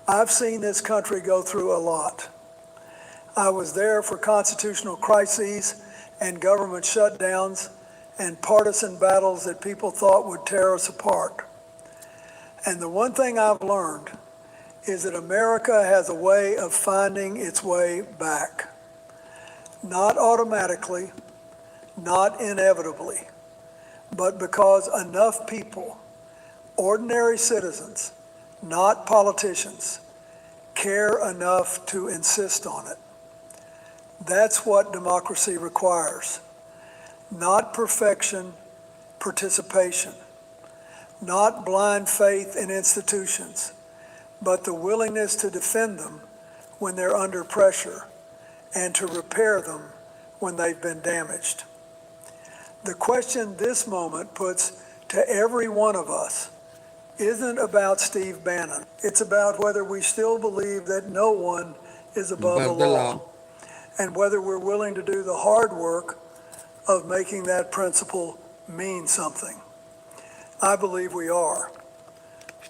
I've seen this country go through a lot. I was there for constitutional crises and government shutdowns and partisan battles that people thought would tear us apart. And the one thing I've learned is that America has a way of finding its way back. Not automatically, not inevitably, but because enough people, ordinary citizens, not politicians, care enough to insist on it. That's what democracy requires. Not perfection, participation. Not blind faith in institutions, but the willingness to defend them when they're under pressure and to repair them when they've been damaged. The question this moment puts to every one of us isn't about Steve Bannon. It's about whether we still believe that no one is above the law, and whether we're willing to do the hard work of making that principle mean something. I believe we are,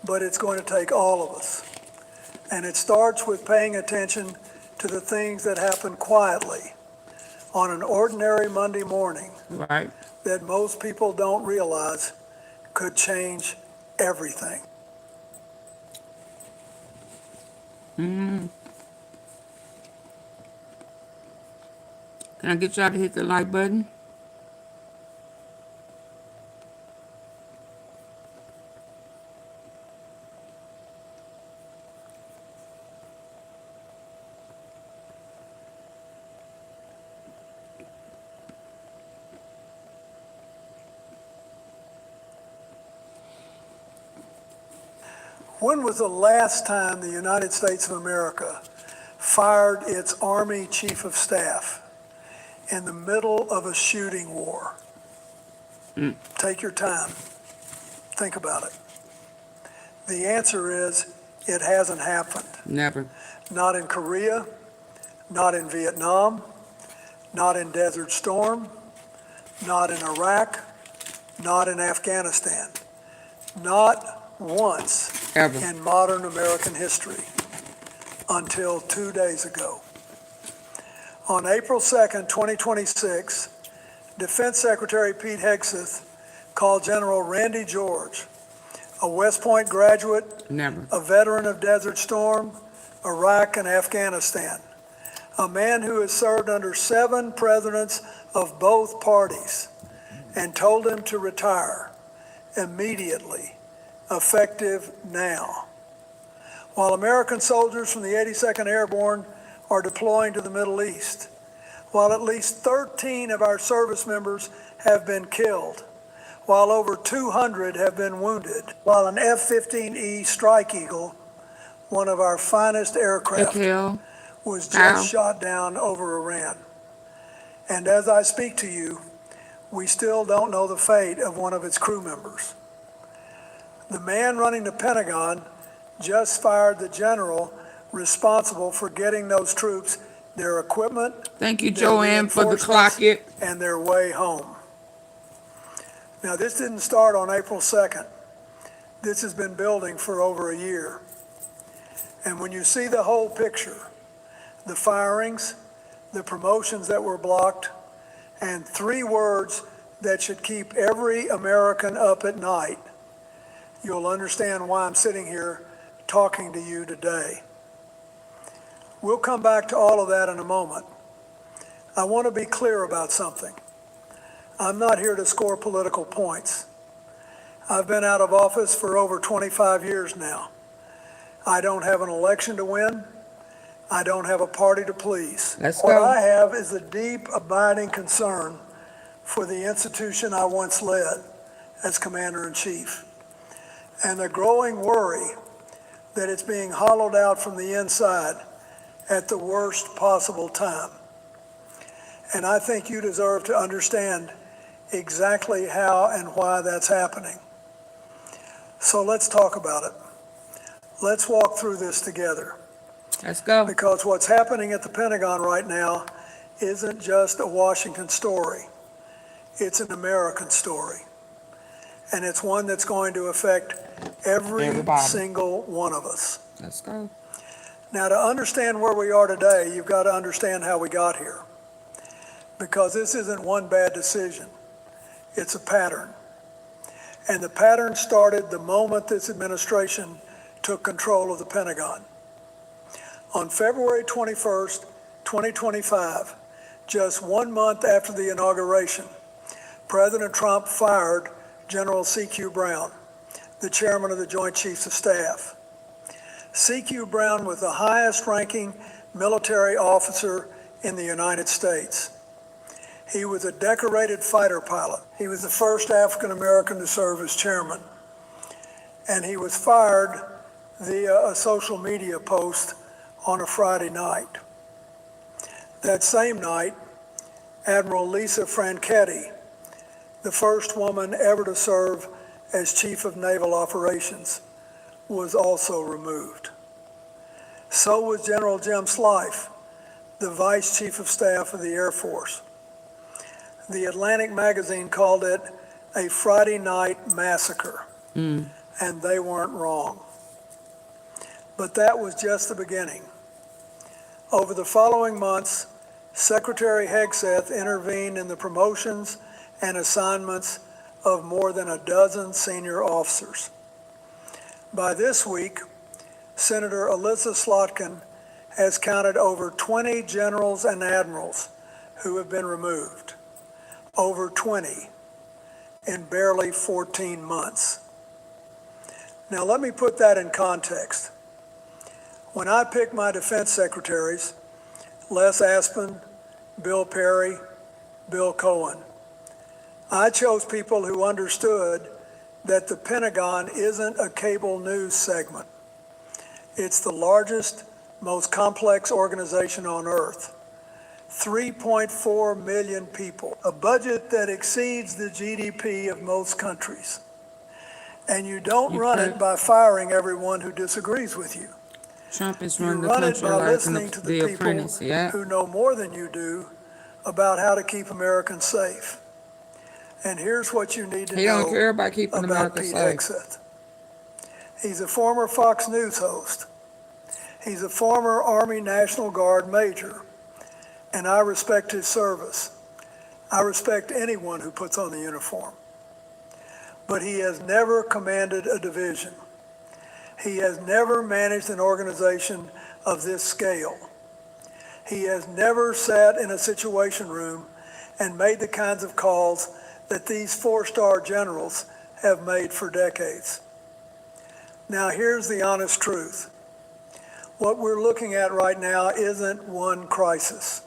but it's going to take all of us. And it starts with paying attention to the things that happen quietly on an ordinary Monday morning, right, that most people don't realize could change everything. Can I get y'all to hit the like button? When was the last time the United States of America fired its Army Chief of Staff in the middle of a shooting war? Take your time. Think about it. The answer is it hasn't happened. Never. Not in Korea, not in Vietnam, not in Desert Storm, not in Iraq, not in Afghanistan. Not once ever in modern American history until 2 days ago. On April 2nd, 2026, Defense Secretary Pete Hegseth called General Randy George, a West Point graduate, a veteran of Desert Storm, Iraq, and Afghanistan, a man who has served under 7 presidents of both parties, and told him to retire immediately, effective now. While American soldiers from the 82nd Airborne are deploying to the Middle East, while at least 13 of our service members have been killed, while over 200 have been wounded, while an F-15E Strike Eagle, one of our finest aircraft, was just shot down over Iran. And as I speak to you, we still don't know the fate of one of its crew members. The man running the Pentagon just fired the general responsible for getting those troops their equipment. Thank you, Joanne, for the clock it. And their way home. Now, this didn't start on April 2nd. This has been building for over a year. And when you see the whole picture, the firings, the promotions that were blocked, and 3 words that should keep every American up at night, you'll understand why I'm sitting here talking to you today. We'll come back to all of that in a moment. I want to be clear about something. I'm not here to score political points. I've been out of office for over 25 years now. I don't have an election to win. I don't have a party to please. Let's What go. I have is a deep, abiding concern for the institution I once led as Commander-in-Chief, and a growing worry that it's being hollowed out from the inside at the worst possible time. And I think you deserve to understand exactly how and why that's happening. So let's talk about it. Let's walk through this together. Let's go. Because what's happening at the Pentagon right now isn't just a Washington story. It's an American story. And it's one that's going to affect everybody. Single one of us. Let's go. Now, to understand where we are today, you've got to understand how we got here. Because this isn't one bad decision. It's a pattern. And the pattern started the moment this administration took control of the Pentagon. On February 21st, 2025, just 1 month after the inauguration, President Trump fired General C.Q. Brown, the chairman of the Joint Chiefs of Staff. C.Q. Brown was the highest-ranking military officer in the United States. He was a decorated fighter pilot. He was the first African-American to serve as chairman. And he was fired via a social media post on a Friday night. That same night, Admiral Lisa Franchetti, the first woman ever to serve as Chief of Naval Operations, was also removed. So was General Jim Slife, the Vice Chief of Staff of the Air Force. The Atlantic magazine called it a Friday night massacre, and they weren't wrong. But that was just the beginning. Over the following months, Secretary Hegseth intervened in the promotions and assignments of more than a dozen senior officers. By this week, Senator Alyssa Slotkin has counted over 20 generals and admirals who have been removed. Over 20 in barely 14 months. Now let me put that in context. When I picked my defense secretaries, Les Aspin, Bill Perry, Bill Cohen, I chose people who understood that the Pentagon isn't a cable news segment. It's the largest, most complex organization on earth. 3.4 million people, a budget that exceeds the GDP of most countries. And you don't run it by firing everyone who disagrees with you. Trump is You running the run it country by like listening to the people apprentice. Yeah. who know more than you do about how to keep Americans safe. And here's what you need to know. He don't care about keeping about America Pete safe. Hegseth. He's a former Fox News host. He's a former Army National Guard major. And I respect his service. I respect anyone who puts on the uniform. But he has never commanded a division. He has never managed an organization of this scale. He has never sat in a situation room and made the kinds of calls that these four-star generals have made for decades. Now, here's the honest truth. What we're looking at right now isn't one crisis.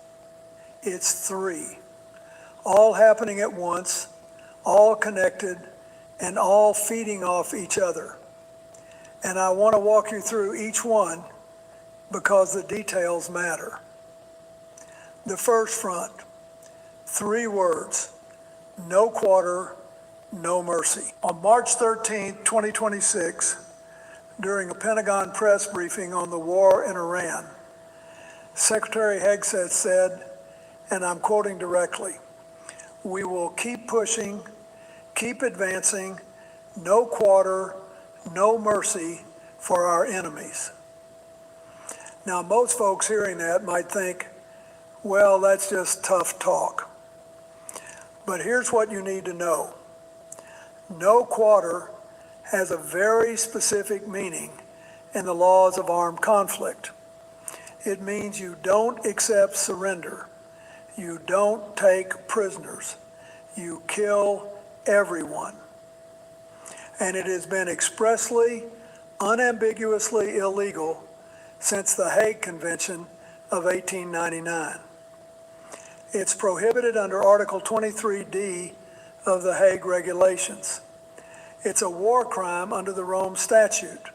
It's three, all happening at once, all connected, and all feeding off each other. And I want to walk you through each one because the details matter. The first front, 3 words, no quarter, no mercy. On March 13, 2026, during a Pentagon press briefing on the war in Iran, Secretary Hegseth said, and I'm quoting directly, "We will keep pushing, keep advancing, no quarter, no mercy for our enemies." Now, most folks hearing that might think, well, that's just tough talk. But here's what you need to know. No quarter has a very specific meaning in the laws of armed conflict. It means you don't accept surrender. You don't take prisoners. You kill everyone. And it has been expressly, unambiguously illegal since the Hague Convention of 1899. It's prohibited under Article 23D of the Hague Regulations. It's a war crime under the Rome Statute,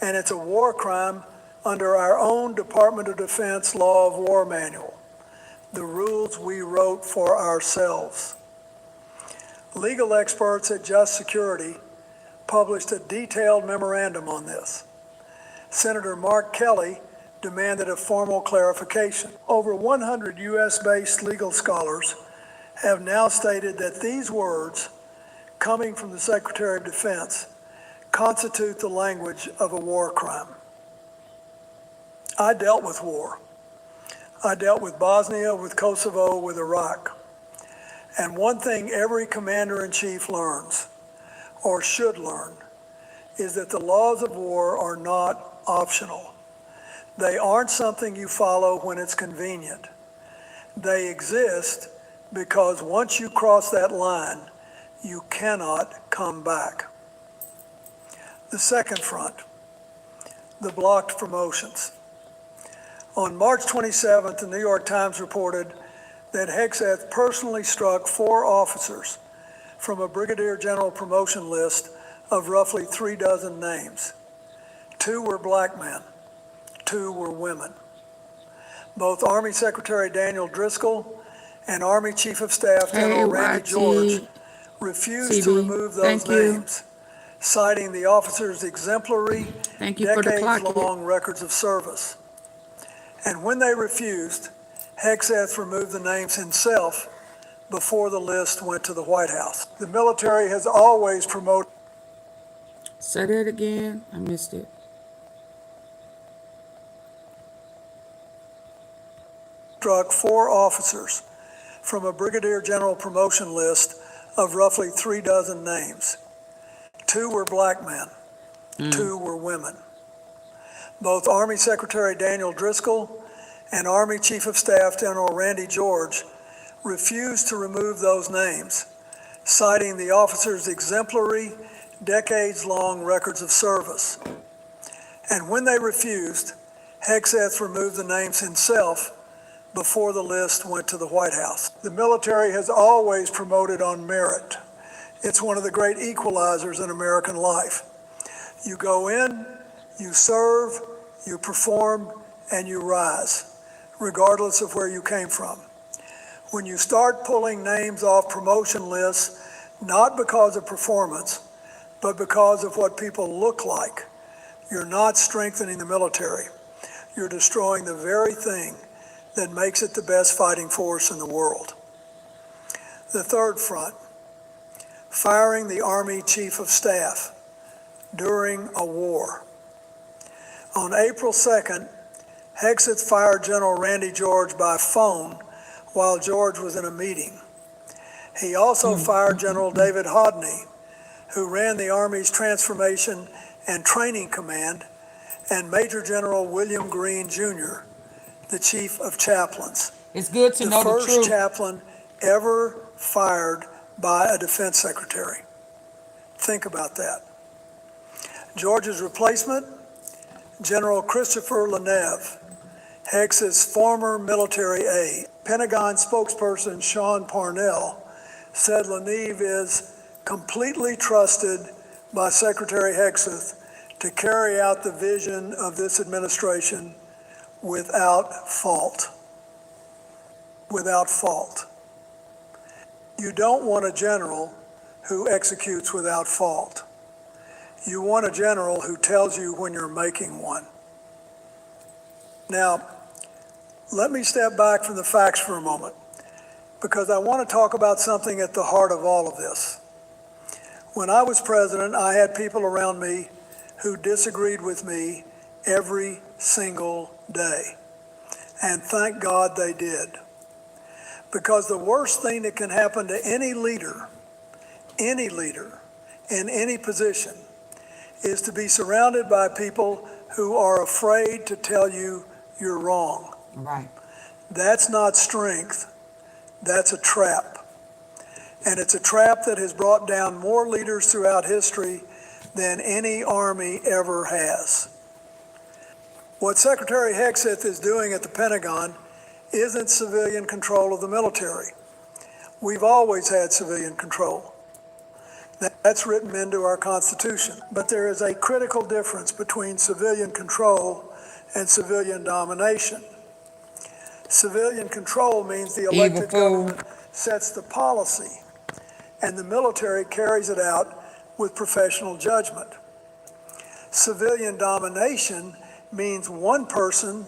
and it's a war crime under our own Department of Defense Law of War Manual, the rules we wrote for ourselves. Legal experts at Just Security published a detailed memorandum on this. Senator Mark Kelly demanded a formal clarification. Over 100 U.S.-based legal scholars have now stated that these words, coming from the Secretary of Defense, constitute the language of a war crime. I dealt with war. I dealt with Bosnia, with Kosovo, with Iraq. And one thing every commander-in-chief learns, or should learn, is that the laws of war are not optional. They aren't something you follow when it's convenient. They exist because once you cross that line, you cannot come back. The second front, the blocked promotions. On March 27th, the New York Times reported that Hegseth personally struck 4 officers from a brigadier general promotion list of roughly 36 names. 2 were black men, 2 were women. Both Army Secretary Daniel Driscoll and Army Chief of Staff General Randy George refused to remove those names, citing the officers' exemplary, decades-long records of service. And when they refused, Hegseth removed the names himself before the list went to the White House. The military has always promoted. Say that again. I missed it. Struck 4 officers from a brigadier general promotion list of roughly 36 names. 2 were black men, 2 were women. Both Army Secretary Daniel Driscoll and Army Chief of Staff General Randy George refused to remove those names, citing the officers' exemplary, decades-long records of service. And when they refused, Hegseth removed the names himself before the list went to the White House. The military has always promoted on merit. It's one of the great equalizers in American life. You go in, you serve, you perform, and you rise, regardless of where you came from. When you start pulling names off promotion lists, not because of performance, but because of what people look like, you're not strengthening the military. You're destroying the very thing that makes it the best fighting force in the world. The third front, firing the Army Chief of Staff during a war. On April 2nd, Hegseth fired General Randy George by phone while George was in a meeting. He also fired General David Hodney, who ran the Army's Transformation and Training Command, and Major General William Green, Jr., the Chief of Chaplains. It's good to know the truth. The first chaplain ever fired by a defense secretary. Think about that. George's replacement, General Christopher Leneve, Hegseth's former military aide. Pentagon spokesperson Sean Parnell said Leneve is completely trusted by Secretary Hegseth to carry out the vision of this administration without fault. Without fault. You don't want a general who executes without fault. You want a general who tells you when you're making one. Now, let me step back from the facts for a moment, because I want to talk about something at the heart of all of this. When I was president, I had people around me who disagreed with me every single day. And thank God they did. Because the worst thing that can happen to any leader in any position is to be surrounded by people who are afraid to tell you you're wrong. Right. That's not strength, that's a trap. And it's a trap that has brought down more leaders throughout history than any army ever has. What Secretary Hegseth is doing at the Pentagon isn't civilian control of the military. We've always had civilian control. That's written into our Constitution. But there is a critical difference between civilian control and civilian domination. Civilian control means the elected government sets the policy, and the military carries it out with professional judgment. Civilian domination means one person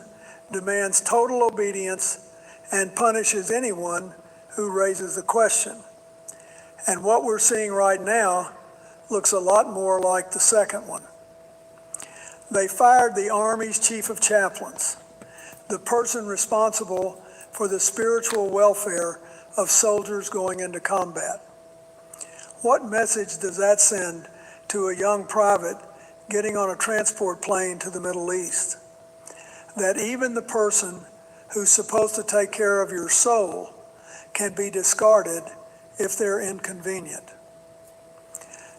demands total obedience and punishes anyone who raises a question. And what we're seeing right now looks a lot more like the second one. They fired the Army's chief of chaplains, the person responsible for the spiritual welfare of soldiers going into combat. What message does that send to a young private getting on a transport plane to the Middle East? That even the person who's supposed to take care of your soul can be discarded if they're inconvenient.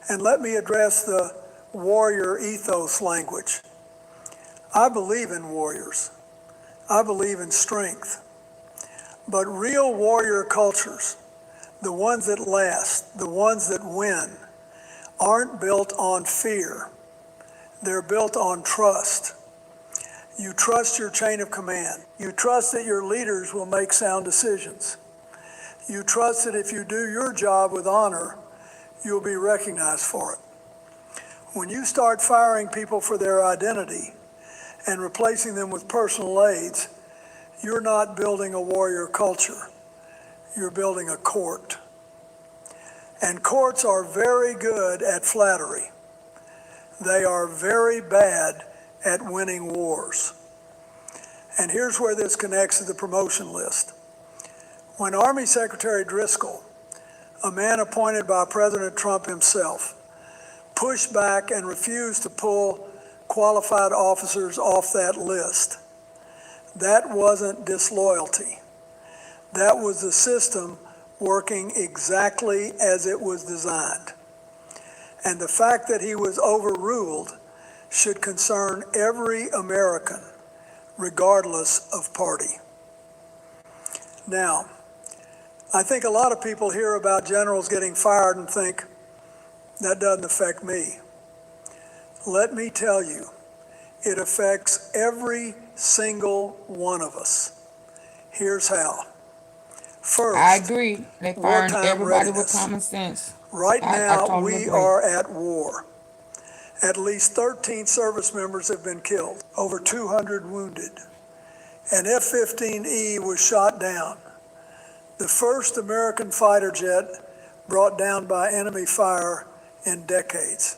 And let me address the warrior ethos language. I believe in warriors. I believe in strength. But real warrior cultures, the ones that last, the ones that win, aren't built on fear. They're built on trust. You trust your chain of command. You trust that your leaders will make sound decisions. You trust that if you do your job with honor, you'll be recognized for it. When you start firing people for their identity and replacing them with personal aids, you're not building a warrior culture. You're building a court. And courts are very good at flattery. They are very bad at winning wars. And here's where this connects to the promotion list. When Army Secretary Driscoll, a man appointed by President Trump himself, pushed back and refused to pull qualified officers off that list, that wasn't disloyalty. That was the system working exactly as it was designed. And the fact that he was overruled should concern every American, regardless of party. Now, I think a lot of people hear about generals getting fired and think, that doesn't affect me. Let me tell you, it affects every single one of us. Here's how. First, I agree. They firing everybody readiness. with common sense. Right I now, totally we agree. are at war. At least 13 service members have been killed, over 200 wounded. An F-15E was shot down, the first American fighter jet brought down by enemy fire in decades.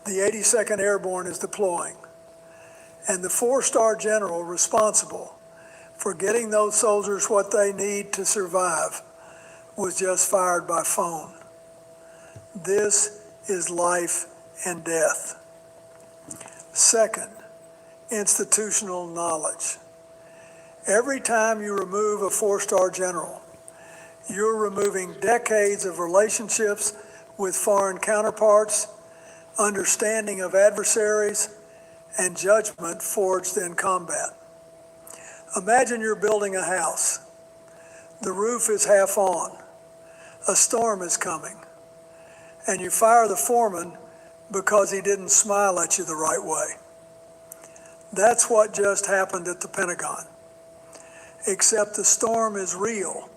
The 82nd Airborne is deploying, and the 4-star general responsible for getting those soldiers what they need to survive was just fired by phone. This is life and death. Second, institutional knowledge. Every time you remove a 4-star general, you're removing decades of relationships with foreign counterparts, understanding of adversaries, and judgment forged in combat. Imagine you're building a house. The roof is half on. A storm is coming. And you fire the foreman because he didn't smile at you the right way. That's what just happened at the Pentagon. Except the storm is real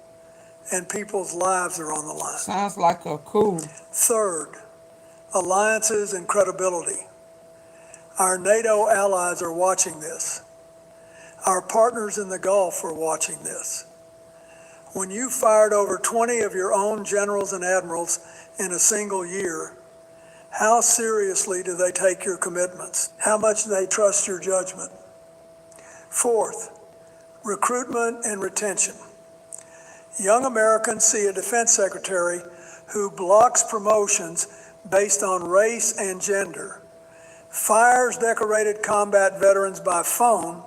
and people's lives are on the line. Sounds like a coup. Third, alliances and credibility. Our NATO allies are watching this. Our partners in the Gulf are watching this. When you fired over 20 of your own generals and admirals in a single year, How seriously do they take your commitments? How much do they trust your judgment? Fourth, recruitment and retention. Young Americans see a defense secretary who blocks promotions based on race and gender, fires decorated combat veterans by phone,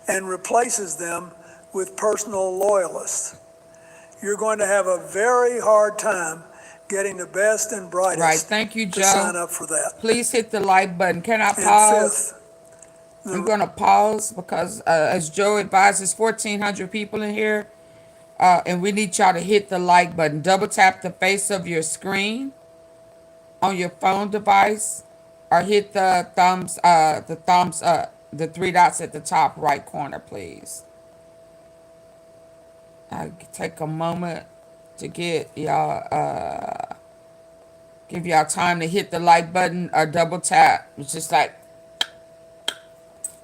and replaces them with personal loyalists. You're going to have a very hard time getting the best and brightest Right. Thank you, to Joe. sign up for that. Please hit the like button. Can I And pause? fifth, I'm going to pause because, as Joe advises, 1,400 people in here, and we need y'all to hit the like button. Double tap the face of your screen on your phone device, or hit the thumbs up, the three dots at the top right corner, please. I take a moment to get y'all, give y'all time to hit the like button or double tap. It's just like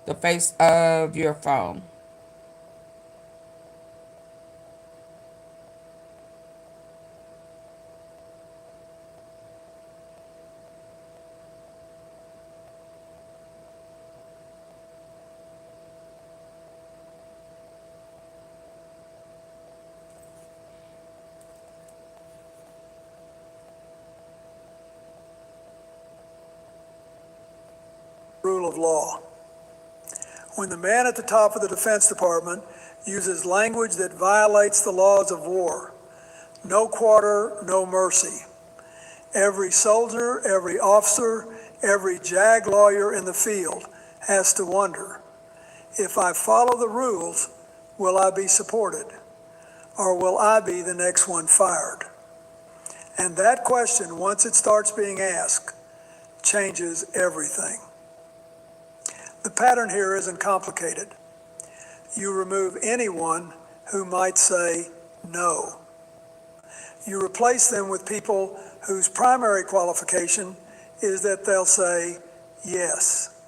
the face of your phone. rule of law. When the man at the top of the Defense Department uses language that violates the laws of war, no quarter, no mercy. Every soldier, every officer, every JAG lawyer in the field has to wonder, if I follow the rules, will I be supported? Or will I be the next one fired? And that question, once it starts being asked, changes everything. The pattern here isn't complicated. You remove anyone who might say no. You replace them with people whose primary qualification is that they'll say yes.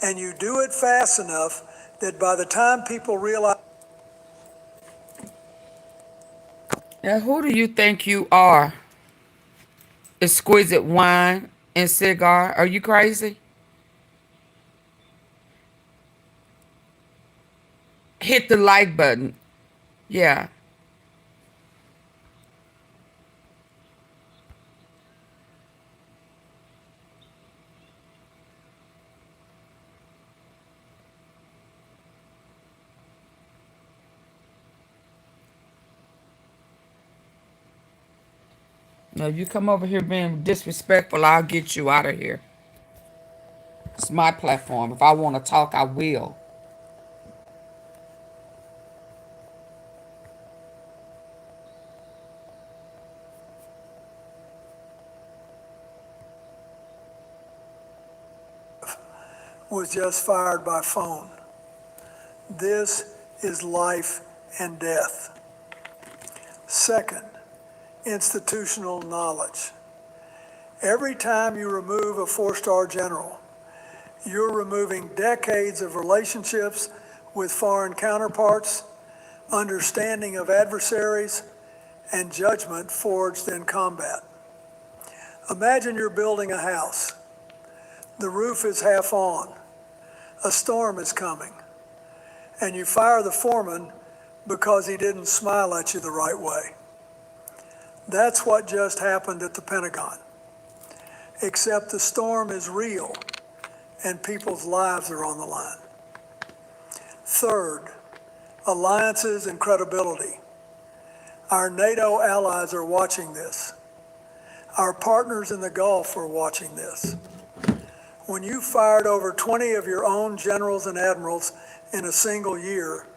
And you do it fast enough that by the time people realize... Now, who do you think you are? Exquisite wine and cigar. Are you crazy? Hit the like button. Yeah. Now, if you come over here being disrespectful, I'll get you out of here. It's my platform. If I want to talk, I will. was just fired by phone. This is life and death. Second, institutional knowledge. Every time you remove a four-star general, you're removing decades of relationships with foreign counterparts, understanding of adversaries, and judgment forged in combat. Imagine you're building a house. The roof is half on. A storm is coming. And you fire the foreman because he didn't smile at you the right way. That's what just happened at the Pentagon. Except the storm is real and people's lives are on the line. Third, alliances and credibility. Our NATO allies are watching this. Our partners in the Gulf are watching this. When you fired over 20 of your own generals and admirals in a single year,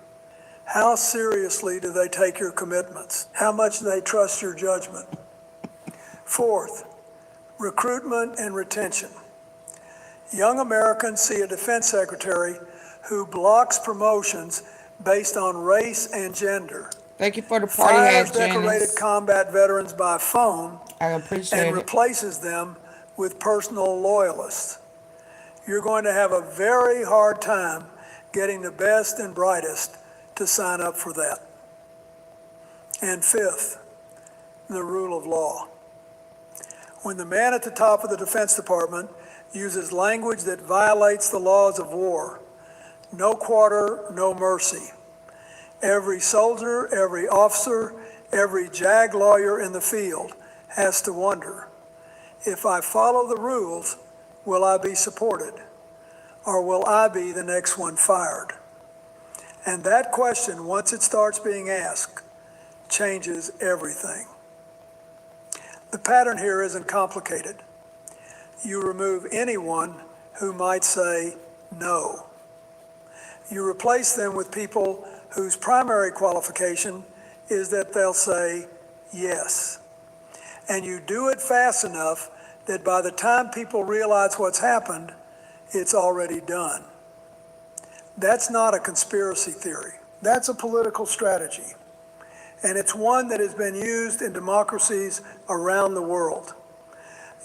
how seriously do they take your commitments? How much do they trust your judgment? Fourth, recruitment and retention. Young Americans see a defense secretary who blocks promotions based on race and gender. Thank you for the party Fires hat, decorated Janice. combat veterans by phone I appreciate and it. replaces them with personal loyalists. You're going to have a very hard time getting the best and brightest to sign up for that. And fifth, the rule of law. When the man at the top of the Defense Department uses language that violates the laws of war, no quarter, no mercy. Every soldier, every officer, every JAG lawyer in the field has to wonder, if I follow the rules, will I be supported? Or will I be the next one fired? And that question, once it starts being asked, changes everything. The pattern here isn't complicated. You remove anyone who might say no. You replace them with people whose primary qualification is that they'll say yes. And you do it fast enough that by the time people realize what's happened, it's already done. That's not a conspiracy theory. That's a political strategy. And it's one that has been used in democracies around the world.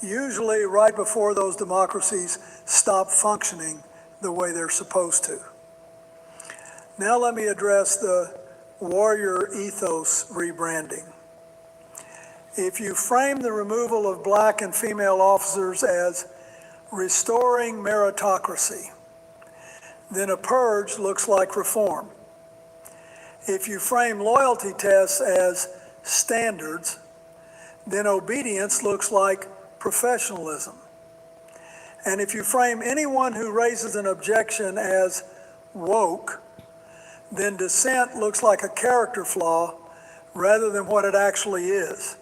Usually right before those democracies stop functioning the way they're supposed to. Now let me address the warrior ethos rebranding. If you frame the removal of black and female officers as restoring meritocracy, then a purge looks like reform. If you frame loyalty tests as standards, then obedience looks like professionalism. And if you frame anyone who raises an objection as woke, then dissent looks like a character flaw rather than what it actually is,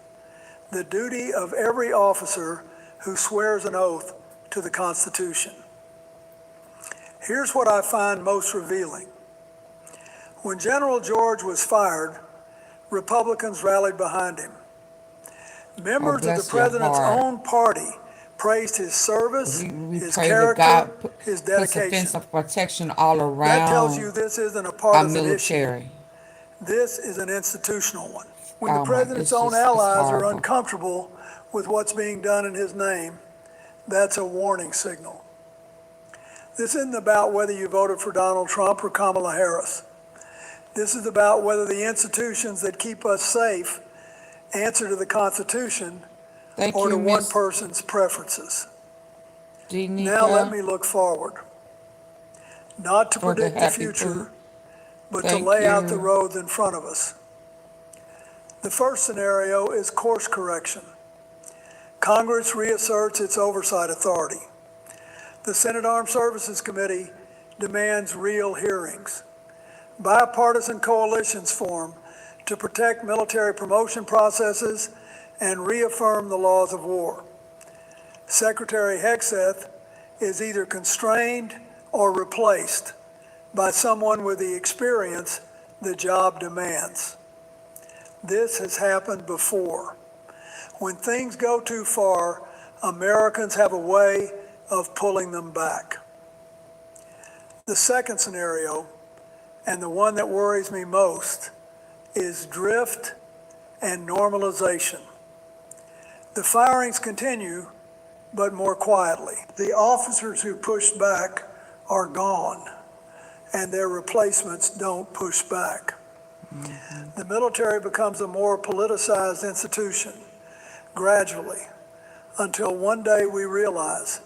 the duty of every officer who swears an oath to the Constitution. Here's what I find most revealing. When General George was fired, Republicans rallied behind him. Members of the president's own party praised his service, his character, his dedication. Defense of protection all around. That tells you this isn't a partisan military. issue. This is an institutional one. When the president's own allies are uncomfortable with what's being done in his name, that's a warning signal. This isn't about whether you voted for Donald Trump or Kamala Harris. This is about whether the institutions that keep us safe answer to the Constitution or to one person's preferences. Now let me look forward. Not to predict the future, but to lay out the roads in front of us. The first scenario is course correction. Congress reasserts its oversight authority. The Senate Armed Services Committee demands real hearings. Bipartisan coalitions form to protect military promotion processes and reaffirm the laws of war. Secretary Hegseth is either constrained or replaced by someone with the experience the job demands. This has happened before. When things go too far, Americans have a way of pulling them back. The second scenario, and the one that worries me most, is drift and normalization. The firings continue, but more quietly. The officers who pushed back are gone, and their replacements don't push back. The military becomes a more politicized institution, gradually, until one day we realize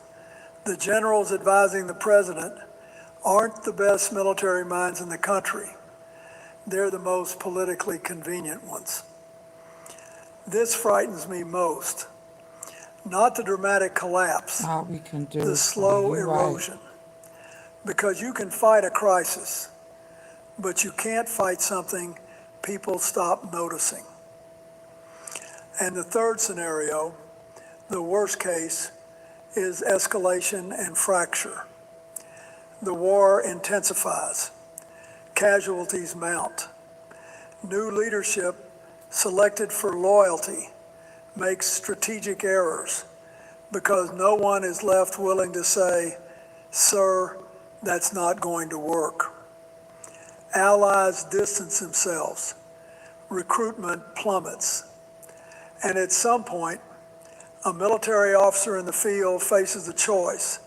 the generals advising the president aren't the best military minds in the country. They're the most politically convenient ones. This frightens me most. Not the dramatic collapse, the slow erosion. Because you can fight a crisis, but you can't fight something people stop noticing. And the third scenario, the worst case, is escalation and fracture. The war intensifies. Casualties mount. New leadership selected for loyalty makes strategic errors because no one is left willing to say, "Sir, that's not going to work." Allies distance themselves. Recruitment plummets. And at some point, a military officer in the field faces a choice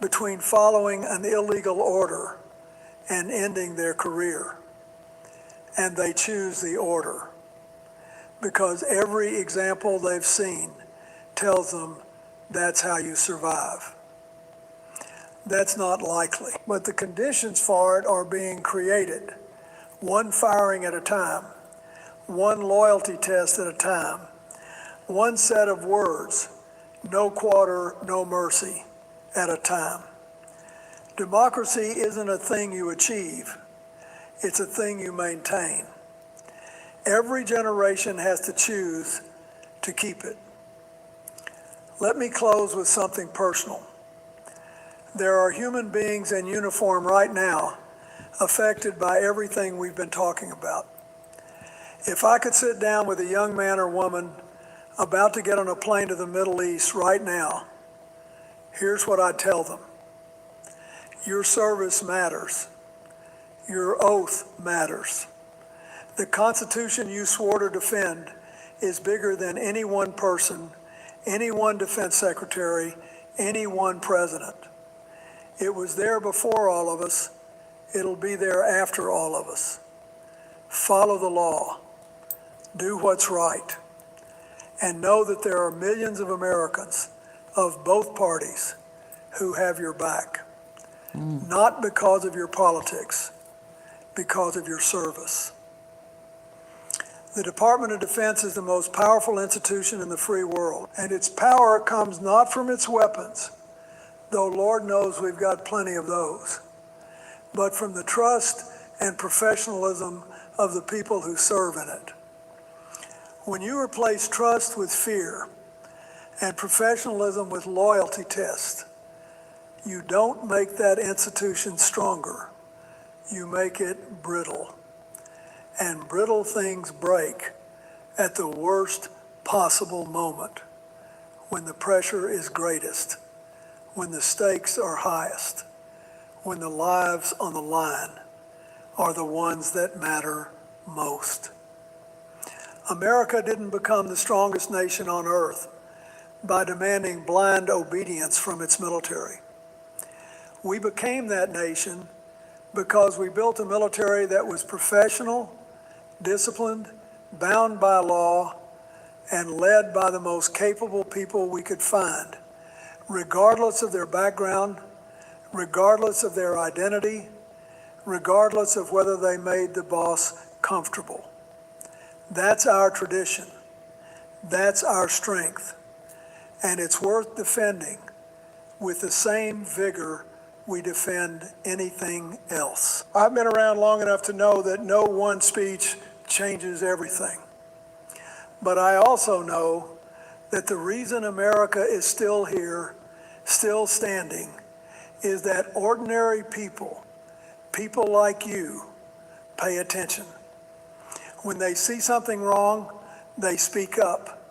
between following an illegal order and ending their career. And they choose the order because every example they've seen tells them that's how you survive. That's not likely, but the conditions for it are being created, one firing at a time, one loyalty test at a time, one set of words, no quarter, no mercy, at a time. Democracy isn't a thing you achieve, it's a thing you maintain. Every generation has to choose to keep it. Let me close with something personal. There are human beings in uniform right now affected by everything we've been talking about. If I could sit down with a young man or woman about to get on a plane to the Middle East right now, here's what I'd tell them. Your service matters. Your oath matters. The Constitution you swore to defend is bigger than any one person, any one defense secretary, any one president. It was there before all of us. It'll be there after all of us. Follow the law. Do what's right. And know that there are millions of Americans of both parties who have your back. Not because of your politics, because of your service. The Department of Defense is the most powerful institution in the free world, and its power comes not from its weapons, though Lord knows we've got plenty of those, but from the trust and professionalism of the people who serve in it. When you replace trust with fear and professionalism with loyalty tests, you don't make that institution stronger. You make it brittle. And brittle things break at the worst possible moment, when the pressure is greatest, when the stakes are highest, when the lives on the line are the ones that matter most. America didn't become the strongest nation on earth by demanding blind obedience from its military. We became that nation because we built a military that was professional, disciplined, bound by law, and led by the most capable people we could find, regardless of their background, regardless of their identity, regardless of whether they made the boss comfortable. That's our tradition. That's our strength. And it's worth defending with the same vigor we defend anything else. I've been around long enough to know that no one speech changes everything. But I also know that the reason America is still here, still standing, is that ordinary people, people like you, pay attention. When they see something wrong, they speak up.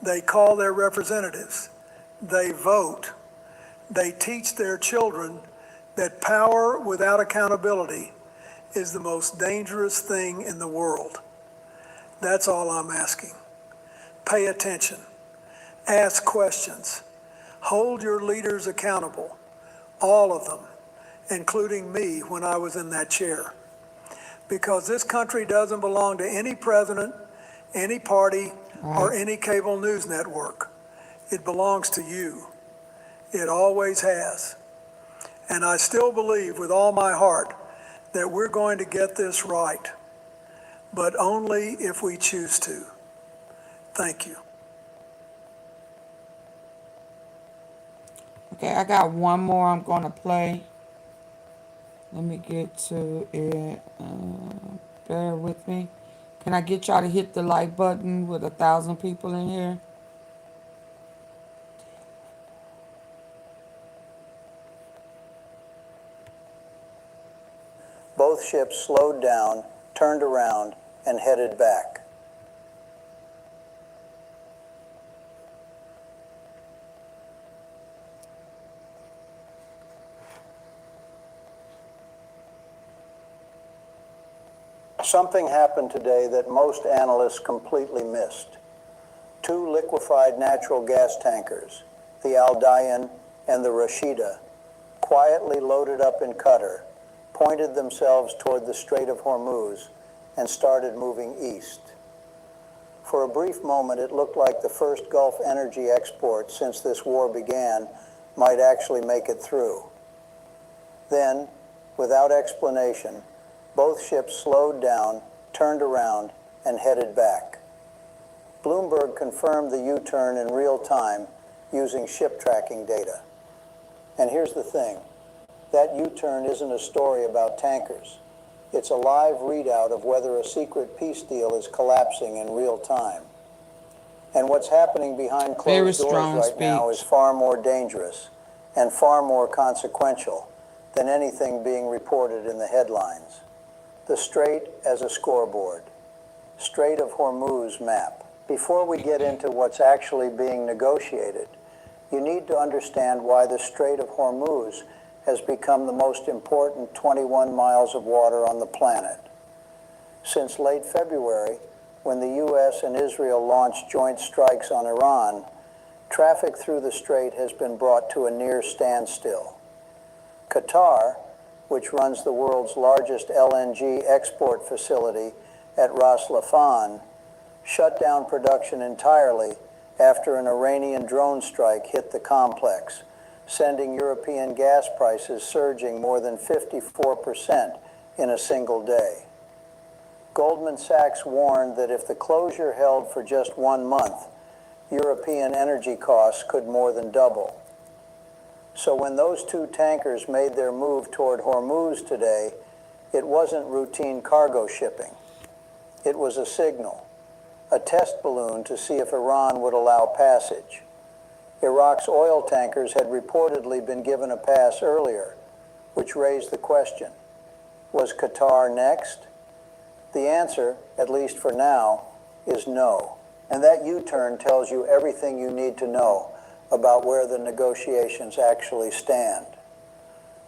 They call their representatives. They vote. They teach their children that power without accountability is the most dangerous thing in the world. That's all I'm asking. Pay attention. Ask questions. Hold your leaders accountable, all of them, including me when I was in that chair. Because this country doesn't belong to any president, any party, or any cable news network. It belongs to you. It always has. And I still believe with all my heart that we're going to get this right, but only if we choose to. Thank you. Okay, I got one more I'm going to play. Let me get to it. Bear with me. Can I get y'all to hit the like button with 1,000 people in here? Both ships slowed down, turned around, and headed back. Something happened today that most analysts completely missed. Two liquefied natural gas tankers, the Al Dayan and the Rashida, quietly loaded up in Qatar, pointed themselves toward the Strait of Hormuz, and started moving east. For a brief moment, it looked like the first Gulf energy export since this war began might actually make it through. Then, without explanation, both ships slowed down, turned around, and headed back. Bloomberg confirmed the U-turn in real time using ship tracking data. And here's the thing, that U-turn isn't a story about tankers. It's a live readout of whether a secret peace deal is collapsing in real time. And what's happening behind closed doors right now is far more dangerous and far more consequential than anything being reported in the headlines. The Strait as a scoreboard. Strait of Hormuz map. Before we get into what's actually being negotiated, you need to understand why the Strait of Hormuz has become the most important 21 miles of water on the planet. Since late February, when the U.S. and Israel launched joint strikes on Iran, traffic through the strait has been brought to a near standstill. Qatar, which runs the world's largest LNG export facility at Ras Laffan, shut down production entirely after an Iranian drone strike hit the complex, sending European gas prices surging more than 54% in a single day. Goldman Sachs warned that if the closure held for just 1 month, European energy costs could more than double. So when those two tankers made their move toward Hormuz today, it wasn't routine cargo shipping. It was a signal, a test balloon to see if Iran would allow passage. Iraq's oil tankers had reportedly been given a pass earlier, which raised the question, was Qatar next? The answer, at least for now, is no. And that U-turn tells you everything you need to know about where the negotiations actually stand.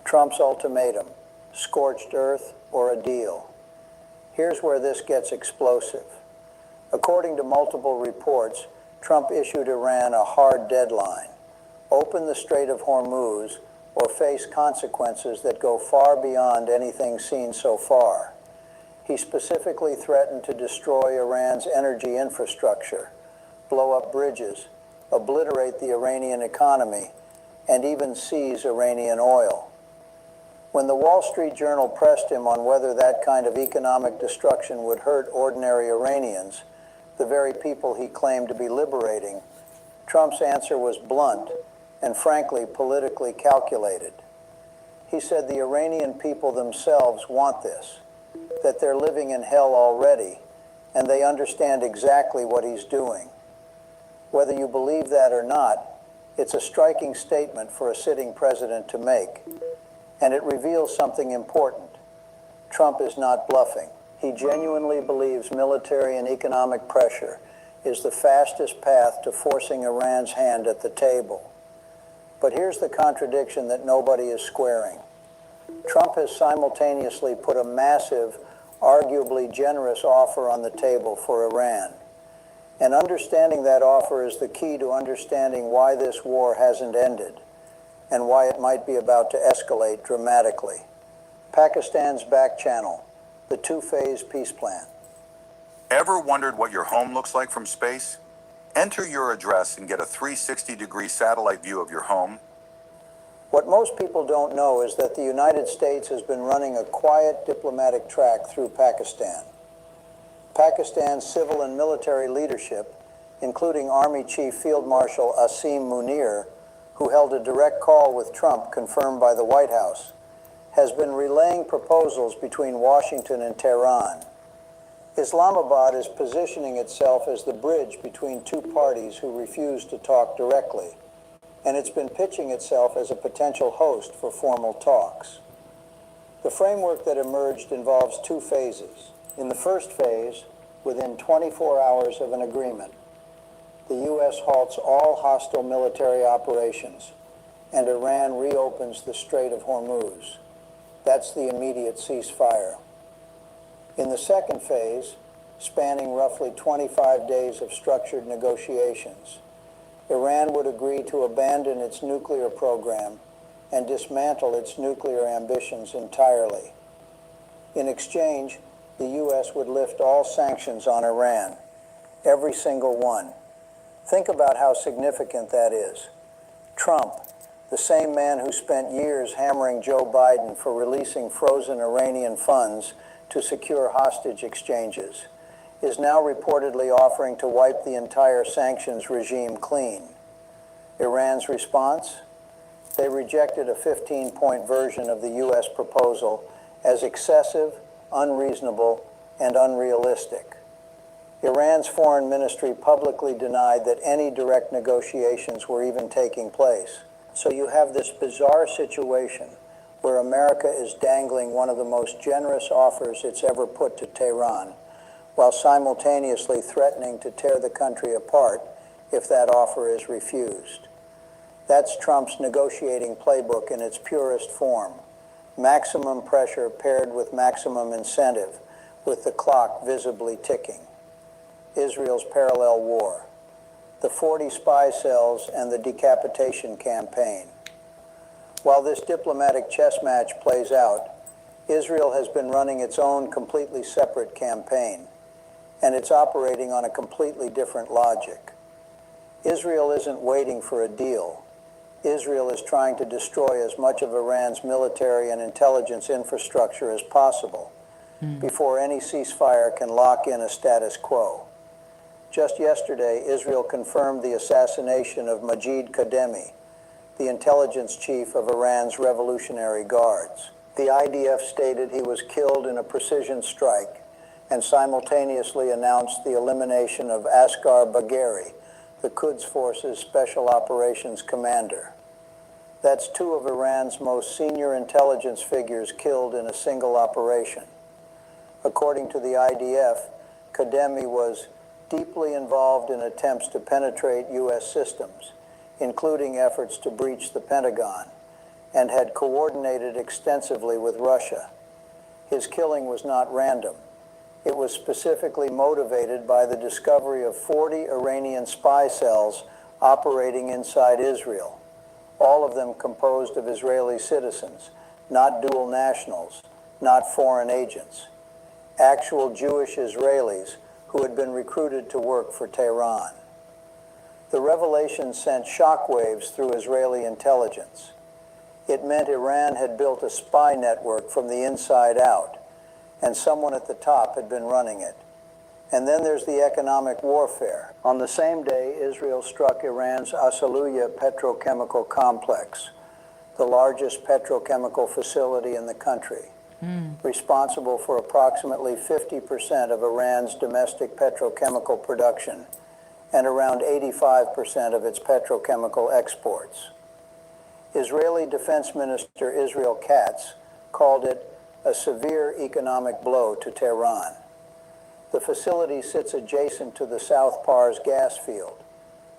Trump's ultimatum, scorched earth or a deal. Here's where this gets explosive. According to multiple reports, Trump issued Iran a hard deadline: open the Strait of Hormuz or face consequences that go far beyond anything seen so far. He specifically threatened to destroy Iran's energy infrastructure, blow up bridges, obliterate the Iranian economy, and even seize Iranian oil. When the Wall Street Journal pressed him on whether that kind of economic destruction would hurt ordinary Iranians, the very people he claimed to be liberating, Trump's answer was blunt and frankly politically calculated. He said the Iranian people themselves want this, that they're living in hell already, and they understand exactly what he's doing. Whether you believe that or not, it's a striking statement for a sitting president to make, and it reveals something important. Trump is not bluffing. He genuinely believes military and economic pressure is the fastest path to forcing Iran's hand at the table. But here's the contradiction that nobody is squaring. Trump has simultaneously put a massive, arguably generous offer on the table for Iran. And understanding that offer is the key to understanding why this war hasn't ended and why it might be about to escalate dramatically. Pakistan's back channel, the two-phase peace plan. Ever wondered what your home looks like from space? Enter your address and get a 360-degree satellite view of your home. What most people don't know is that the United States has been running a quiet diplomatic track through Pakistan. Pakistan's civil and military leadership, including Army Chief Field Marshal Asim Munir, who held a direct call with Trump confirmed by the White House, has been relaying proposals between Washington and Tehran. Islamabad is positioning itself as the bridge between two parties who refuse to talk directly, and it's been pitching itself as a potential host for formal talks. The framework that emerged involves two phases. In the first phase, within 24 hours of an agreement, the U.S. halts all hostile military operations, and Iran reopens the Strait of Hormuz. That's the immediate ceasefire. In the second phase, spanning roughly 25 days of structured negotiations, Iran would agree to abandon its nuclear program and dismantle its nuclear ambitions entirely. In exchange, the U.S. would lift all sanctions on Iran. Every single one. Think about how significant that is. Trump, the same man who spent years hammering Joe Biden for releasing frozen Iranian funds to secure hostage exchanges, is now reportedly offering to wipe the entire sanctions regime clean. Iran's response? They rejected a 15-point version of the U.S. proposal as excessive, unreasonable, and unrealistic. Iran's foreign ministry publicly denied that any direct negotiations were even taking place. So you have this bizarre situation where America is dangling one of the most generous offers it's ever put to Tehran, while simultaneously threatening to tear the country apart if that offer is refused. That's Trump's negotiating playbook in its purest form. Maximum pressure paired with maximum incentive, with the clock visibly ticking. Israel's parallel war, the 40 spy cells, and the decapitation campaign. While this diplomatic chess match plays out, Israel has been running its own completely separate campaign, and it's operating on a completely different logic. Israel isn't waiting for a deal. Israel is trying to destroy as much of Iran's military and intelligence infrastructure as possible before any ceasefire can lock in a status quo. Just yesterday, Israel confirmed the assassination of Majid Kademi, the intelligence chief of Iran's Revolutionary Guards. The IDF stated he was killed in a precision strike and simultaneously announced the elimination of Asghar Bagheri, the Quds Force's Special Operations Commander. That's two of Iran's most senior intelligence figures killed in a single operation. According to the IDF, Kademi was deeply involved in attempts to penetrate U.S. systems, including efforts to breach the Pentagon, and had coordinated extensively with Russia. His killing was not random. It was specifically motivated by the discovery of 40 Iranian spy cells operating inside Israel, all of them composed of Israeli citizens, not dual nationals, not foreign agents, actual Jewish Israelis who had been recruited to work for Tehran. The revelation sent shockwaves through Israeli intelligence. It meant Iran had built a spy network from the inside out, and someone at the top had been running it. And then there's the economic warfare. On the same day, Israel struck Iran's Asaluya petrochemical complex, the largest petrochemical facility in the country, responsible for approximately 50% of Iran's domestic petrochemical production and around 85% of its petrochemical exports. Israeli Defense Minister Israel Katz called it a severe economic blow to Tehran. The facility sits adjacent to the South Pars gas field,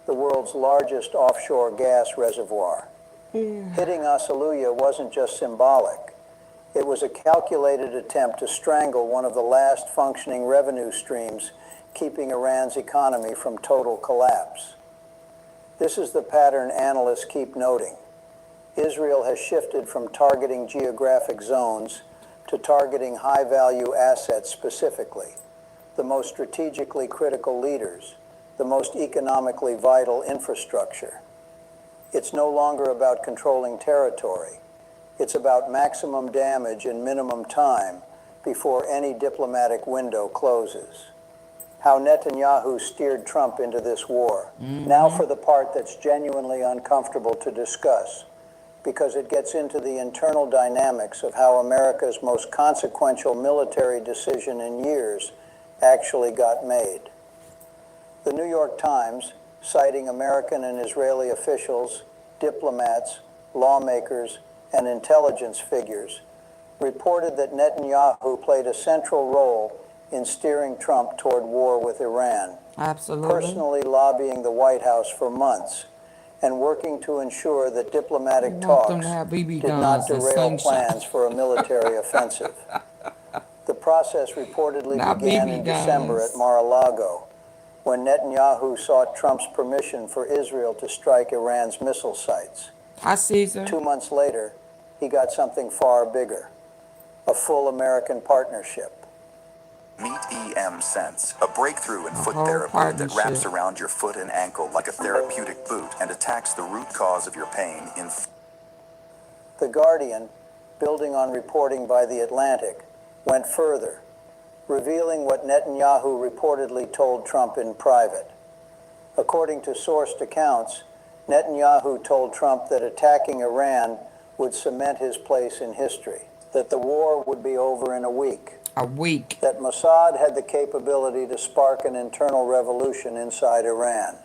the world's largest offshore gas reservoir. Hitting Asaluya wasn't just symbolic. It was a calculated attempt to strangle one of the last functioning revenue streams keeping Iran's economy from total collapse. This is the pattern analysts keep noting. Israel has shifted from targeting geographic zones to targeting high-value assets specifically, the most strategically critical leaders, the most economically vital infrastructure. It's no longer about controlling territory. It's about maximum damage in minimum time before any diplomatic window closes. How Netanyahu steered Trump into this war. Now for the part that's genuinely uncomfortable to discuss, because it gets into the internal dynamics of how America's most consequential military decision in years actually got made. The New York Times, citing American and Israeli officials, diplomats, lawmakers, and intelligence figures, reported that Netanyahu played a central role in steering Trump toward war with Iran, personally lobbying the White House for months and working to ensure that diplomatic talks did not derail plans for a military offensive. The process reportedly began in December at Mar-a-Lago, when Netanyahu sought Trump's permission for Israel to strike Iran's missile sites. 2 months later, he got something far bigger, a full American partnership. Meet EM Sense, a breakthrough in foot therapy that wraps around your foot and ankle like a therapeutic boot and attacks the root cause of your pain in. The Guardian, building on reporting by The Atlantic, went further, revealing what Netanyahu reportedly told Trump in private. According to sourced accounts, Netanyahu told Trump that attacking Iran would cement his place in history, that the war would be over in a week. A week. That Mossad had the capability to spark an internal revolution inside Iran.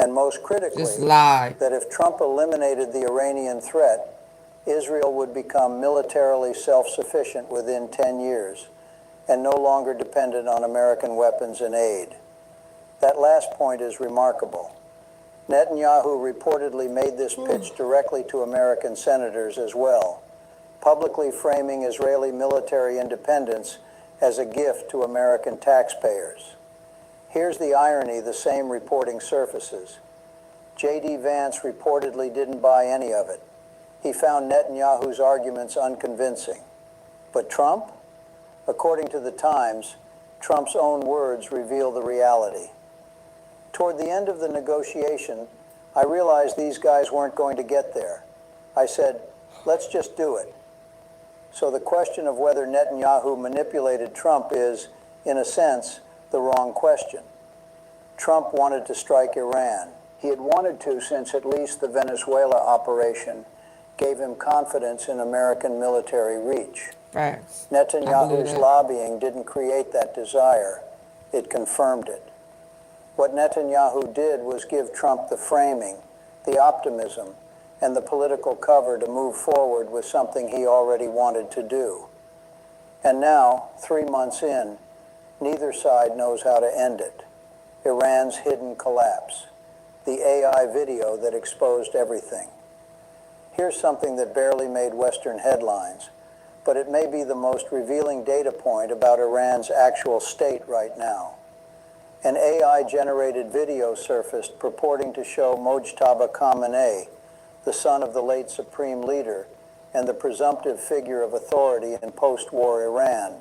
And most critically, that if Trump eliminated the Iranian threat, Israel would become militarily self-sufficient within 10 years and no longer dependent on American weapons and aid. That last point is remarkable. Netanyahu reportedly made this pitch directly to American senators as well, publicly framing Israeli military independence as a gift to American taxpayers. Here's the irony the same reporting surfaces. J.D. Vance reportedly didn't buy any of it. He found Netanyahu's arguments unconvincing. But Trump? According to the Times, Trump's own words reveal the reality. Toward the end of the negotiation, I realized these guys weren't going to get there. I said, let's just do it. So the question of whether Netanyahu manipulated Trump is, in a sense, the wrong question. Trump wanted to strike Iran. He had wanted to since at least the Venezuela operation gave him confidence in American military reach. Facts. Netanyahu's lobbying didn't create that desire. It confirmed it. What Netanyahu did was give Trump the framing, the optimism, and the political cover to move forward with something he already wanted to do. And now, 3 months in, neither side knows how to end it. Iran's hidden collapse, the AI video that exposed everything. Here's something that barely made Western headlines, but it may be the most revealing data point about Iran's actual state right now. An AI-generated video surfaced purporting to show Mojtaba Khamenei, the son of the late supreme leader and the presumptive figure of authority in post-war Iran,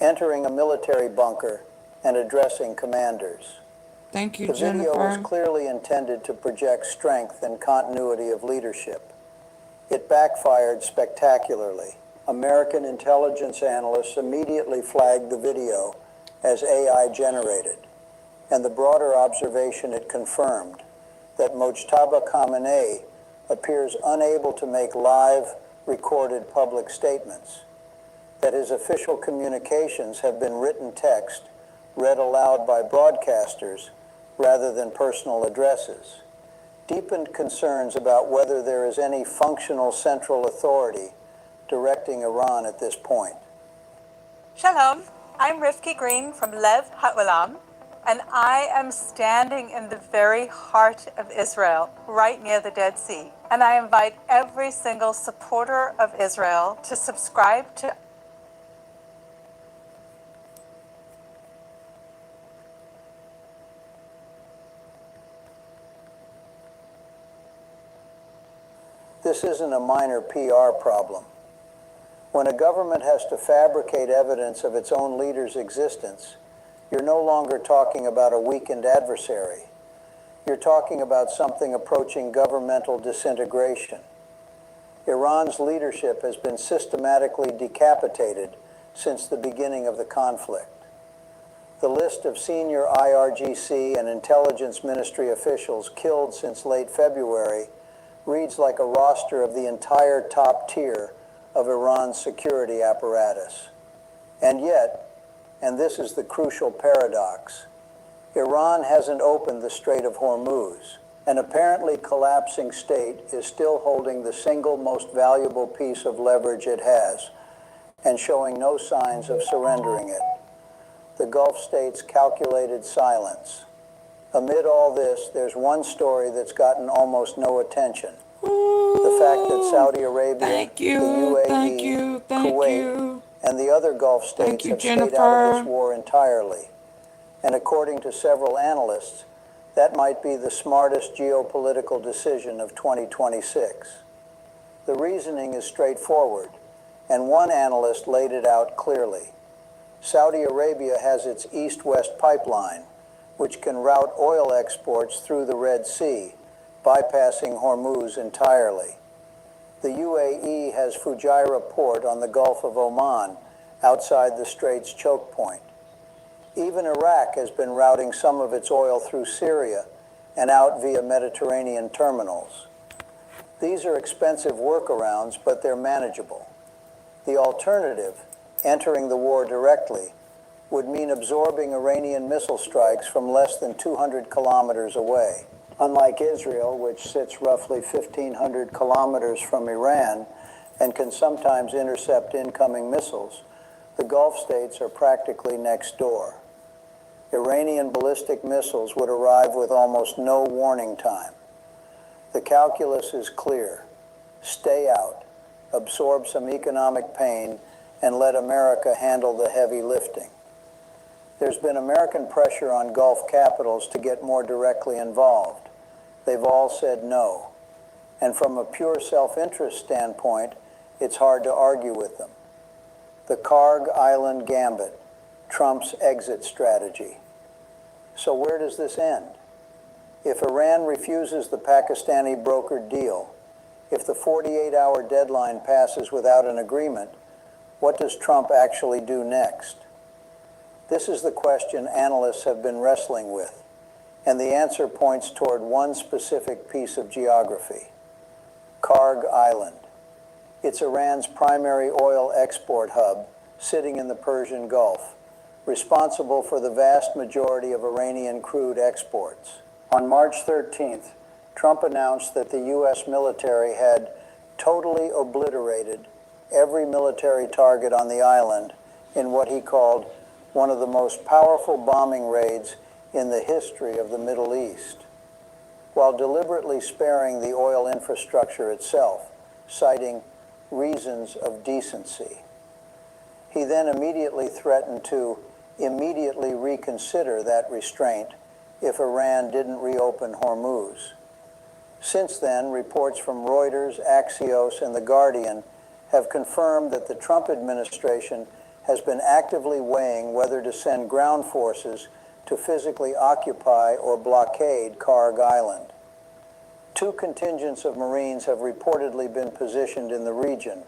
entering a military bunker and addressing commanders. Thank you, The Jennifer. video was clearly intended to project strength and continuity of leadership. It backfired spectacularly. American intelligence analysts immediately flagged the video as AI-generated, and the broader observation it confirmed, that Mojtaba Khamenei appears unable to make live, recorded public statements, that his official communications have been written text read aloud by broadcasters rather than personal addresses, deepened concerns about whether there is any functional central authority directing Iran at this point. Shalom, I'm Rifki Green from Lev HaOlam, and I am standing in the very heart of Israel, right near the Dead Sea. And I invite every single supporter of Israel to subscribe to This isn't a minor PR problem. When a government has to fabricate evidence of its own leader's existence, you're no longer talking about a weakened adversary. You're talking about something approaching governmental disintegration. Iran's leadership has been systematically decapitated since the beginning of the conflict. The list of senior IRGC and intelligence ministry officials killed since late February reads like a roster of the entire top tier of Iran's security apparatus. And yet, and this is the crucial paradox, Iran hasn't opened the Strait of Hormuz. An apparently collapsing state is still holding the single most valuable piece of leverage it has and showing no signs of surrendering it. The Gulf states' calculated silence. Amid all this, there's one story that's gotten almost no attention. The fact that Saudi Arabia, the UAE, Kuwait, and the other Gulf states have stayed out of this war entirely. And according to several analysts, that might be the smartest geopolitical decision of 2026. The reasoning is straightforward, and one analyst laid it out clearly. Saudi Arabia has its East-West pipeline, which can route oil exports through the Red Sea, bypassing Hormuz entirely. The UAE has Fujairah Port on the Gulf of Oman, outside the Strait's choke point. Even Iraq has been routing some of its oil through Syria and out via Mediterranean terminals. These are expensive workarounds, but they're manageable. The alternative, entering the war directly, would mean absorbing Iranian missile strikes from less than 200 kilometers away. Unlike Israel, which sits roughly 1,500 kilometers from Iran and can sometimes intercept incoming missiles, the Gulf states are practically next door. Iranian ballistic missiles would arrive with almost no warning time. The calculus is clear. Stay out, absorb some economic pain, and let America handle the heavy lifting. There's been American pressure on Gulf capitals to get more directly involved. They've all said no. And from a pure self-interest standpoint, it's hard to argue with them. The Karg Island Gambit, Trump's exit strategy. So where does this end? If Iran refuses the Pakistani brokered deal, if the 48-hour deadline passes without an agreement, what does Trump actually do next? This is the question analysts have been wrestling with, and the answer points toward one specific piece of geography: Karg Island. It's Iran's primary oil export hub, sitting in the Persian Gulf, responsible for the vast majority of Iranian crude exports. On March 13th, Trump announced that the U.S. military had totally obliterated every military target on the island in what he called one of the most powerful bombing raids in the history of the Middle East, while deliberately sparing the oil infrastructure itself, citing reasons of decency. He then immediately threatened to immediately reconsider that restraint if Iran didn't reopen Hormuz. Since then, reports from Reuters, Axios, and The Guardian have confirmed that the Trump administration has been actively weighing whether to send ground forces to physically occupy or blockade Karg Island. 2 contingents of Marines have reportedly been positioned in the region,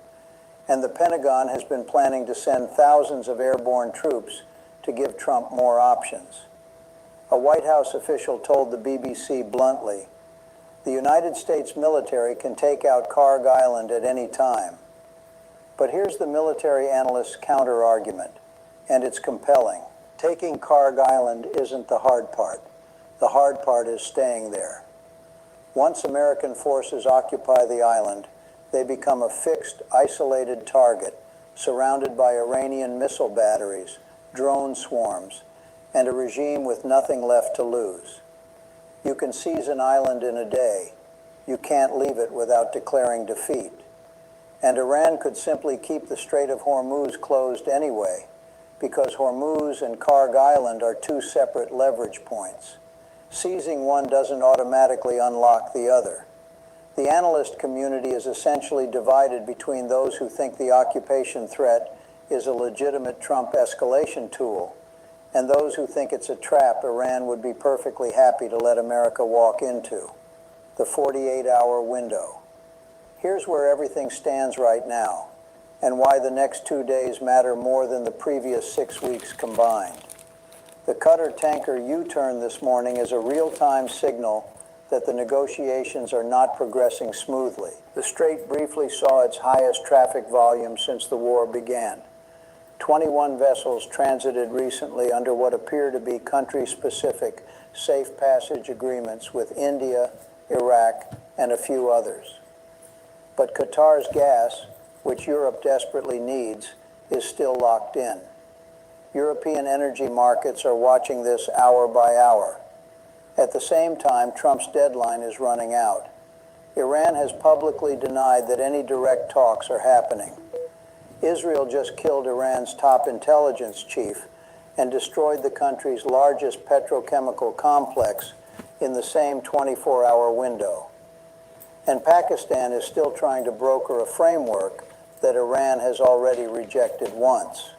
and the Pentagon has been planning to send thousands of airborne troops to give Trump more options. A White House official told the BBC bluntly, "The United States military can take out Karg Island at any time." But here's the military analyst's counter-argument, and it's compelling. Taking Karg Island isn't the hard part. The hard part is staying there. Once American forces occupy the island, they become a fixed, isolated target, surrounded by Iranian missile batteries, drone swarms, and a regime with nothing left to lose. You can seize an island in a day. You can't leave it without declaring defeat. And Iran could simply keep the Strait of Hormuz closed anyway, because Hormuz and Karg Island are 2 separate leverage points. Seizing one doesn't automatically unlock the other. The analyst community is essentially divided between those who think the occupation threat is a legitimate Trump escalation tool, and those who think it's a trap Iran would be perfectly happy to let America walk into. The 48-hour window. Here's where everything stands right now, and why the next 2 days matter more than the previous 6 weeks combined. The Qatar-tanker U-turn this morning is a real-time signal that the negotiations are not progressing smoothly. The Strait briefly saw its highest traffic volume since the war began. 21 vessels transited recently under what appear to be country-specific safe passage agreements with India, Iraq, and a few others. But Qatar's gas, which Europe desperately needs, is still locked in. European energy markets are watching this hour by hour. At the same time, Trump's deadline is running out. Iran has publicly denied that any direct talks are happening. Israel just killed Iran's top intelligence chief and destroyed the country's largest petrochemical complex in the same 24-hour window. And Pakistan is still trying to broker a framework that Iran has already rejected once.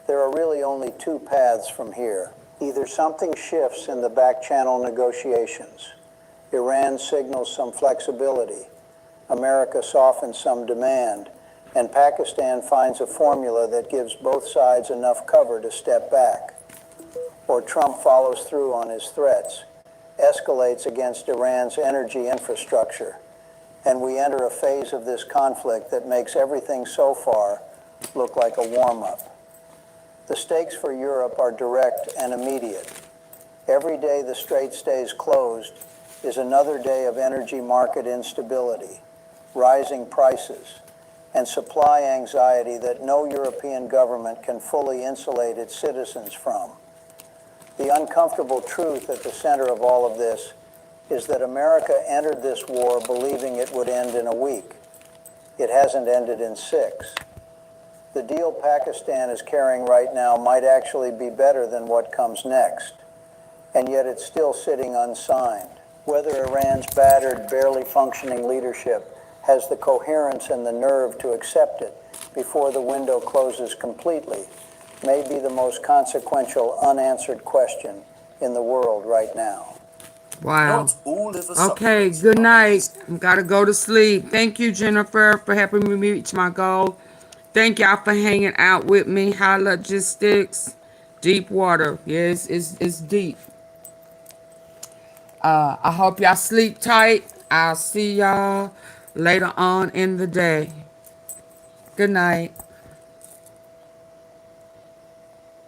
There are really only two paths from here. Either something shifts in the back channel negotiations. Iran signals some flexibility. America softens some demand. And Pakistan finds a formula that gives both sides enough cover to step back. Or Trump follows through on his threats, escalates against Iran's energy infrastructure, and we enter a phase of this conflict that makes everything so far look like a warm-up. The stakes for Europe are direct and immediate. Every day the Strait stays closed is another day of energy market instability, rising prices, and supply anxiety that no European government can fully insulate its citizens from. The uncomfortable truth at the center of all of this is that America entered this war believing it would end in a week. It hasn't ended in 6. The deal Pakistan is carrying right now might actually be better than what comes next, and yet it's still sitting unsigned. Whether Iran's battered, barely functioning leadership has the coherence and the nerve to accept it before the window closes completely may be the most consequential unanswered question in the world right now. Wow. Okay, good night. Gotta go to sleep. Thank you, Jennifer, for helping me reach my goal. Thank y'all for hanging out with me. High logistics, deep water. Yes, it's deep. I hope y'all sleep tight. I'll see y'all later on in the day. Good night.